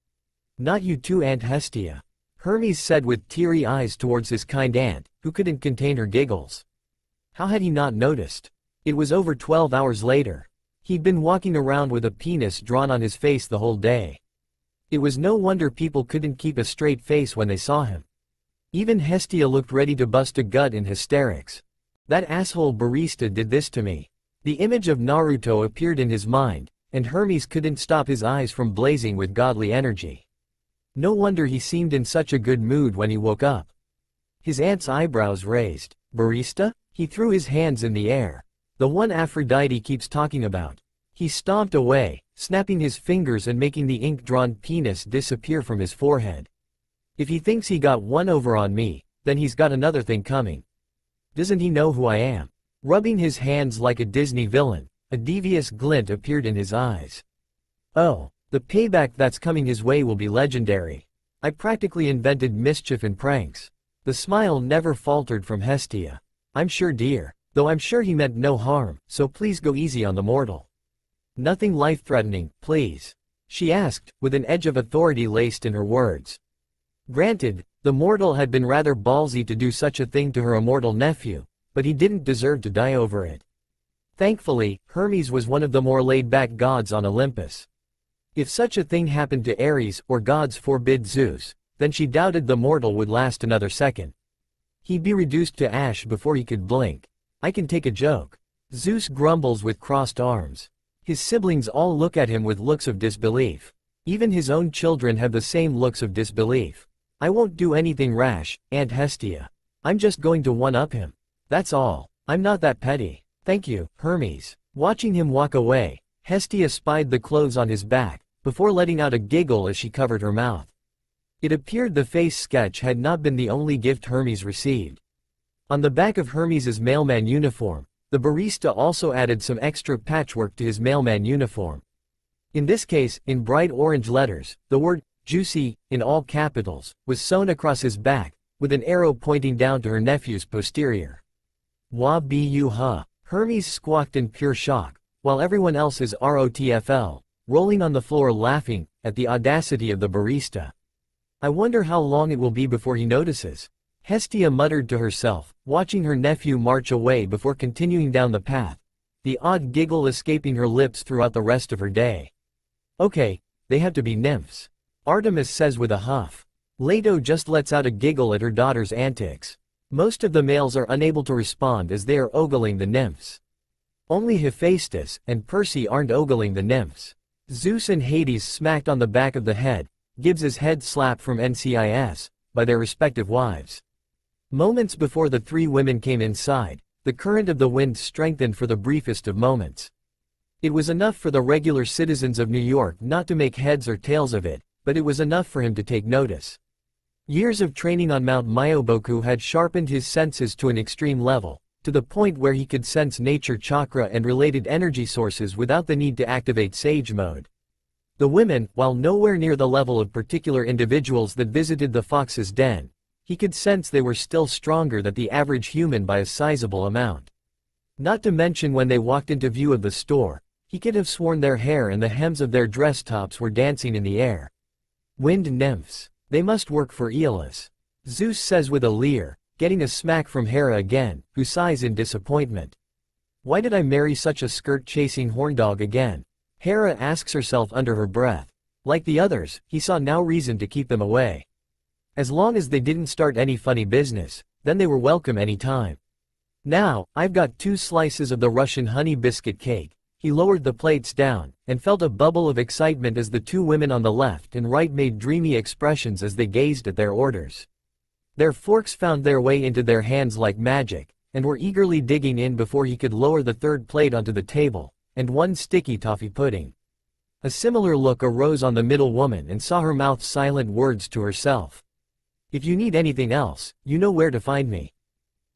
Not you too, Aunt Hestia. Hermes said with teary eyes towards his kind aunt, who couldn't contain her giggles. How had he not noticed? It was over 12 hours later. He'd been walking around with a penis drawn on his face the whole day. It was no wonder people couldn't keep a straight face when they saw him. Even Hestia looked ready to bust a gut in hysterics. That asshole barista did this to me. The image of Naruto appeared in his mind, and Hermes couldn't stop his eyes from blazing with godly energy. No wonder he seemed in such a good mood when he woke up. His aunt's eyebrows raised. Barista? He threw his hands in the air. The one Aphrodite keeps talking about. He stomped away, snapping his fingers and making the ink-drawn penis disappear from his forehead. If he thinks he got one over on me, then he's got another thing coming. Doesn't he know who I am? Rubbing his hands like a Disney villain, a devious glint appeared in his eyes. Oh, the payback that's coming his way will be legendary. I practically invented mischief and pranks. The smile never faltered from Hestia. I'm sure, dear. Though I'm sure he meant no harm, so please go easy on the mortal. Nothing life-threatening, please. She asked, with an edge of authority laced in her words. Granted, the mortal had been rather ballsy to do such a thing to her immortal nephew, but he didn't deserve to die over it. Thankfully, Hermes was one of the more laid-back gods on Olympus. If such a thing happened to Ares, or gods forbid Zeus, then she doubted the mortal would last another second. He'd be reduced to ash before he could blink. I can take a joke. Zeus grumbles with crossed arms. His siblings all look at him with looks of disbelief. Even his own children have the same looks of disbelief. I won't do anything rash, Aunt Hestia. I'm just going to one-up him. That's all. I'm not that petty. Thank you, Hermes. Watching him walk away, Hestia spied the clothes on his back, before letting out a giggle as she covered her mouth. It appeared the face sketch had not been the only gift Hermes received. On the back of Hermes's mailman uniform, the barista also added some extra patchwork to his mailman uniform. In this case, in bright orange letters, the word, "juicy," in all capitals, was sewn across his back, with an arrow pointing down to her nephew's posterior. Wah-bu-ha, Hermes squawked in pure shock, while everyone else is rotfl, rolling on the floor laughing, at the audacity of the barista. I wonder how long it will be before he notices. Hestia muttered to herself, watching her nephew march away before continuing down the path, the odd giggle escaping her lips throughout the rest of her day. Okay, they have to be nymphs. Artemis says with a huff. Leto just lets out a giggle at her daughter's antics. Most of the males are unable to respond as they are ogling the nymphs. Only Hephaestus and Perse aren't ogling the nymphs. Zeus and Hades smacked on the back of the head, Gibbs's head slap from NCIS, by their respective wives. Moments before the three women came inside, the current of the wind strengthened for the briefest of moments. It was enough for the regular citizens of New York not to make heads or tails of it, but it was enough for him to take notice. Years of training on Mount Myoboku had sharpened his senses to an extreme level, to the point where he could sense nature chakra and related energy sources without the need to activate Sage Mode. The women, while nowhere near the level of particular individuals that visited the fox's den, he could sense they were still stronger than the average human by a sizable amount. Not to mention when they walked into view of the store, he could have sworn their hair and the hems of their dress tops were dancing in the air. Wind nymphs. They must work for Aeolus. Zeus says with a leer, getting a smack from Hera again, who sighs in disappointment. Why did I marry such a skirt-chasing horndog again? Hera asks herself under her breath. Like the others, he saw no reason to keep them away. As long as they didn't start any funny business, then they were welcome any time. Now, I've got 2 slices of the Russian honey biscuit cake. He lowered the plates down, and felt a bubble of excitement as the 2 women on the left and right made dreamy expressions as they gazed at their orders. Their forks found their way into their hands like magic, and were eagerly digging in before he could lower the 3rd plate onto the table, and 1 sticky toffee pudding. A similar look arose on the middle woman and saw her mouth silent words to herself. If you need anything else, you know where to find me.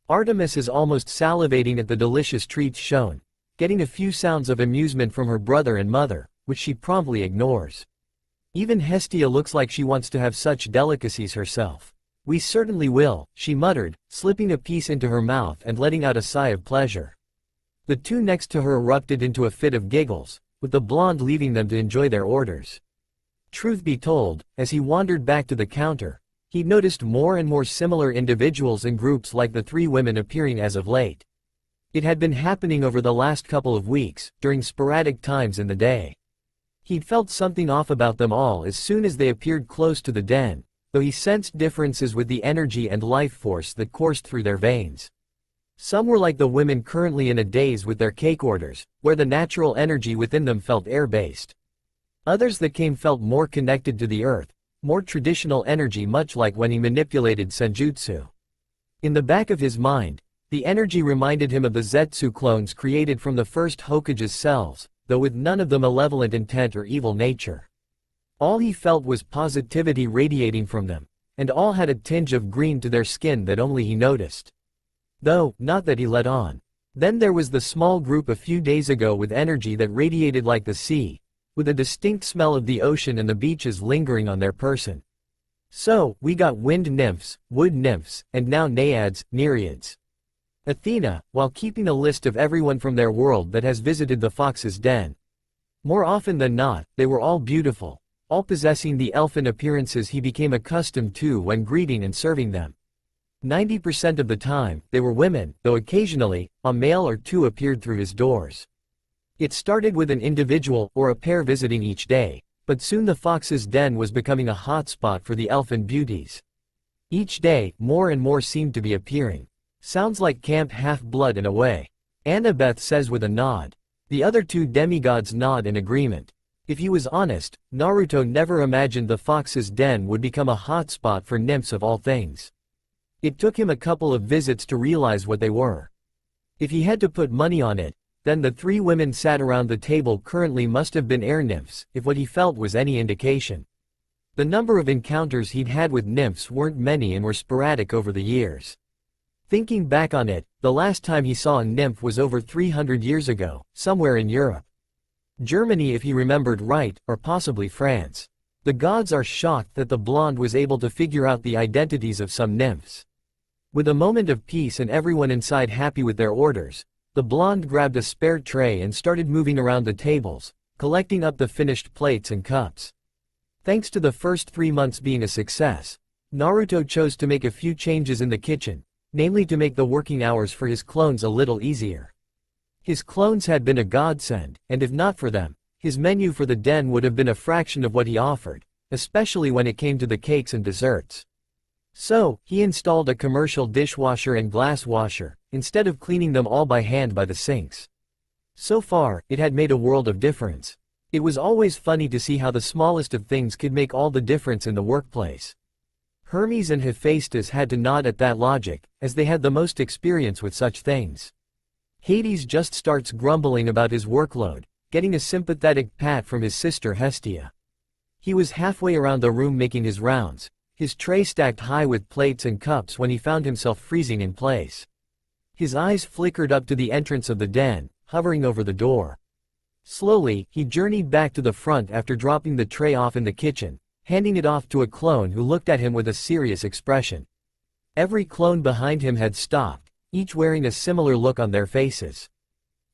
Artemis is almost salivating at the delicious treats shown, getting a few sounds of amusement from her brother and mother, which she promptly ignores. Even Hestia looks like she wants to have such delicacies herself. We certainly will, she muttered, slipping a piece into her mouth and letting out a sigh of pleasure. The 2 next to her erupted into a fit of giggles, with the blonde leaving them to enjoy their orders. Truth be told, as he wandered back to the counter, he noticed more and more similar individuals and groups like the 3 women appearing as of late. It had been happening over the last couple of weeks, during sporadic times in the day. He'd felt something off about them all as soon as they appeared close to the den, though he sensed differences with the energy and life force that coursed through their veins. Some were like the women currently in a daze with their cake orders, where the natural energy within them felt air-based. Others that came felt more connected to the earth, more traditional energy, much like when he manipulated senjutsu. In the back of his mind, the energy reminded him of the Zetsu clones created from the first Hokage's cells, though with none of the malevolent intent or evil nature. All he felt was positivity radiating from them, and all had a tinge of green to their skin that only he noticed. Though, not that he let on. Then there was the small group a few days ago with energy that radiated like the sea, with a distinct smell of the ocean and the beaches lingering on their person. So, we got wind nymphs, wood nymphs, and now naiads, nereids. Athena, while keeping a list of everyone from their world that has visited the fox's den. More often than not, they were all beautiful, all possessing the elfin appearances he became accustomed to when greeting and serving them. 90% of the time, they were women, though occasionally, a male or two appeared through his doors. It started with an individual or a pair visiting each day, but soon the fox's den was becoming a hotspot for the elfin beauties. Each day, more and more seemed to be appearing. Sounds like Camp Half-Blood in a way. Annabeth says with a nod. The other two demigods nod in agreement. If he was honest, Naruto never imagined the fox's den would become a hotspot for nymphs of all things. It took him a couple of visits to realize what they were. If he had to put money on it, then the three women sat around the table currently must have been air nymphs, if what he felt was any indication. The number of encounters he'd had with nymphs weren't many and were sporadic over the years. Thinking back on it, the last time he saw a nymph was over 300 years ago, somewhere in Europe. Germany if he remembered right, or possibly France. The gods are shocked that the blonde was able to figure out the identities of some nymphs. With a moment of peace and everyone inside happy with their orders, the blonde grabbed a spare tray and started moving around the tables, collecting up the finished plates and cups. Thanks to the first 3 months being a success, Naruto chose to make a few changes in the kitchen, namely to make the working hours for his clones a little easier. His clones had been a godsend, and if not for them, his menu for the den would have been a fraction of what he offered, especially when it came to the cakes and desserts. So, he installed a commercial dishwasher and glass washer, instead of cleaning them all by hand by the sinks. So far, it had made a world of difference. It was always funny to see how the smallest of things could make all the difference in the workplace. Hermes and Hephaestus had to nod at that logic, as they had the most experience with such things. Hades just starts grumbling about his workload, getting a sympathetic pat from his sister Hestia. He was halfway around the room making his rounds, his tray stacked high with plates and cups when he found himself freezing in place. His eyes flickered up to the entrance of the den, hovering over the door. Slowly, he journeyed back to the front after dropping the tray off in the kitchen, handing it off to a clone who looked at him with a serious expression. Every clone behind him had stopped, each wearing a similar look on their faces.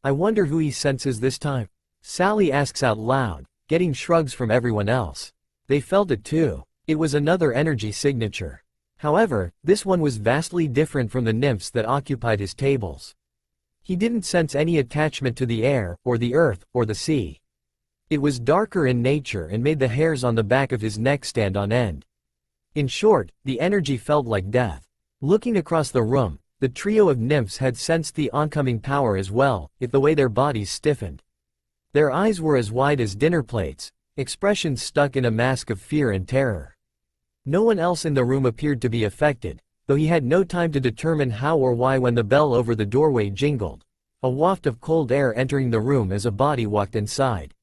I wonder who he senses this time? Sally asks out loud, getting shrugs from everyone else. They felt it too. It was another energy signature. However, this one was vastly different from the nymphs that occupied his tables. He didn't sense any attachment to the air, or the earth, or the sea. It was darker in nature and made the hairs on the back of his neck stand on end. In short, the energy felt like death. Looking across the room, the trio of nymphs had sensed the oncoming power as well, if the way their bodies stiffened. Their eyes were as wide as dinner plates, expressions stuck in a mask of fear and terror. No one else in the room appeared to be affected, though he had no time to determine how or why when the bell over the doorway jingled, a waft of cold air entering the room as a body walked inside.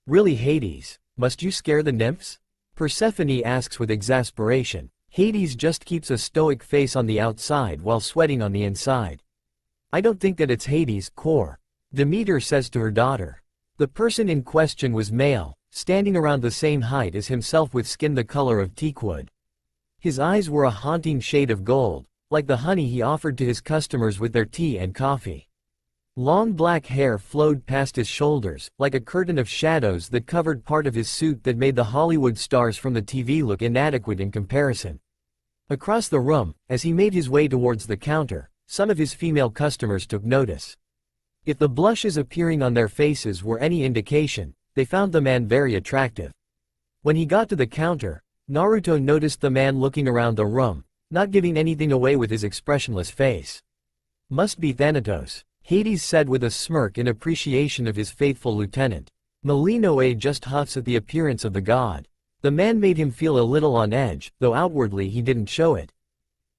Really, Hades, must you scare the nymphs? Persephone asks with exasperation. Hades just keeps a stoic face on the outside while sweating on the inside. I don't think that it's Hades' core, Demeter says to her daughter. The person in question was male, standing around the same height as himself with skin the color of teakwood. His eyes were a haunting shade of gold, like the honey he offered to his customers with their tea and coffee. Long black hair flowed past his shoulders, like a curtain of shadows that covered part of his suit that made the Hollywood stars from the TV look inadequate in comparison. Across the room, as he made his way towards the counter, some of his female customers took notice. If the blushes appearing on their faces were any indication, they found the man very attractive. When he got to the counter, Naruto noticed the man looking around the room, not giving anything away with his expressionless face. Must be Thanatos, Hades said with a smirk in appreciation of his faithful lieutenant. Malinoe just huffs at the appearance of the god. The man made him feel a little on edge, though outwardly he didn't show it.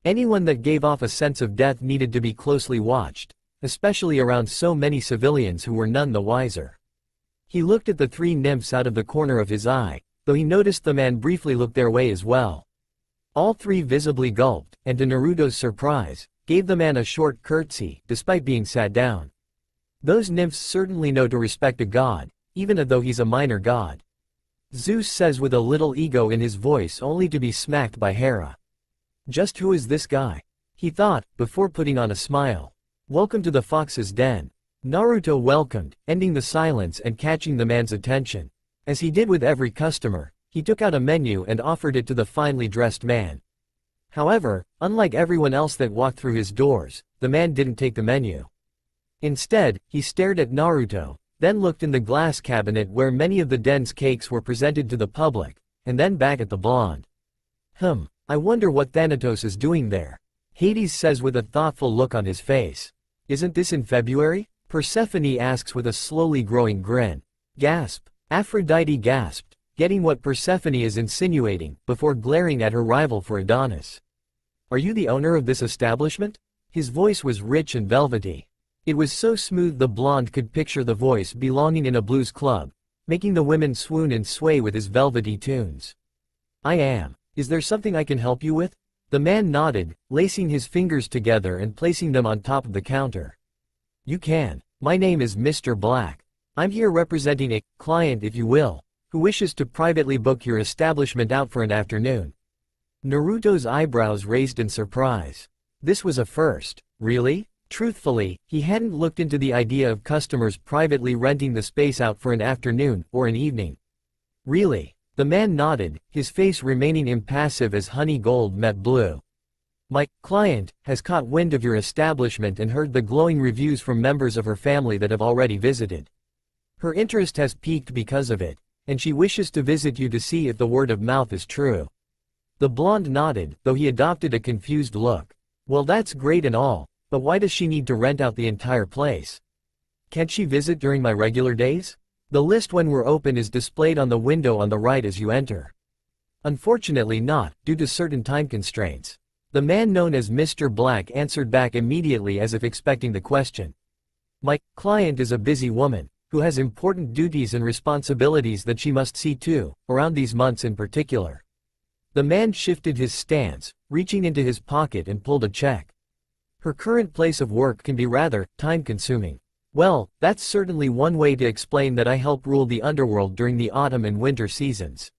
Anyone that gave off a sense of death needed to be closely watched, especially around so many civilians who were none the wiser. He looked at the three nymphs out of the corner of his eye, though he noticed the man briefly look their way as well. All three visibly gulped, and to Naruto's surprise, gave the man a short curtsy, despite being sat down. Those nymphs certainly know to respect a god, even though he's a minor god. Zeus says with a little ego in his voice only to be smacked by Hera. Just who is this guy? He thought, before putting on a smile. Welcome to the fox's den. Naruto welcomed, ending the silence and catching the man's attention. As he did with every customer, he took out a menu and offered it to the finely dressed man. However, unlike everyone else that walked through his doors, the man didn't take the menu. Instead, he stared at Naruto, then looked in the glass cabinet where many of the den's cakes were presented to the public, and then back at the blonde. I wonder what Thanatos is doing there. Hades says with a thoughtful look on his face. Isn't this in February? Persephone asks with a slowly growing grin. Gasp. Aphrodite gasped, getting what Persephone is insinuating, before glaring at her rival for Adonis. Are you the owner of this establishment? His voice was rich and velvety. It was so smooth the blonde could picture the voice belonging in a blues club, making the women swoon and sway with his velvety tunes. I am. Is there something I can help you with? The man nodded, lacing his fingers together and placing them on top of the counter. You can. My name is Mr. Black. I'm here representing a client, if you will, who wishes to privately book your establishment out for an afternoon. Naruto's eyebrows raised in surprise. This was a first. Really? Truthfully, he hadn't looked into the idea of customers privately renting the space out for an afternoon or an evening. Really? The man nodded, his face remaining impassive as honey gold met blue. My client has caught wind of your establishment and heard the glowing reviews from members of her family that have already visited. Her interest has piqued because of it, and she wishes to visit you to see if the word of mouth is true. The blonde nodded, though he adopted a confused look. Well, that's great and all, but why does she need to rent out the entire place? Can't she visit during my regular days? The list when we're open is displayed on the window on the right as you enter. Unfortunately not, due to certain time constraints. The man known as Mr. Black answered back immediately as if expecting the question. My client is a busy woman, who has important duties and responsibilities that she must see to, around these months in particular. The man shifted his stance, reaching into his pocket and pulled a check. Her current place of work can be rather time-consuming. Well, that's certainly one way to explain that I help rule the underworld during the autumn and winter seasons.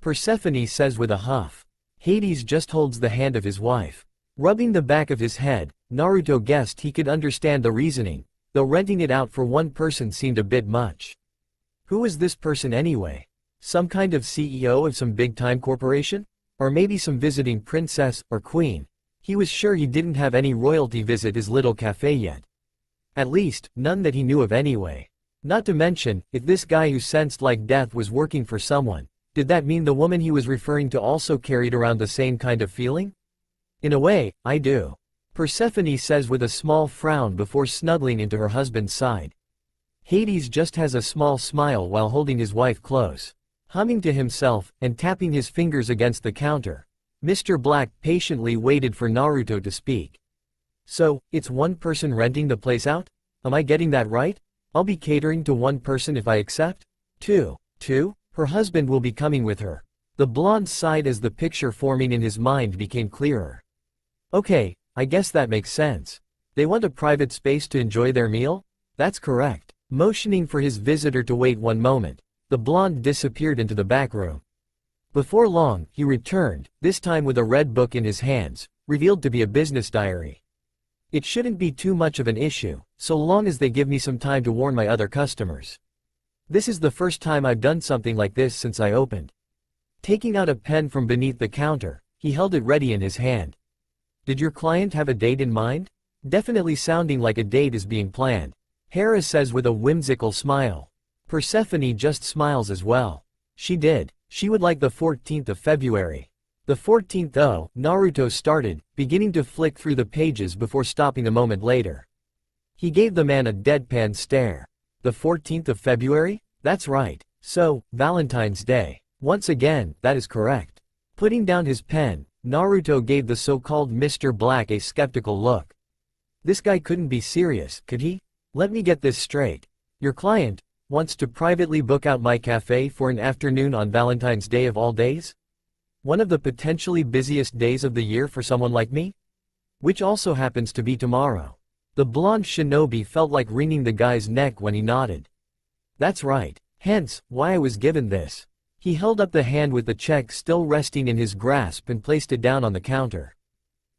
Persephone says with a huff. Hades just holds the hand of his wife. Rubbing the back of his head, Naruto guessed he could understand the reasoning, though renting it out for one person seemed a bit much. Who is this person anyway? Some kind of CEO of some big-time corporation? Or maybe some visiting princess or queen? He was sure he didn't have any royalty visit his little cafe yet. At least, none that he knew of anyway. Not to mention, if this guy who sensed like death was working for someone, did that mean the woman he was referring to also carried around the same kind of feeling? In a way, I do. Persephone says with a small frown before snuggling into her husband's side. Hades just has a small smile while holding his wife close. Humming to himself, and tapping his fingers against the counter, Mr. Black patiently waited for Naruto to speak. So, it's one person renting the place out? Am I getting that right? I'll be catering to one person if I accept? Two? Her husband will be coming with her. The blonde sighed as the picture forming in his mind became clearer. Okay, I guess that makes sense. They want a private space to enjoy their meal? That's correct. Motioning for his visitor to wait one moment, the blonde disappeared into the back room. Before long, he returned, this time with a red book in his hands, revealed to be a business diary. It shouldn't be too much of an issue, so long as they give me some time to warn my other customers. This is the first time I've done something like this since I opened. Taking out a pen from beneath the counter, he held it ready in his hand. Did your client have a date in mind? Definitely sounding like a date is being planned. Hermes says with a whimsical smile. Persephone just smiles as well. She did. She would like the 14th of February. The 14th though, Naruto started, beginning to flick through the pages before stopping a moment later. He gave the man a deadpan stare. The 14th of February? That's right. So, Valentine's Day. Once again, that is correct. Putting down his pen, Naruto gave the so-called Mr. Black a skeptical look. This guy couldn't be serious, could he? Let me get this straight. Your client wants to privately book out my cafe for an afternoon on Valentine's Day of all days? One of the potentially busiest days of the year for someone like me? Which also happens to be tomorrow. The blonde shinobi felt like wringing the guy's neck when he nodded. That's right. Hence, why I was given this. He held up the hand with the check still resting in his grasp and placed it down on the counter.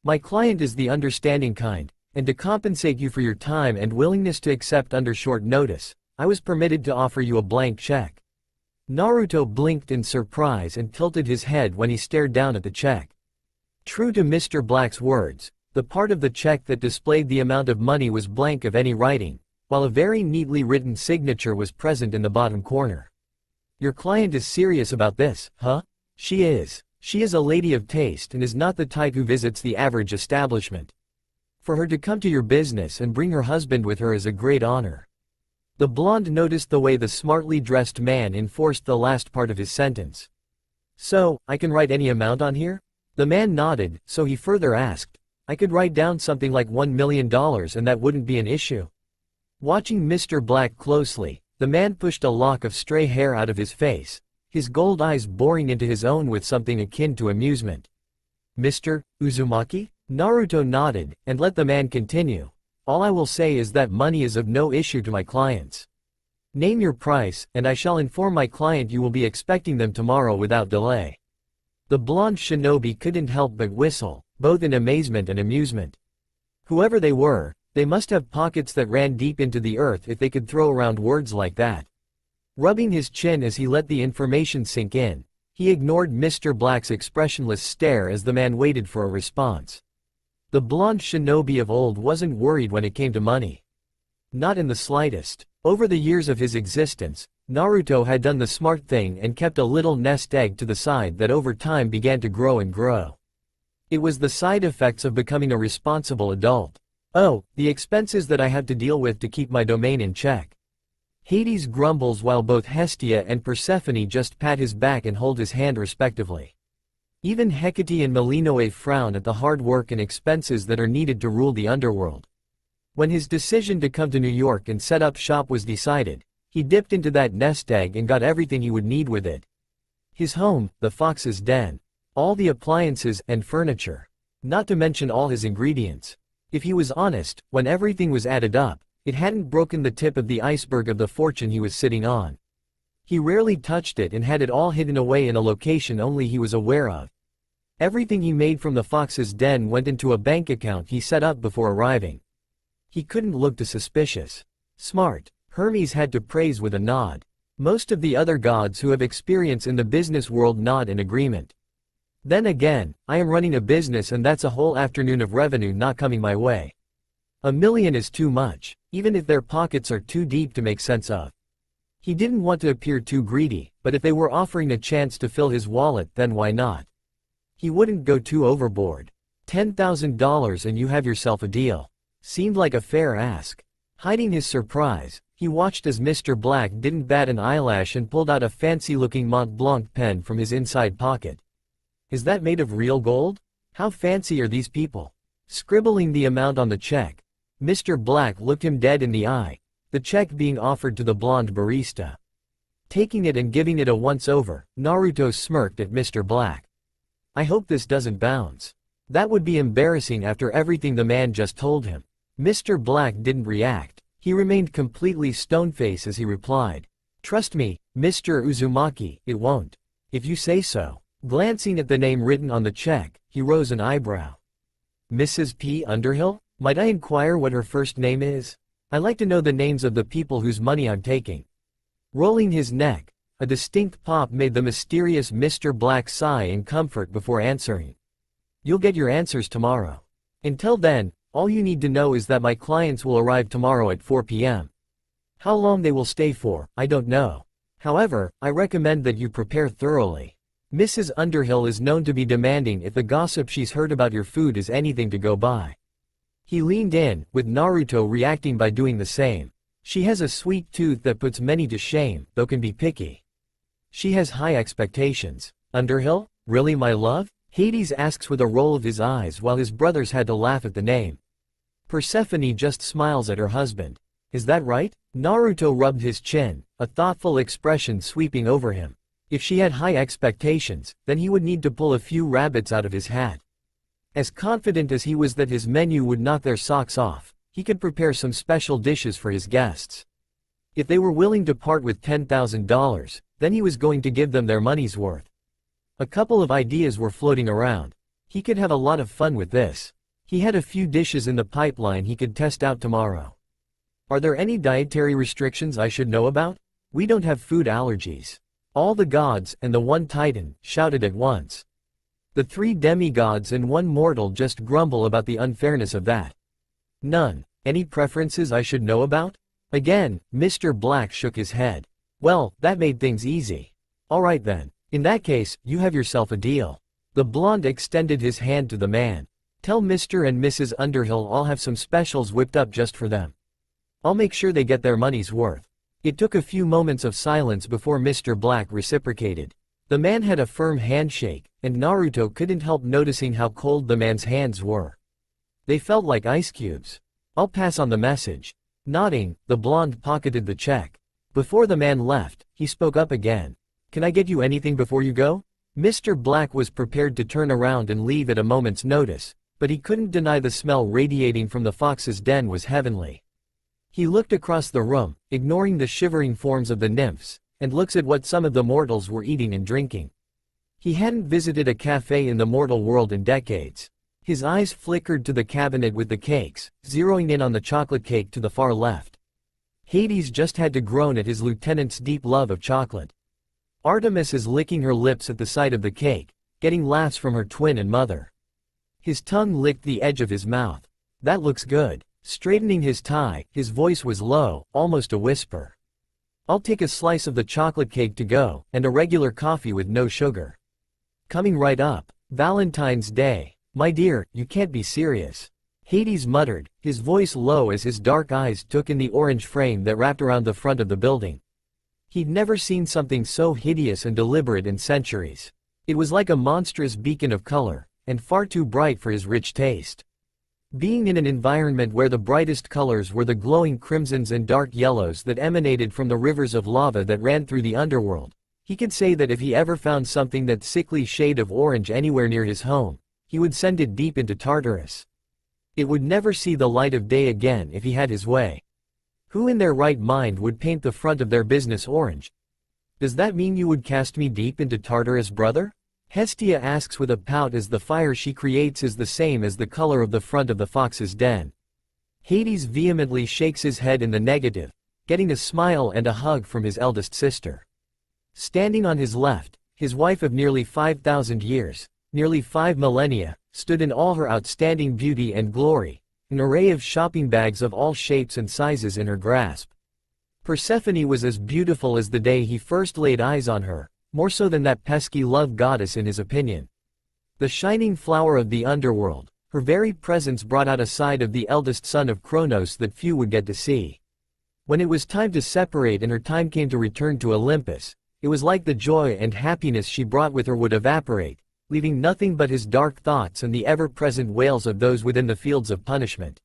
My client is the understanding kind, and to compensate you for your time and willingness to accept under short notice, I was permitted to offer you a blank check." Naruto blinked in surprise and tilted his head when he stared down at the check. True to Mr. Black's words, the part of the check that displayed the amount of money was blank of any writing, while a very neatly written signature was present in the bottom corner. "Your client is serious about this, huh?" "She is. She is a lady of taste and is not the type who visits the average establishment. For her to come to your business and bring her husband with her is a great honor." The blonde noticed the way the smartly dressed man enforced the last part of his sentence. "So, I can write any amount on here?" The man nodded, so he further asked, "I could write down something like $1 million and that wouldn't be an issue." Watching Mr. Black closely, the man pushed a lock of stray hair out of his face, his gold eyes boring into his own with something akin to amusement. "Mr. Uzumaki?" Naruto nodded, and let the man continue. "All I will say is that money is of no issue to my clients. Name your price, and I shall inform my client you will be expecting them tomorrow without delay." The blonde shinobi couldn't help but whistle, both in amazement and amusement. Whoever they were, they must have pockets that ran deep into the earth if they could throw around words like that. Rubbing his chin as he let the information sink in, he ignored Mr. Black's expressionless stare as the man waited for a response. The blonde shinobi of old wasn't worried when it came to money. Not in the slightest. Over the years of his existence, Naruto had done the smart thing and kept a little nest egg to the side that over time began to grow and grow. It was the side effects of becoming a responsible adult. "Oh, the expenses that I have to deal with to keep my domain in check." Hades grumbles while both Hestia and Persephone just pat his back and hold his hand respectively. Even Hecate and Melinoe frown at the hard work and expenses that are needed to rule the underworld. When his decision to come to New York and set up shop was decided, he dipped into that nest egg and got everything he would need with it. His home, the fox's den. All the appliances and furniture. Not to mention all his ingredients. If he was honest, when everything was added up, it hadn't broken the tip of the iceberg of the fortune he was sitting on. He rarely touched it and had it all hidden away in a location only he was aware of. Everything he made from the fox's den went into a bank account he set up before arriving. He couldn't look too suspicious. Smart, Hermes had to praise with a nod. Most of the other gods who have experience in the business world nod in agreement. Then again, I am running a business and that's a whole afternoon of revenue not coming my way. $1 million is too much, even if their pockets are too deep to make sense of. He didn't want to appear too greedy, but if they were offering a chance to fill his wallet, then why not? He wouldn't go too overboard. $10,000 and you have yourself a deal. Seemed like a fair ask. Hiding his surprise, he watched as Mr. Black didn't bat an eyelash and pulled out a fancy-looking Mont Blanc pen from his inside pocket. Is that made of real gold? How fancy are these people? Scribbling the amount on the check, Mr. Black looked him dead in the eye, the check being offered to the blonde barista. Taking it and giving it a once-over, Naruto smirked at Mr. Black. "I hope this doesn't bounce. That would be embarrassing after everything the man just told him." Mr. Black didn't react. He remained completely stone-faced as he replied, "Trust me, Mr. Uzumaki, it won't. If you say so." Glancing at the name written on the check, he rose an eyebrow. "Mrs. P. Underhill? Might I inquire what her first name is? I like to know the names of the people whose money I'm taking." Rolling his neck, a distinct pop made the mysterious Mr. Black sigh in comfort before answering. "You'll get your answers tomorrow. Until then, all you need to know is that my clients will arrive tomorrow at 4 p.m. How long they will stay for, I don't know. However, I recommend that you prepare thoroughly. Mrs. Underhill is known to be demanding if the gossip she's heard about your food is anything to go by." He leaned in, with Naruto reacting by doing the same. "She has a sweet tooth that puts many to shame, though can be picky. She has high expectations." "Underhill? Really, my love?" Hades asks with a roll of his eyes while his brothers had to laugh at the name. Persephone just smiles at her husband. "Is that right?" Naruto rubbed his chin, a thoughtful expression sweeping over him. If she had high expectations, then he would need to pull a few rabbits out of his hat. As confident as he was that his menu would knock their socks off, he could prepare some special dishes for his guests. If they were willing to part with $10,000, then he was going to give them their money's worth. A couple of ideas were floating around. He could have a lot of fun with this. He had a few dishes in the pipeline he could test out tomorrow. Are there any dietary restrictions I should know about? We don't have food allergies. All the gods, and the one titan, shouted at once. The 3 demigods and 1 mortal just grumble about the unfairness of that. None. Any preferences I should know about? Again, Mr. Black shook his head. Well, that made things easy. Alright then. In that case, you have yourself a deal. The blonde extended his hand to the man. Tell Mr. and Mrs. Underhill I'll have some specials whipped up just for them. I'll make sure they get their money's worth. It took a few moments of silence before Mr. Black reciprocated. The man had a firm handshake, and Naruto couldn't help noticing how cold the man's hands were. They felt like ice cubes. I'll pass on the message. Nodding, the blonde pocketed the check. Before the man left, he spoke up again. Can I get you anything before you go? Mr. Black was prepared to turn around and leave at a moment's notice, but he couldn't deny the smell radiating from the fox's den was heavenly. He looked across the room, ignoring the shivering forms of the nymphs, and looks at what some of the mortals were eating and drinking. He hadn't visited a cafe in the mortal world in decades. His eyes flickered to the cabinet with the cakes, zeroing in on the chocolate cake to the far left. Hades just had to groan at his lieutenant's deep love of chocolate. Artemis is licking her lips at the sight of the cake, getting laughs from her twin and mother. His tongue licked the edge of his mouth. That looks good. Straightening his tie, his voice was low, almost a whisper. I'll take a slice of the chocolate cake to go, and a regular coffee with no sugar. Coming right up. Valentine's Day. My dear, you can't be serious. Hades muttered, his voice low as his dark eyes took in the orange frame that wrapped around the front of the building. He'd never seen something so hideous and deliberate in centuries. It was like a monstrous beacon of color, and far too bright for his rich taste. Being in an environment where the brightest colors were the glowing crimsons and dark yellows that emanated from the rivers of lava that ran through the underworld, he could say that if he ever found something that sickly shade of orange anywhere near his home, he would send it deep into Tartarus. It would never see the light of day again if he had his way. Who in their right mind would paint the front of their business orange? Does that mean you would cast me deep into Tartarus, brother? Hestia asks with a pout as the fire she creates is the same as the color of the front of the fox's den. Hades vehemently shakes his head in the negative, getting a smile and a hug from his eldest sister. Standing on his left, his wife of nearly 5,000 years, nearly 5 millennia, stood in all her outstanding beauty and glory, an array of shopping bags of all shapes and sizes in her grasp. Persephone was as beautiful as the day he first laid eyes on her, more so than that pesky love goddess in his opinion. The shining flower of the underworld, her very presence brought out a side of the eldest son of Kronos that few would get to see. When it was time to separate and her time came to return to Olympus, it was like the joy and happiness she brought with her would evaporate, leaving nothing but his dark thoughts and the ever-present wails of those within the fields of punishment.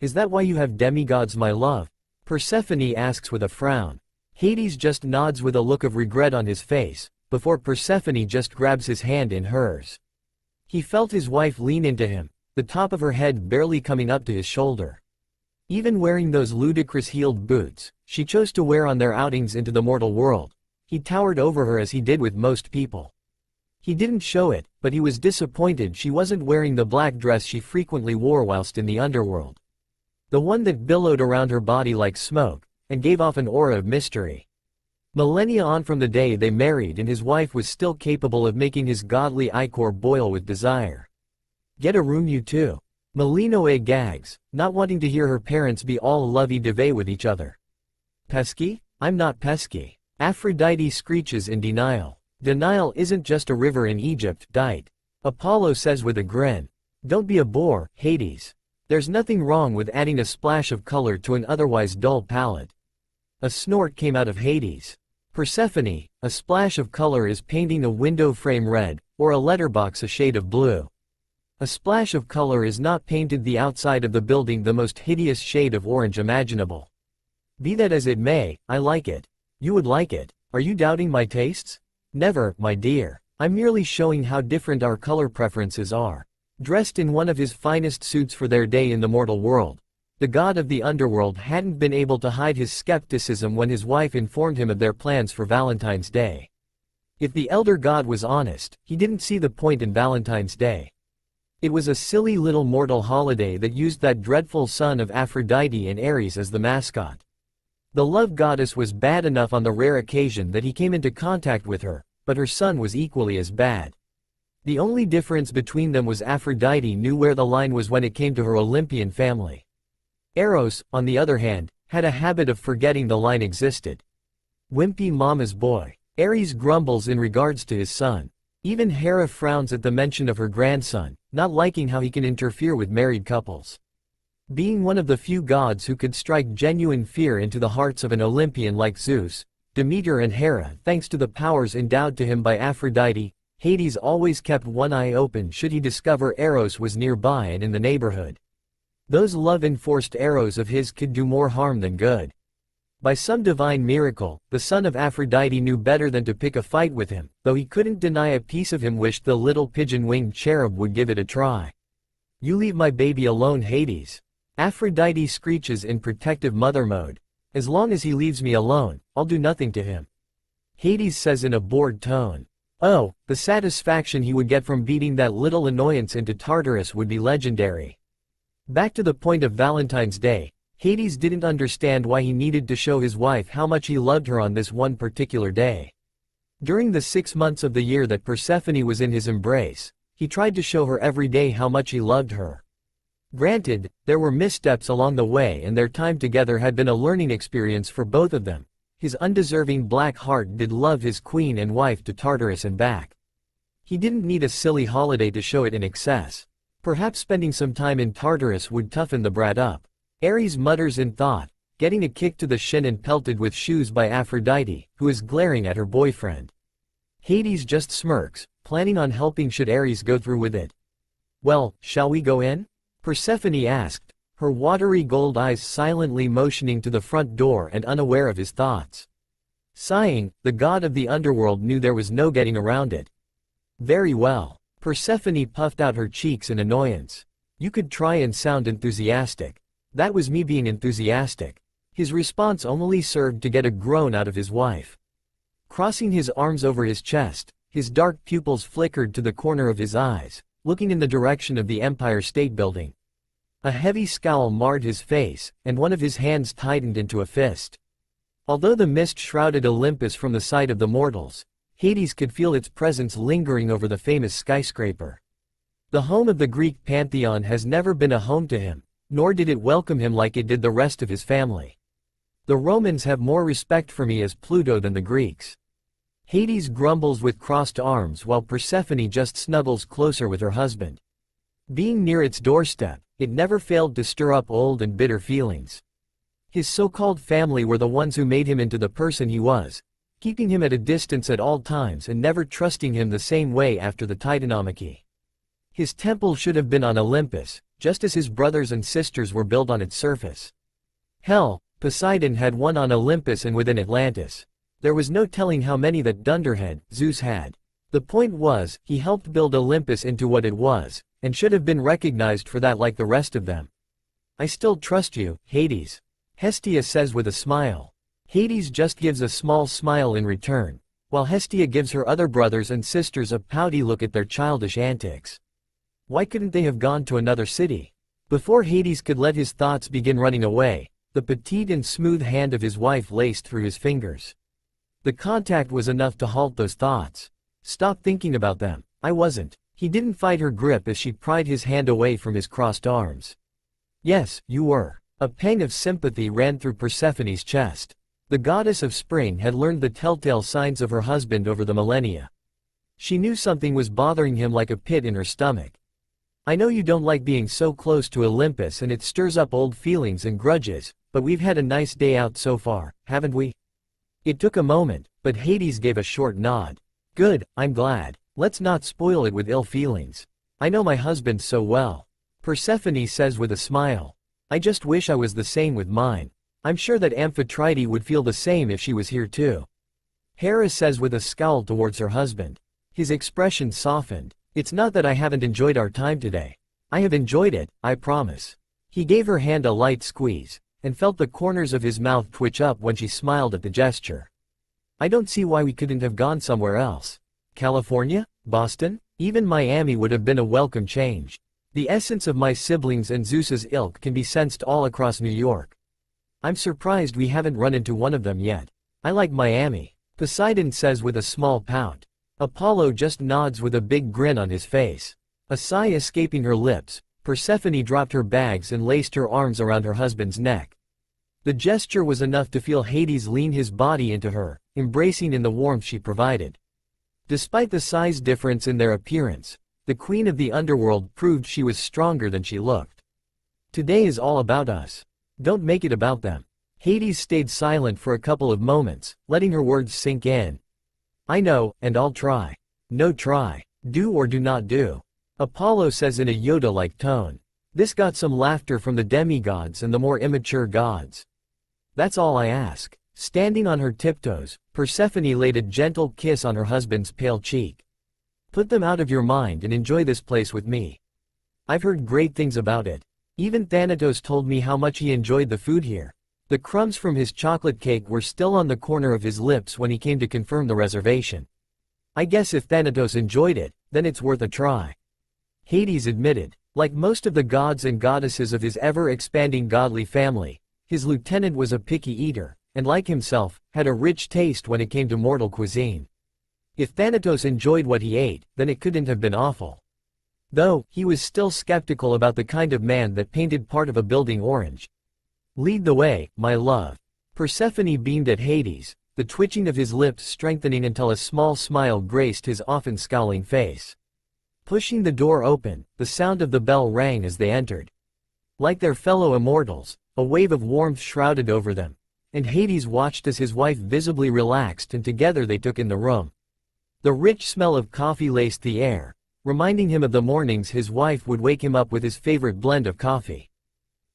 Is that why you have demigods, my love? Persephone asks with a frown. Hades just nods with a look of regret on his face, before Persephone just grabs his hand in hers. He felt his wife lean into him, the top of her head barely coming up to his shoulder. Even wearing those ludicrous heeled boots, she chose to wear on their outings into the mortal world. He towered over her as he did with most people. He didn't show it, but he was disappointed she wasn't wearing the black dress she frequently wore whilst in the underworld. The one that billowed around her body like smoke, and gave off an aura of mystery. Millennia on from the day they married and his wife was still capable of making his godly ichor boil with desire. Get a room you too. Melinoe gags, not wanting to hear her parents be all lovey-dovey with each other. Pesky? I'm not pesky. Aphrodite screeches in denial. The Nile isn't just a river in Egypt, Dite. Apollo says with a grin. Don't be a bore, Hades. There's nothing wrong with adding a splash of color to an otherwise dull palette. A snort came out of Hades. Persephone, a splash of color is painting a window frame red, or a letterbox a shade of blue. A splash of color is not painted the outside of the building the most hideous shade of orange imaginable. Be that as it may, I like it. You would like it. Are you doubting my tastes? Never, my dear. I'm merely showing how different our color preferences are. Dressed in one of his finest suits for their day in the mortal world, the god of the underworld hadn't been able to hide his skepticism when his wife informed him of their plans for Valentine's Day. If the elder god was honest, he didn't see the point in Valentine's Day. It was a silly little mortal holiday that used that dreadful son of Aphrodite and Ares as the mascot. The love goddess was bad enough on the rare occasion that he came into contact with her, but her son was equally as bad. The only difference between them was Aphrodite knew where the line was when it came to her Olympian family. Eros, on the other hand, had a habit of forgetting the line existed. Wimpy mama's boy. Ares grumbles in regards to his son. Even Hera frowns at the mention of her grandson, not liking how he can interfere with married couples. Being one of the few gods who could strike genuine fear into the hearts of an Olympian like Zeus, Demeter and Hera, thanks to the powers endowed to him by Aphrodite, Hades always kept one eye open should he discover Eros was nearby and in the neighborhood. Those love-enforced arrows of his could do more harm than good. By some divine miracle, the son of Aphrodite knew better than to pick a fight with him, though he couldn't deny a piece of him wished the little pigeon-winged cherub would give it a try. "You leave my baby alone, Hades." Aphrodite screeches in protective mother mode. "As long as he leaves me alone, I'll do nothing to him." Hades says in a bored tone. Oh, the satisfaction he would get from beating that little annoyance into Tartarus would be legendary. Back to the point of Valentine's Day, Hades didn't understand why he needed to show his wife how much he loved her on this one particular day. During the 6 months of the year that Persephone was in his embrace, he tried to show her every day how much he loved her. Granted, there were missteps along the way and their time together had been a learning experience for both of them. His undeserving black heart did love his queen and wife to Tartarus and back. He didn't need a silly holiday to show it in excess. Perhaps spending some time in Tartarus would toughen the brat up. Ares mutters in thought, getting a kick to the shin and pelted with shoes by Aphrodite, who is glaring at her boyfriend. Hades just smirks, planning on helping should Ares go through with it. "Well, shall we go in?" Persephone asked, her watery gold eyes silently motioning to the front door and unaware of his thoughts. Sighing, the god of the underworld knew there was no getting around it. "Very well." Persephone puffed out her cheeks in annoyance. "You could try and sound enthusiastic." That was me being enthusiastic. His response only served to get a groan out of his wife. Crossing his arms over his chest, his dark pupils flickered to the corner of his eyes, looking in the direction of the Empire State Building. A heavy scowl marred his face, and one of his hands tightened into a fist. Although the mist shrouded Olympus from the sight of the mortals, Hades could feel its presence lingering over the famous skyscraper. The home of the Greek pantheon has never been a home to him, nor did it welcome him like it did the rest of his family. The Romans have more respect for me as Pluto than the Greeks. Hades grumbles with crossed arms while Persephone just snuggles closer with her husband. Being near its doorstep, it never failed to stir up old and bitter feelings. His so-called family were the ones who made him into the person he was, keeping him at a distance at all times and never trusting him the same way after the Titanomachy. His temple should have been on Olympus, just as his brothers and sisters were built on its surface. Hell, Poseidon had one on Olympus and within Atlantis. There was no telling how many that dunderhead, Zeus, had. The point was, he helped build Olympus into what it was, and should have been recognized for that like the rest of them. "I still trust you, Hades," Hestia says with a smile. Hades just gives a small smile in return, while Hestia gives her other brothers and sisters a pouty look at their childish antics. Why couldn't they have gone to another city? Before Hades could let his thoughts begin running away, the petite and smooth hand of his wife laced through his fingers. The contact was enough to halt those thoughts. "Stop thinking about them." "I wasn't." He didn't fight her grip as she pried his hand away from his crossed arms. "Yes, you were." A pang of sympathy ran through Persephone's chest. The goddess of spring had learned the telltale signs of her husband over the millennia. She knew something was bothering him like a pit in her stomach. "I know you don't like being so close to Olympus and it stirs up old feelings and grudges, but we've had a nice day out so far, haven't we?" It took a moment, but Hades gave a short nod. "Good, I'm glad. Let's not spoil it with ill feelings. I know my husband so well." Persephone says with a smile. "I just wish I was the same with mine. I'm sure that Aphrodite would feel the same if she was here too." Hera says with a scowl towards her husband. His expression softened. "It's not that I haven't enjoyed our time today. I have enjoyed it, I promise." He gave her hand a light squeeze, and felt the corners of his mouth twitch up when she smiled at the gesture. "I don't see why we couldn't have gone somewhere else. California? Boston? Even Miami would have been a welcome change." The essence of my siblings and Zeus's ilk can be sensed all across New York. I'm surprised we haven't run into one of them yet. I like Miami, Poseidon says with a small pout. Apollo just nods with a big grin on his face. A sigh escaping her lips, Persephone dropped her bags and laced her arms around her husband's neck. The gesture was enough to feel Hades lean his body into her, embracing in the warmth she provided. Despite the size difference in their appearance, the queen of the underworld proved she was stronger than she looked. Today is all about us. Don't make it about them. Hades stayed silent for a couple of moments, letting her words sink in. I know, and I'll try. No try. Do or do not do. Apollo says in a Yoda-like tone. This got some laughter from the demigods and the more immature gods. That's all I ask. Standing on her tiptoes, Persephone laid a gentle kiss on her husband's pale cheek. Put them out of your mind and enjoy this place with me. I've heard great things about it. Even Thanatos told me how much he enjoyed the food here. The crumbs from his chocolate cake were still on the corner of his lips when he came to confirm the reservation. I guess if Thanatos enjoyed it, then it's worth a try. Hades admitted. Like most of the gods and goddesses of his ever-expanding godly family, his lieutenant was a picky eater, and like himself, had a rich taste when it came to mortal cuisine. If Thanatos enjoyed what he ate, then it couldn't have been awful. Though, he was still skeptical about the kind of man that painted part of a building orange. Lead the way, my love. Persephone beamed at Hades, the twitching of his lips strengthening until a small smile graced his often scowling face. Pushing the door open, the sound of the bell rang as they entered. Like their fellow immortals, a wave of warmth shrouded over them, and Hades watched as his wife visibly relaxed and together they took in the room. The rich smell of coffee laced the air, reminding him of the mornings his wife would wake him up with his favorite blend of coffee.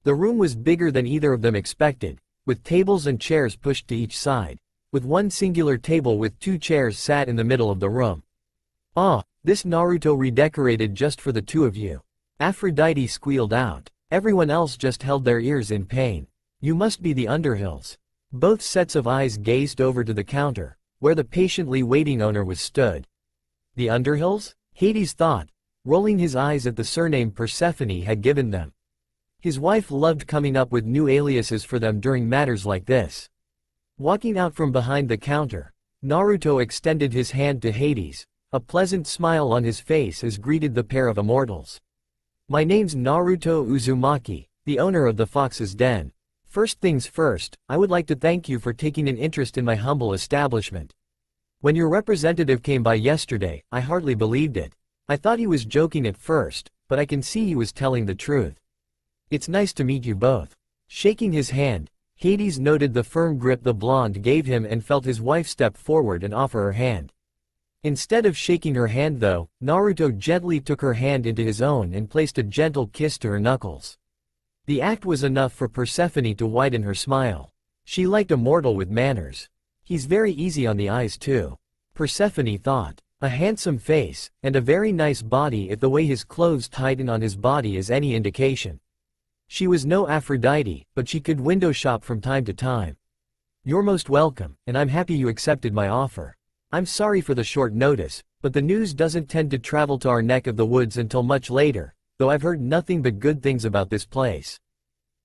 The room was bigger than either of them expected, with tables and chairs pushed to each side, with one singular table with two chairs sat in the middle of the room. Ah, this Naruto redecorated just for the two of you. Aphrodite squealed out. Everyone else just held their ears in pain. You must be the Underhills. Both sets of eyes gazed over to the counter, where the patiently waiting owner was stood. The Underhills? Hades thought, rolling his eyes at the surname Persephone had given them. His wife loved coming up with new aliases for them during matters like this. Walking out from behind the counter, Naruto extended his hand to Hades, a pleasant smile on his face as greeted the pair of immortals. My name's Naruto Uzumaki, the owner of the Fox's Den. First things first, I would like to thank you for taking an interest in my humble establishment. When your representative came by yesterday, I hardly believed it. I thought he was joking at first, but I can see he was telling the truth. It's nice to meet you both. Shaking his hand, Hades noted the firm grip the blonde gave him and felt his wife step forward and offer her hand. Instead of shaking her hand though, Naruto gently took her hand into his own and placed a gentle kiss to her knuckles. The act was enough for Persephone to widen her smile. She liked a mortal with manners. He's very easy on the eyes too. Persephone thought. A handsome face, and a very nice body if the way his clothes tighten on his body is any indication. She was no Aphrodite, but she could window shop from time to time. You're most welcome, and I'm happy you accepted my offer. I'm sorry for the short notice, but the news doesn't tend to travel to our neck of the woods until much later, though I've heard nothing but good things about this place.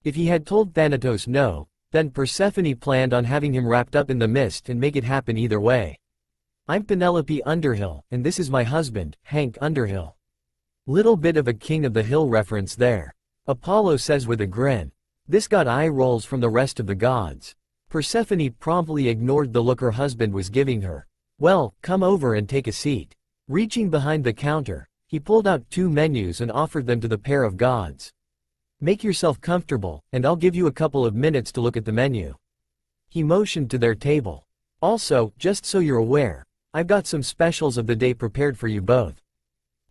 If he had told Thanatos no, then Persephone planned on having him wrapped up in the mist and make it happen either way. I'm Penelope Underhill, and this is my husband, Hank Underhill. Little bit of a King of the Hill reference there. Apollo says with a grin. This got eye rolls from the rest of the gods. Persephone promptly ignored the look her husband was giving her. Well, come over and take a seat. Reaching behind the counter, he pulled out two menus and offered them to the pair of gods. Make yourself comfortable, and I'll give you a couple of minutes to look at the menu. He motioned to their table. Also, just so you're aware, I've got some specials of the day prepared for you both.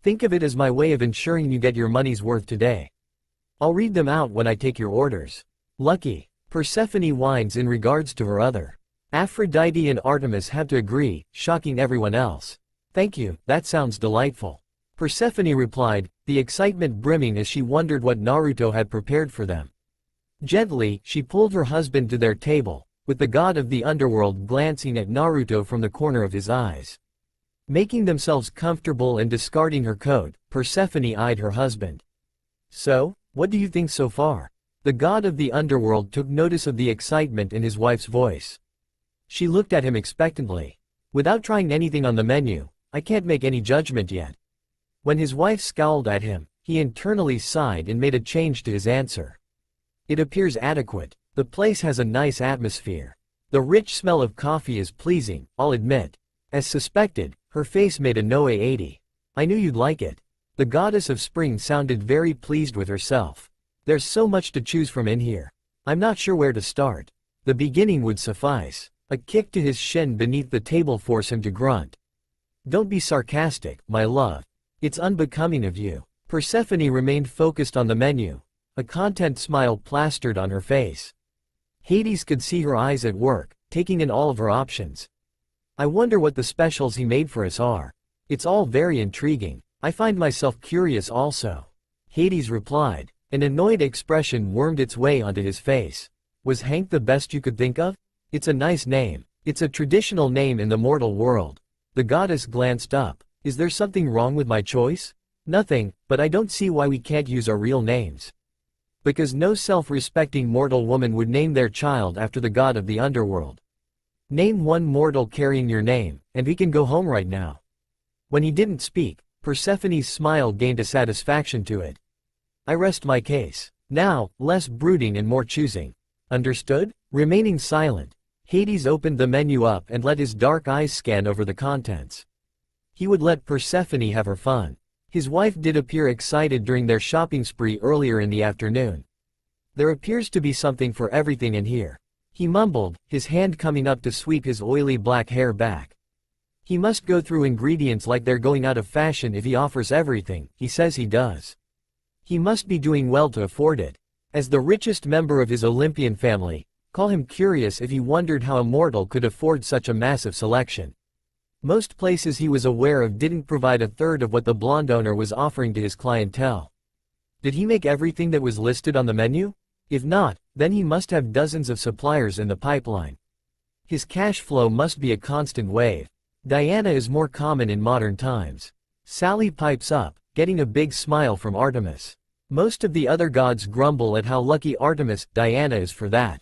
Think of it as my way of ensuring you get your money's worth today. I'll read them out when I take your orders. Lucky. Persephone whines in regards to her other. Aphrodite and Artemis have to agree, shocking everyone else. Thank you, that sounds delightful. Persephone replied, the excitement brimming as she wondered what Naruto had prepared for them. Gently, she pulled her husband to their table, with the god of the underworld glancing at Naruto from the corner of his eyes. Making themselves comfortable and discarding her coat, Persephone eyed her husband. So, what do you think so far? The god of the underworld took notice of the excitement in his wife's voice. She looked at him expectantly. Without trying anything on the menu, I can't make any judgment yet. When his wife scowled at him, he internally sighed and made a change to his answer. It appears adequate. The place has a nice atmosphere. The rich smell of coffee is pleasing, I'll admit. As suspected, her face made a Noe 80. I knew you'd like it. The goddess of spring sounded very pleased with herself. There's so much to choose from in here. I'm not sure where to start. The beginning would suffice. A kick to his shin beneath the table forced him to grunt. Don't be sarcastic, my love. It's unbecoming of you. Persephone remained focused on the menu, a content smile plastered on her face. Hades could see her eyes at work, taking in all of her options. I wonder what the specials he made for us are. It's all very intriguing. I find myself curious also. Hades replied. An annoyed expression wormed its way onto his face. Was Hank the best you could think of? It's a nice name. It's a traditional name in the mortal world. The goddess glanced up. Is there something wrong with my choice? Nothing, but I don't see why we can't use our real names. Because no self-respecting mortal woman would name their child after the god of the underworld. Name one mortal carrying your name, and we can go home right now. When he didn't speak, Persephone's smile gained a satisfaction to it. I rest my case. Now, less brooding and more choosing. Understood? Remaining silent, Hades opened the menu up and let his dark eyes scan over the contents. He would let Persephone have her fun. His wife did appear excited during their shopping spree earlier in the afternoon. There appears to be something for everything in here. He mumbled, his hand coming up to sweep his oily black hair back. He must go through ingredients like they're going out of fashion if he offers everything, he says he does. He must be doing well to afford it. As the richest member of his Olympian family, call him curious if he wondered how a mortal could afford such a massive selection. Most places he was aware of didn't provide a third of what the blonde owner was offering to his clientele. Did he make everything that was listed on the menu? If not, then he must have dozens of suppliers in the pipeline. His cash flow must be a constant wave. Diana is more common in modern times. Sally pipes up, getting a big smile from Artemis. Most of the other gods grumble at how lucky Artemis, Diana is for that.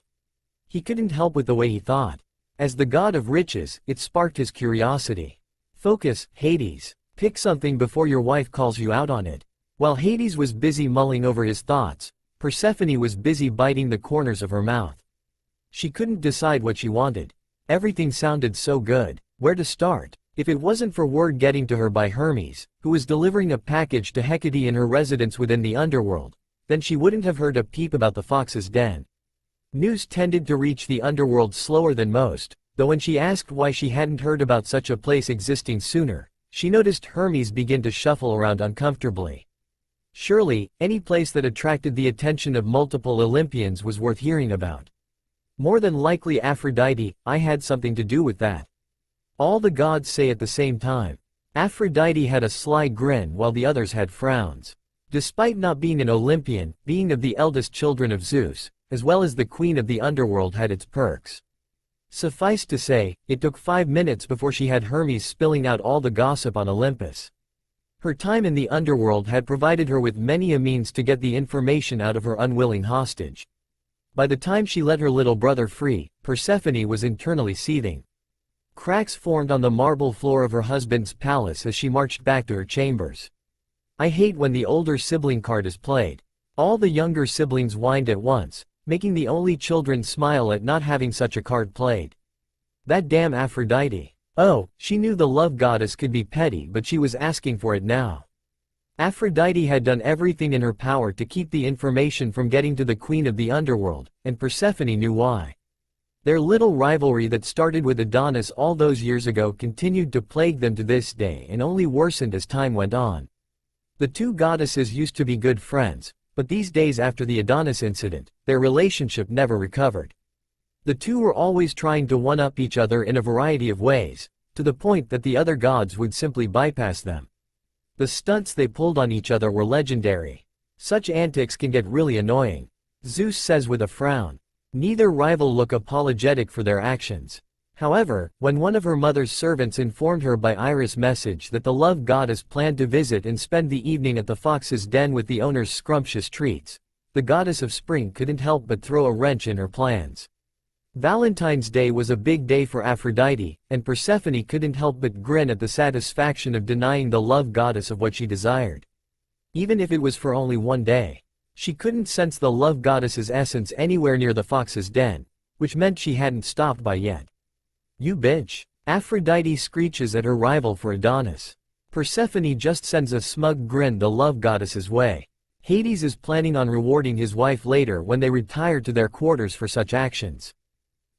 He couldn't help with the way he thought. As the god of riches, it sparked his curiosity. Focus, Hades. Pick something before your wife calls you out on it. While Hades was busy mulling over his thoughts, Persephone was busy biting the corners of her mouth. She couldn't decide what she wanted. Everything sounded so good. Where to start? If it wasn't for word getting to her by Hermes, who was delivering a package to Hecate in her residence within the underworld, then she wouldn't have heard a peep about the fox's den. News tended to reach the underworld slower than most, though when she asked why she hadn't heard about such a place existing sooner, she noticed Hermes begin to shuffle around uncomfortably. Surely, any place that attracted the attention of multiple Olympians was worth hearing about. More than likely Aphrodite, I had something to do with that. All the gods say at the same time. Aphrodite had a sly grin while the others had frowns. Despite not being an Olympian, being of the eldest children of Zeus, as well as the queen of the underworld had its perks. Suffice to say, it took 5 minutes before she had Hermes spilling out all the gossip on Olympus. Her time in the underworld had provided her with many a means to get the information out of her unwilling hostage. By the time she let her little brother free, Persephone was internally seething. Cracks formed on the marble floor of her husband's palace as she marched back to her chambers. I hate when the older sibling card is played. All the younger siblings whined at once, making the only children smile at not having such a card played. That damn Aphrodite. Oh, she knew the love goddess could be petty, but she was asking for it now. Aphrodite had done everything in her power to keep the information from getting to the queen of the underworld, and Persephone knew why. Their little rivalry that started with Adonis all those years ago continued to plague them to this day and only worsened as time went on. The two goddesses used to be good friends, but these days after the Adonis incident, their relationship never recovered. The two were always trying to one-up each other in a variety of ways, to the point that the other gods would simply bypass them. The stunts they pulled on each other were legendary. Such antics can get really annoying. Zeus says with a frown. Neither rival look apologetic for their actions. However, when one of her mother's servants informed her by iris message that the love goddess planned to visit and spend the evening at the fox's den with the owner's scrumptious treats, the goddess of spring couldn't help but throw a wrench in her plans. Valentine's Day was a big day for Aphrodite, and Persephone couldn't help but grin at the satisfaction of denying the love goddess of what she desired. Even if it was for only one day. She couldn't sense the love goddess's essence anywhere near the fox's den, which meant she hadn't stopped by yet. "You bitch," Aphrodite screeches at her rival for Adonis. Persephone just sends a smug grin the love goddess's way. Hades is planning on rewarding his wife later when they retire to their quarters for such actions.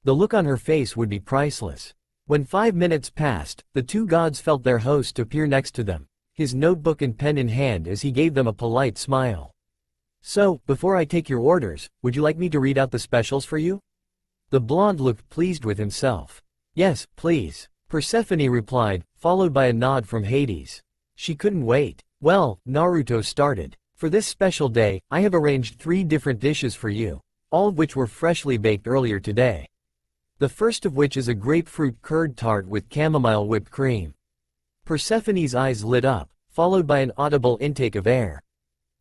The look on her face would be priceless. When 5 minutes passed, the two gods felt their host appear next to them, his notebook and pen in hand as he gave them a polite smile. "So, before I take your orders, would you like me to read out the specials for you?" The blonde looked pleased with himself. "Yes, please," Persephone replied, followed by a nod from Hades. She couldn't wait. "Well," Naruto started. "For this special day, I have arranged 3 different dishes for you, all of which were freshly baked earlier today. The first of which is a grapefruit curd tart with chamomile whipped cream." Persephone's eyes lit up, followed by an audible intake of air.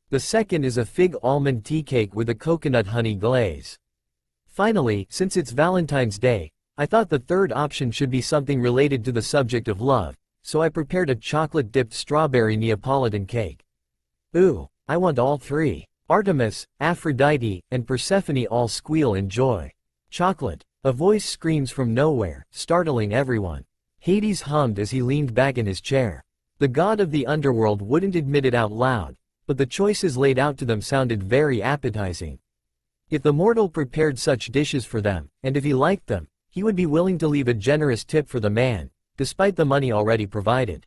"The second is a fig almond tea cake with a coconut honey glaze. Finally, since it's Valentine's Day, I thought the third option should be something related to the subject of love, so I prepared a chocolate-dipped strawberry Neapolitan cake." "Ooh, I want all 3. Artemis, Aphrodite, and Persephone all squeal in joy. "Chocolate," a voice screams from nowhere, startling everyone. Hades hummed as he leaned back in his chair. The god of the underworld wouldn't admit it out loud, but the choices laid out to them sounded very appetizing. If the mortal prepared such dishes for them, and if he liked them, he would be willing to leave a generous tip for the man, despite the money already provided.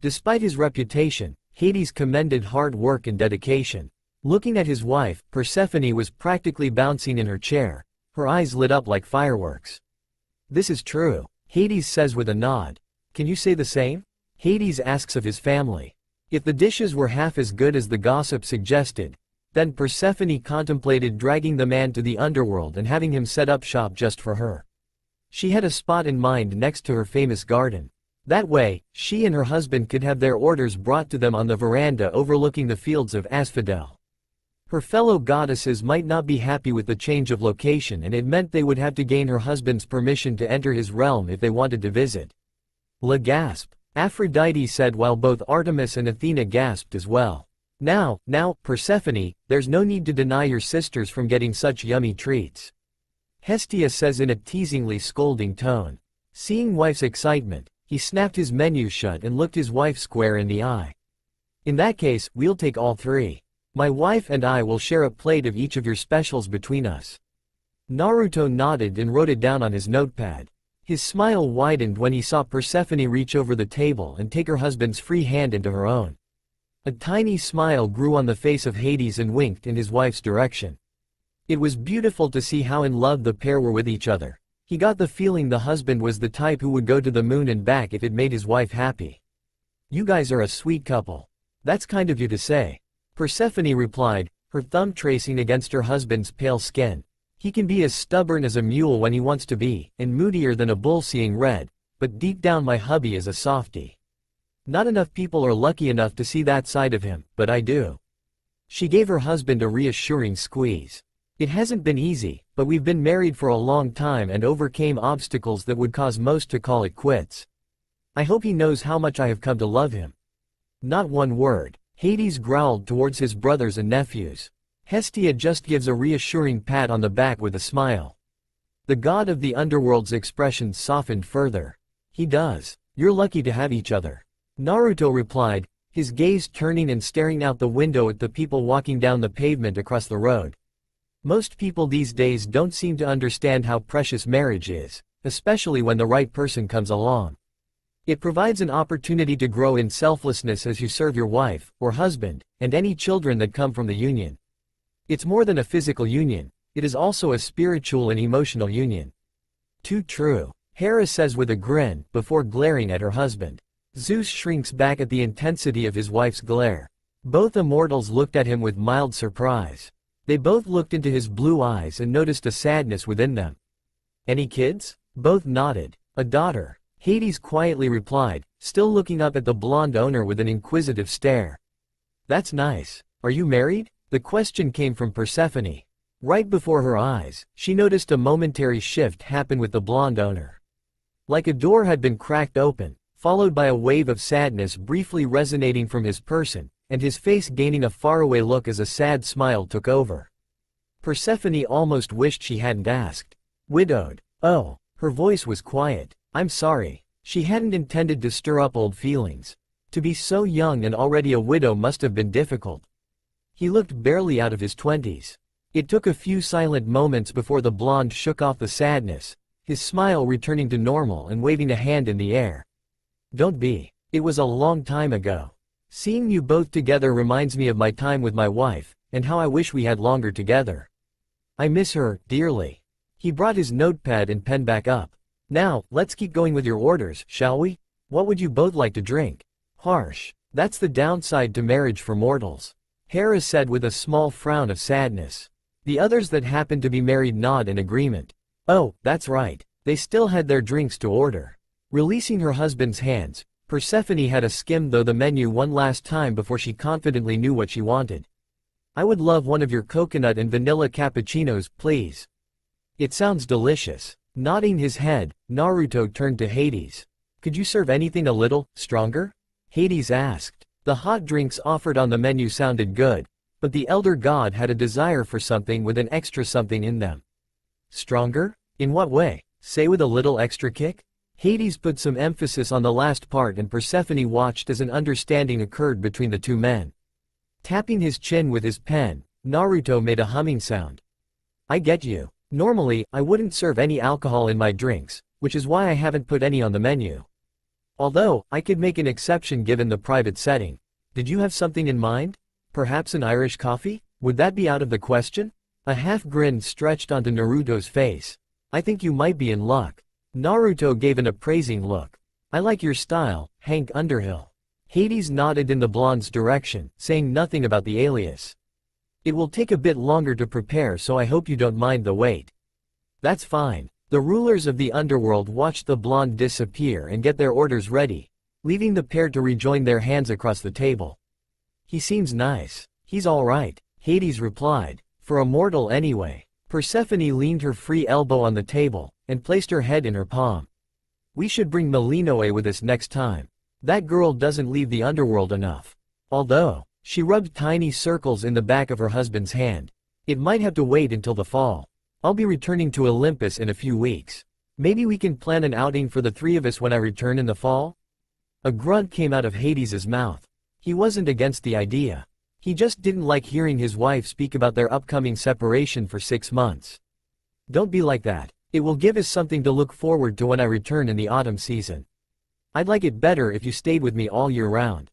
Despite his reputation, Hades commended hard work and dedication. Looking at his wife, Persephone was practically bouncing in her chair, her eyes lit up like fireworks. "This is true," Hades says with a nod. "Can you say the same?" Hades asks of his family. If the dishes were half as good as the gossip suggested, then Persephone contemplated dragging the man to the underworld and having him set up shop just for her. She had a spot in mind next to her famous garden. That way, she and her husband could have their orders brought to them on the veranda overlooking the fields of asphodel. Her fellow goddesses might not be happy with the change of location, and it meant they would have to gain her husband's permission to enter his realm if they wanted to visit. "La gasp," Aphrodite said while both Artemis and Athena gasped as well. Now, Persephone, there's no need to deny your sisters from getting such yummy treats," Hestia says in a teasingly scolding tone. Seeing wife's excitement, he snapped his menu shut and looked his wife square in the eye. "In that case, we'll take all 3. My wife and I will share a plate of each of your specials between us." Naruto nodded and wrote it down on his notepad. His smile widened when he saw Persephone reach over the table and take her husband's free hand into her own. A tiny smile grew on the face of Hades and winked in his wife's direction. It was beautiful to see how in love the pair were with each other. He got the feeling the husband was the type who would go to the moon and back if it made his wife happy. "You guys are a sweet couple." "That's kind of you to say," Persephone replied, her thumb tracing against her husband's pale skin. "He can be as stubborn as a mule when he wants to be, and moodier than a bull seeing red, but deep down my hubby is a softie. Not enough people are lucky enough to see that side of him, but I do." She gave her husband a reassuring squeeze. "It hasn't been easy, but we've been married for a long time and overcame obstacles that would cause most to call it quits. I hope he knows how much I have come to love him." "Not one word," Hades growled towards his brothers and nephews. Hestia just gives a reassuring pat on the back with a smile. The god of the underworld's expression softened further. "He does. You're lucky to have each other," Naruto replied, his gaze turning and staring out the window at the people walking down the pavement across the road. Most people these days don't seem to understand how precious marriage is, especially when the right person comes along. It provides an opportunity to grow in selflessness as you serve your wife, or husband, and any children that come from the union. It's more than a physical union, it is also a spiritual and emotional union. "Too true," Hera says with a grin, before glaring at her husband. Zeus shrinks back at the intensity of his wife's glare. Both immortals looked at him with mild surprise. They both looked into his blue eyes and noticed a sadness within them. "Any kids?" Both nodded. A daughter, Hades quietly replied, still looking up at the blonde owner with an inquisitive stare. That's nice. Are you married? The question came from Persephone. Right before her eyes, she noticed a momentary shift happen with the blonde owner. Like a door had been cracked open, followed by a wave of sadness briefly resonating from his person, and his face gaining a faraway look as a sad smile took over. Persephone almost wished she hadn't asked. Widowed. Oh, her voice was quiet. I'm sorry. She hadn't intended to stir up old feelings. To be so young and already a widow must have been difficult. He looked barely out of his 20s. It took a few silent moments before the blonde shook off the sadness, his smile returning to normal and waving a hand in the air. Don't be. It was a long time ago. Seeing you both together reminds me of my time with my wife, and how I wish we had longer together. I miss her, dearly. He brought his notepad and pen back up. Now, let's keep going with your orders, shall we? What would you both like to drink? Harsh. That's the downside to marriage for mortals. Hera said with a small frown of sadness. The others that happened to be married nod in agreement. Oh, that's right. They still had their drinks to order. Releasing her husband's hands, Persephone had a skim through the menu one last time before she confidently knew what she wanted. I would love one of your coconut and vanilla cappuccinos, please. It sounds delicious. Nodding his head, Naruto turned to Hades. Could you serve anything a little stronger? Hades asked. The hot drinks offered on the menu sounded good, but the elder god had a desire for something with an extra something in them. Stronger? In what way? Say with a little extra kick? Hades put some emphasis on the last part and Persephone watched as an understanding occurred between the two men. Tapping his chin with his pen, Naruto made a humming sound. I get you. Normally, I wouldn't serve any alcohol in my drinks, which is why I haven't put any on the menu. Although, I could make an exception given the private setting. Did you have something in mind? Perhaps an Irish coffee? Would that be out of the question? A half grin stretched onto Naruto's face. I think you might be in luck. Naruto gave an appraising look. I like your style, Hank Underhill. Hades nodded in the blonde's direction, saying nothing about the alias. It will take a bit longer to prepare, so I hope you don't mind the wait. That's fine. The rulers of the underworld watched the blonde disappear and get their orders ready, leaving the pair to rejoin their hands across the table. He seems nice. He's all right, Hades replied. For a mortal anyway. Persephone leaned her free elbow on the table, and placed her head in her palm. We should bring Melinoe with us next time. That girl doesn't leave the underworld enough. Although, she rubbed tiny circles in the back of her husband's hand. It might have to wait until the fall. I'll be returning to Olympus in a few weeks. Maybe we can plan an outing for the three of us when I return in the fall? A grunt came out of Hades's mouth. He wasn't against the idea. He just didn't like hearing his wife speak about their upcoming separation for 6 months. Don't be like that. It will give us something to look forward to when I return in the autumn season. I'd like it better if you stayed with me all year round.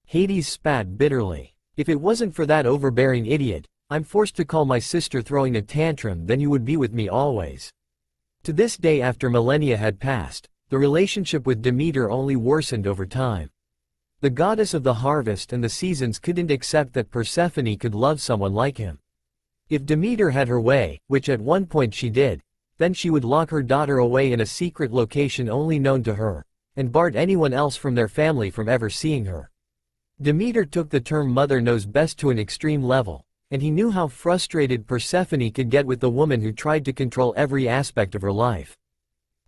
Hades spat bitterly. If it wasn't for that overbearing idiot, I'm forced to call my sister throwing a tantrum, then you would be with me always. To this day, after millennia had passed, the relationship with Demeter only worsened over time. The goddess of the harvest and the seasons couldn't accept that Persephone could love someone like him. If Demeter had her way, which at one point she did, then she would lock her daughter away in a secret location only known to her, and barred anyone else from their family from ever seeing her. Demeter took the term mother knows best to an extreme level, and he knew how frustrated Persephone could get with the woman who tried to control every aspect of her life.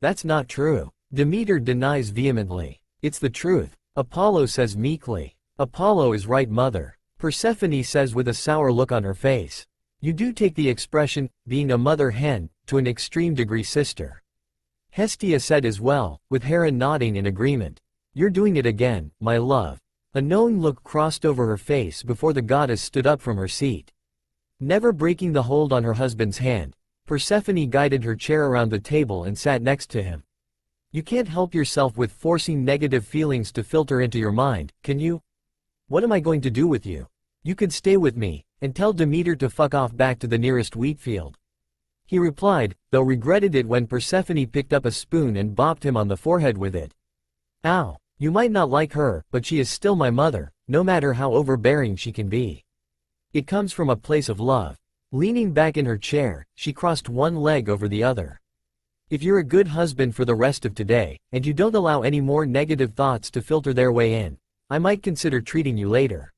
That's not true. Demeter denies vehemently. It's the truth. Apollo says meekly. Apollo is right, mother. Persephone says with a sour look on her face. You do take the expression, being a mother hen, to an extreme degree, sister. Hestia said as well, with Hera nodding in agreement. You're doing it again, my love. A knowing look crossed over her face before the goddess stood up from her seat. Never breaking the hold on her husband's hand, Persephone guided her chair around the table and sat next to him. You can't help yourself with forcing negative feelings to filter into your mind, can you? What am I going to do with you? You could stay with me, and tell Demeter to fuck off back to the nearest wheat field. He replied, though regretted it when Persephone picked up a spoon and bopped him on the forehead with it. Ow, you might not like her, but she is still my mother, no matter how overbearing she can be. It comes from a place of love. Leaning back in her chair, she crossed one leg over the other. If you're a good husband for the rest of today, and you don't allow any more negative thoughts to filter their way in, I might consider treating you later.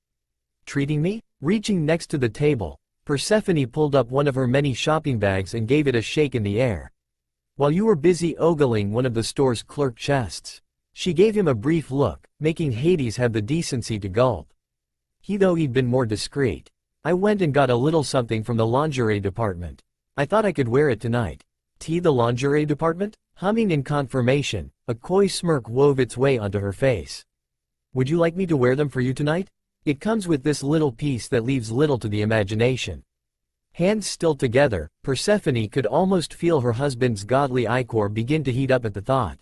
Treating me? Reaching next to the table, Persephone pulled up one of her many shopping bags and gave it a shake in the air. While you were busy ogling one of the store's clerk chests, she gave him a brief look, making Hades have the decency to gulp. He'd been more discreet. I went and got a little something from the lingerie department. I thought I could wear it tonight. The lingerie department? Humming in confirmation, a coy smirk wove its way onto her face. Would you like me to wear them for you tonight? It comes with this little piece that leaves little to the imagination. Hands still together, Persephone could almost feel her husband's godly ichor begin to heat up at the thought.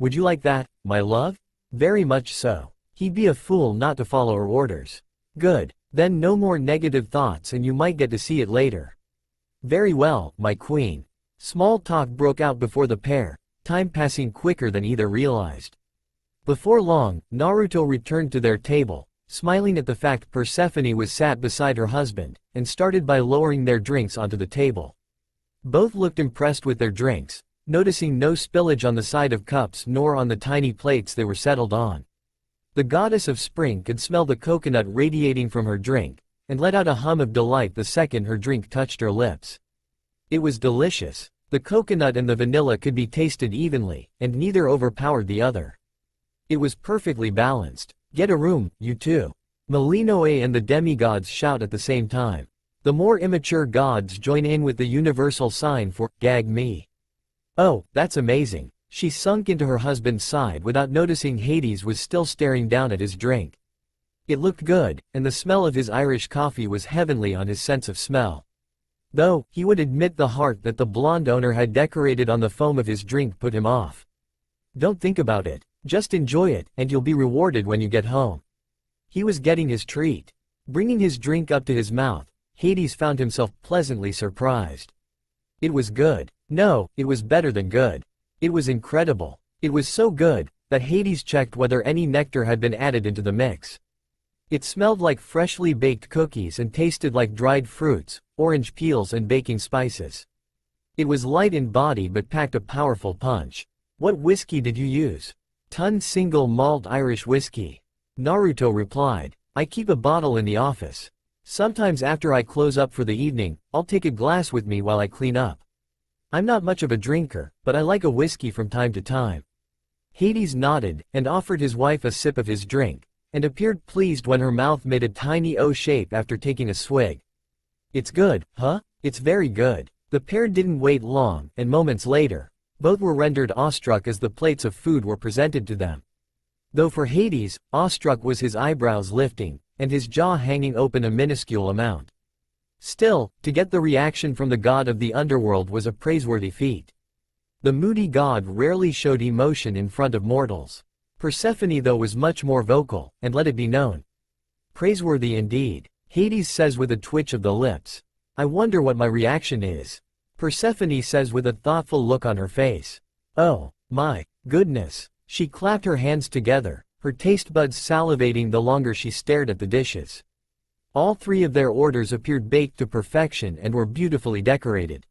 Would you like that, my love? Very much so. He'd be a fool not to follow her orders. Good. Then no more negative thoughts and you might get to see it later. Very well, my queen. Small talk broke out before the pair, time passing quicker than either realized. Before long, Naruto returned to their table, smiling at the fact Persephone was sat beside her husband, and started by lowering their drinks onto the table. Both looked impressed with their drinks, noticing no spillage on the side of cups nor on the tiny plates they were settled on. The goddess of spring could smell the coconut radiating from her drink, and let out a hum of delight the second her drink touched her lips. It was delicious. The coconut and the vanilla could be tasted evenly, and neither overpowered the other. It was perfectly balanced. Get a room, you two. Melinoe and the demigods shout at the same time. The more immature gods join in with the universal sign for, gag me. Oh, that's amazing. She sunk into her husband's side without noticing Hades was still staring down at his drink. It looked good, and the smell of his Irish coffee was heavenly on his sense of smell. Though, he would admit the heart that the blonde owner had decorated on the foam of his drink put him off. Don't think about it. Just enjoy it, and you'll be rewarded when you get home. He was getting his treat. Bringing his drink up to his mouth, Hades found himself pleasantly surprised. It was good. No, it was better than good. It was incredible. It was so good, that Hades checked whether any nectar had been added into the mix. It smelled like freshly baked cookies and tasted like dried fruits, orange peels and baking spices. It was light in body but packed a powerful punch. What whiskey did you use? Ton single malt Irish whiskey. Naruto replied. I keep a bottle in the office. Sometimes after I close up for the evening, I'll take a glass with me while I clean up. I'm not much of a drinker, but I like a whiskey from time to time. Hades nodded, and offered his wife a sip of his drink, and appeared pleased when her mouth made a tiny O shape after taking a swig. It's good, huh? It's very good. The pair didn't wait long, and moments later, both were rendered awestruck as the plates of food were presented to them. Though for Hades, awestruck was his eyebrows lifting, and his jaw hanging open a minuscule amount. Still, to get the reaction from the god of the underworld was a praiseworthy feat. The moody god rarely showed emotion in front of mortals. Persephone though was much more vocal, and let it be known. Praiseworthy indeed, Hades says with a twitch of the lips. I wonder what my reaction is. Persephone says with a thoughtful look on her face. Oh, my goodness. She clapped her hands together, her taste buds salivating the longer she stared at the dishes. All three of their orders appeared baked to perfection and were beautifully decorated.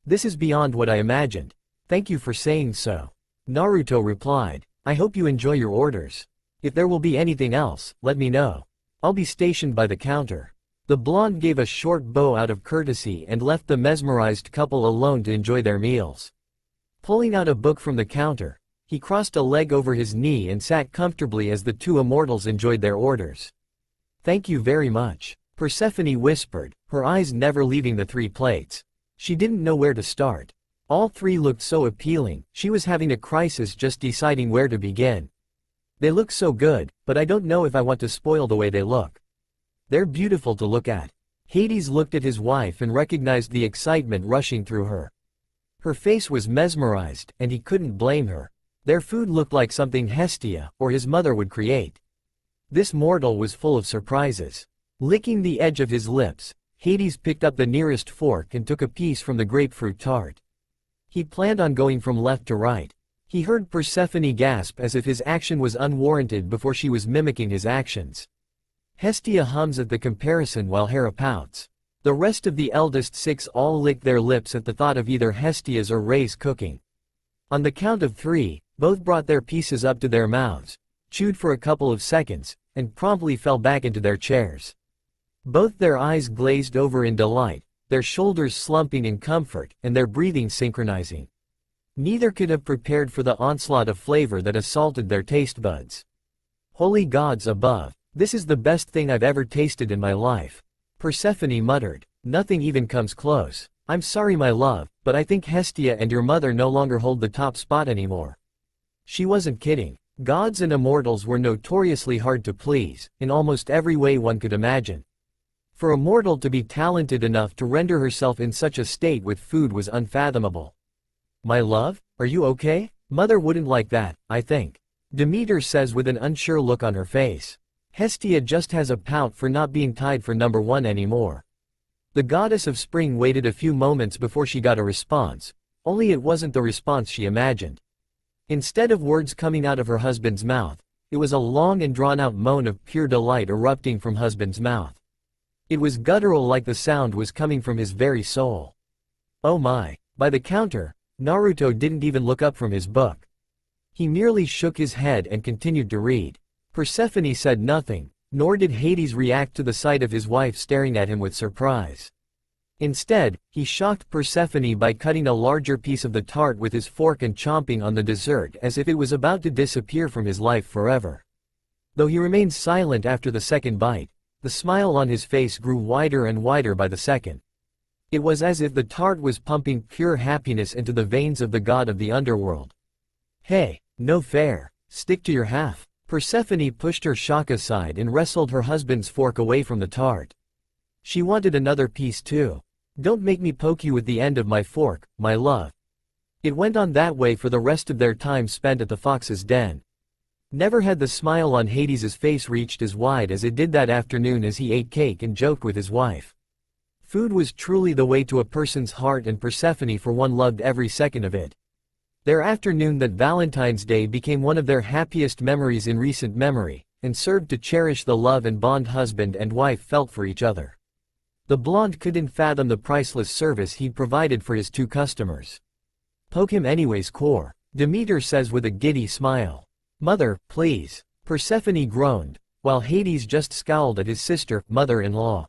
This is beyond what I imagined. Thank you for saying so. Naruto replied. I hope you enjoy your orders. If there will be anything else, let me know. I'll be stationed by the counter. The blonde gave a short bow out of courtesy and left the mesmerized couple alone to enjoy their meals. Pulling out a book from the counter, he crossed a leg over his knee and sat comfortably as the two immortals enjoyed their orders. Thank you very much, Persephone whispered, her eyes never leaving the three plates. She didn't know where to start. All three looked so appealing, she was having a crisis just deciding where to begin. They look so good, but I don't know if I want to spoil the way they look. They're beautiful to look at. Hades looked at his wife and recognized the excitement rushing through her. Her face was mesmerized, and he couldn't blame her. Their food looked like something Hestia, or his mother, would create. This mortal was full of surprises. Licking the edge of his lips, Hades picked up the nearest fork and took a piece from the grapefruit tart. He planned on going from left to right. He heard Persephone gasp as if his action was unwarranted before she was mimicking his actions. Hestia hums at the comparison while Hera pouts. The rest of the eldest six all licked their lips at the thought of either Hestia's or Ray's cooking. On the count of 3, both brought their pieces up to their mouths, chewed for a couple of seconds, and promptly fell back into their chairs. Both their eyes glazed over in delight, their shoulders slumping in comfort, and their breathing synchronizing. Neither could have prepared for the onslaught of flavor that assaulted their taste buds. Holy gods above, this is the best thing I've ever tasted in my life. Persephone muttered. Nothing even comes close. I'm sorry my love, but I think Hestia and your mother no longer hold the top spot anymore. She wasn't kidding. Gods and immortals were notoriously hard to please, in almost every way one could imagine. For a mortal to be talented enough to render herself in such a state with food was unfathomable. My love, are you okay? Mother wouldn't like that, I think. Demeter says with an unsure look on her face. Hestia just has a pout for not being tied for number 1 anymore. The goddess of spring waited a few moments before she got a response, only it wasn't the response she imagined. Instead of words coming out of her husband's mouth, it was a long and drawn-out moan of pure delight erupting from husband's mouth. It was guttural, like the sound was coming from his very soul. Oh my. By the counter, Naruto didn't even look up from his book. He merely shook his head and continued to read. Persephone said nothing, nor did Hades react to the sight of his wife staring at him with surprise. Instead, he shocked Persephone by cutting a larger piece of the tart with his fork and chomping on the dessert as if it was about to disappear from his life forever. Though he remained silent after the second bite, the smile on his face grew wider and wider by the second. It was as if the tart was pumping pure happiness into the veins of the god of the underworld. Hey, no fair. Stick to your half. Persephone pushed her shock aside and wrestled her husband's fork away from the tart. She wanted another piece too. Don't make me poke you with the end of my fork, my love. It went on that way for the rest of their time spent at the fox's den. Never had the smile on Hades's face reached as wide as it did that afternoon as he ate cake and joked with his wife. Food was truly the way to a person's heart, and Persephone for one loved every second of it. Their afternoon that Valentine's Day became one of their happiest memories in recent memory, and served to cherish the love and bond husband and wife felt for each other. The blonde couldn't fathom the priceless service he'd provided for his 2 customers. Poke him anyways, core, Demeter says with a giddy smile. Mother, please. Persephone groaned, while Hades just scowled at his sister, mother-in-law.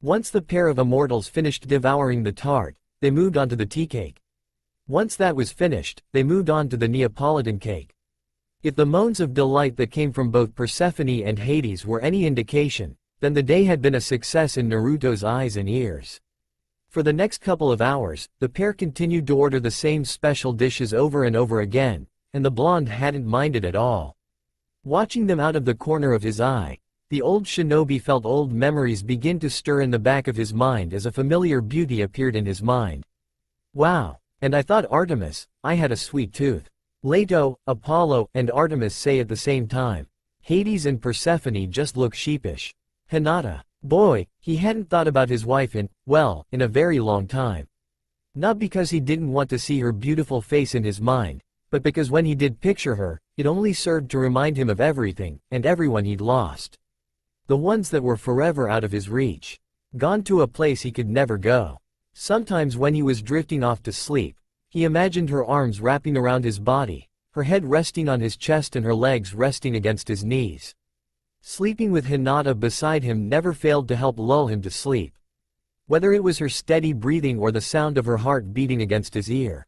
Once the pair of immortals finished devouring the tart, they moved on to the tea cake. Once that was finished, they moved on to the Neapolitan cake. If the moans of delight that came from both Persephone and Hades were any indication, then the day had been a success in Naruto's eyes and ears. For the next couple of hours, the pair continued to order the same special dishes over and over again, and the blonde hadn't minded at all. Watching them out of the corner of his eye, the old shinobi felt old memories begin to stir in the back of his mind as a familiar beauty appeared in his mind. Wow, and I thought Artemis, I had a sweet tooth. Leto, Apollo, and Artemis say at the same time. Hades and Persephone just look sheepish. Hinata. Boy, he hadn't thought about his wife in a very long time. Not because he didn't want to see her beautiful face in his mind, but because when he did picture her, it only served to remind him of everything and everyone he'd lost. The ones that were forever out of his reach. Gone to a place he could never go. Sometimes when he was drifting off to sleep, he imagined her arms wrapping around his body, her head resting on his chest and her legs resting against his knees. Sleeping with Hinata beside him never failed to help lull him to sleep. Whether it was her steady breathing or the sound of her heart beating against his ear.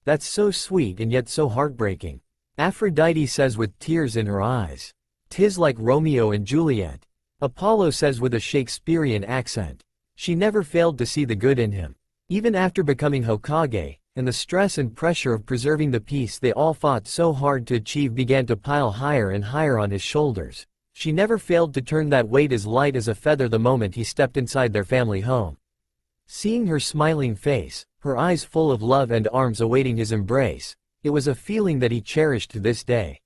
That's so sweet and yet so heartbreaking. Aphrodite says with tears in her eyes. 'Tis like Romeo and Juliet. Apollo says with a Shakespearean accent. She never failed to see the good in him. Even after becoming Hokage, and the stress and pressure of preserving the peace they all fought so hard to achieve began to pile higher and higher on his shoulders, she never failed to turn that weight as light as a feather the moment he stepped inside their family home. Seeing her smiling face, her eyes full of love and arms awaiting his embrace, it was a feeling that he cherished to this day.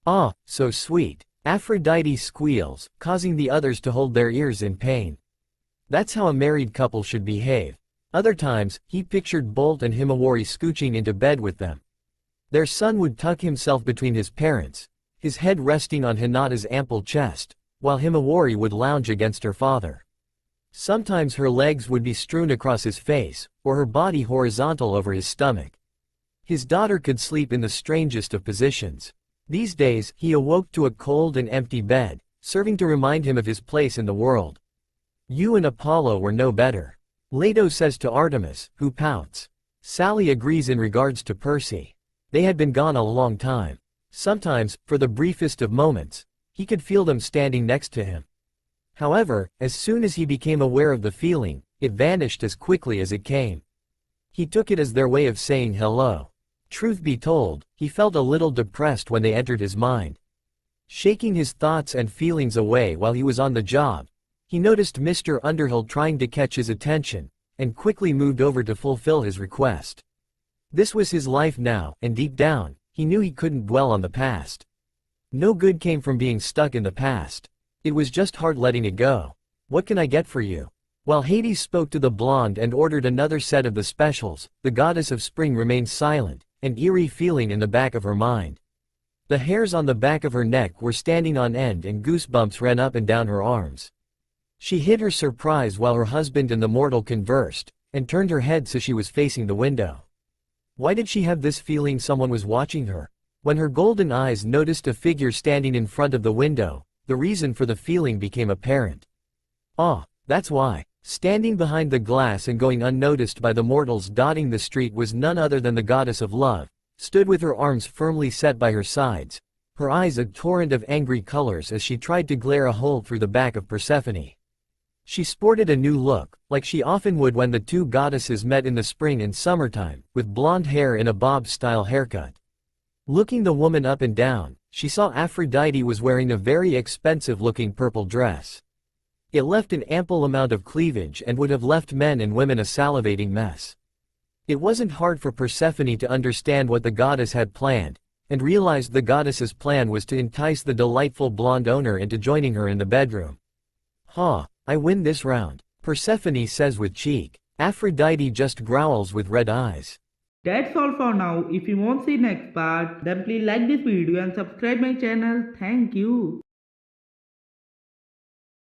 Ah, so sweet. Aphrodite squeals, causing the others to hold their ears in pain. That's how a married couple should behave. Other times, he pictured Bolt and Himawari scooching into bed with them. Their son would tuck himself between his parents, his head resting on Hinata's ample chest, while Himawari would lounge against her father. Sometimes her legs would be strewn across his face, or her body horizontal over his stomach. His daughter could sleep in the strangest of positions. These days, he awoke to a cold and empty bed, serving to remind him of his place in the world. You and Apollo were no better. Leto says to Artemis, who pouts. Sally agrees in regards to Percy. They had been gone a long time. Sometimes, for the briefest of moments, he could feel them standing next to him. However, as soon as he became aware of the feeling, it vanished as quickly as it came. He took it as their way of saying hello. Truth be told, he felt a little depressed when they entered his mind. Shaking his thoughts and feelings away while he was on the job, he noticed Mr. Underhill trying to catch his attention, and quickly moved over to fulfill his request. This was his life now, and deep down, he knew he couldn't dwell on the past. No good came from being stuck in the past. It was just hard letting it go. What can I get for you? While Hades spoke to the blonde and ordered another set of the specials, the goddess of spring remained silent, an eerie feeling in the back of her mind. The hairs on the back of her neck were standing on end and goosebumps ran up and down her arms. She hid her surprise while her husband and the mortal conversed, and turned her head so she was facing the window. Why did she have this feeling someone was watching her? When her golden eyes noticed a figure standing in front of the window, the reason for the feeling became apparent. Ah, that's why. Standing behind the glass and going unnoticed by the mortals dotting the street was none other than the goddess of love, stood with her arms firmly set by her sides, her eyes a torrent of angry colors as she tried to glare a hole through the back of Persephone. She sported a new look, like she often would when the two goddesses met in the spring and summertime, with blonde hair in a bob-style haircut. Looking the woman up and down, she saw Aphrodite was wearing a very expensive-looking purple dress. It left an ample amount of cleavage and would have left men and women a salivating mess. It wasn't hard for Persephone to understand what the goddess had planned, and realized the goddess's plan was to entice the delightful blonde owner into joining her in the bedroom. "Ha, I win this round," Persephone says with cheek. Aphrodite just growls with red eyes. That's all for now. If you want to see next part, then please like this video and subscribe my channel. Thank you.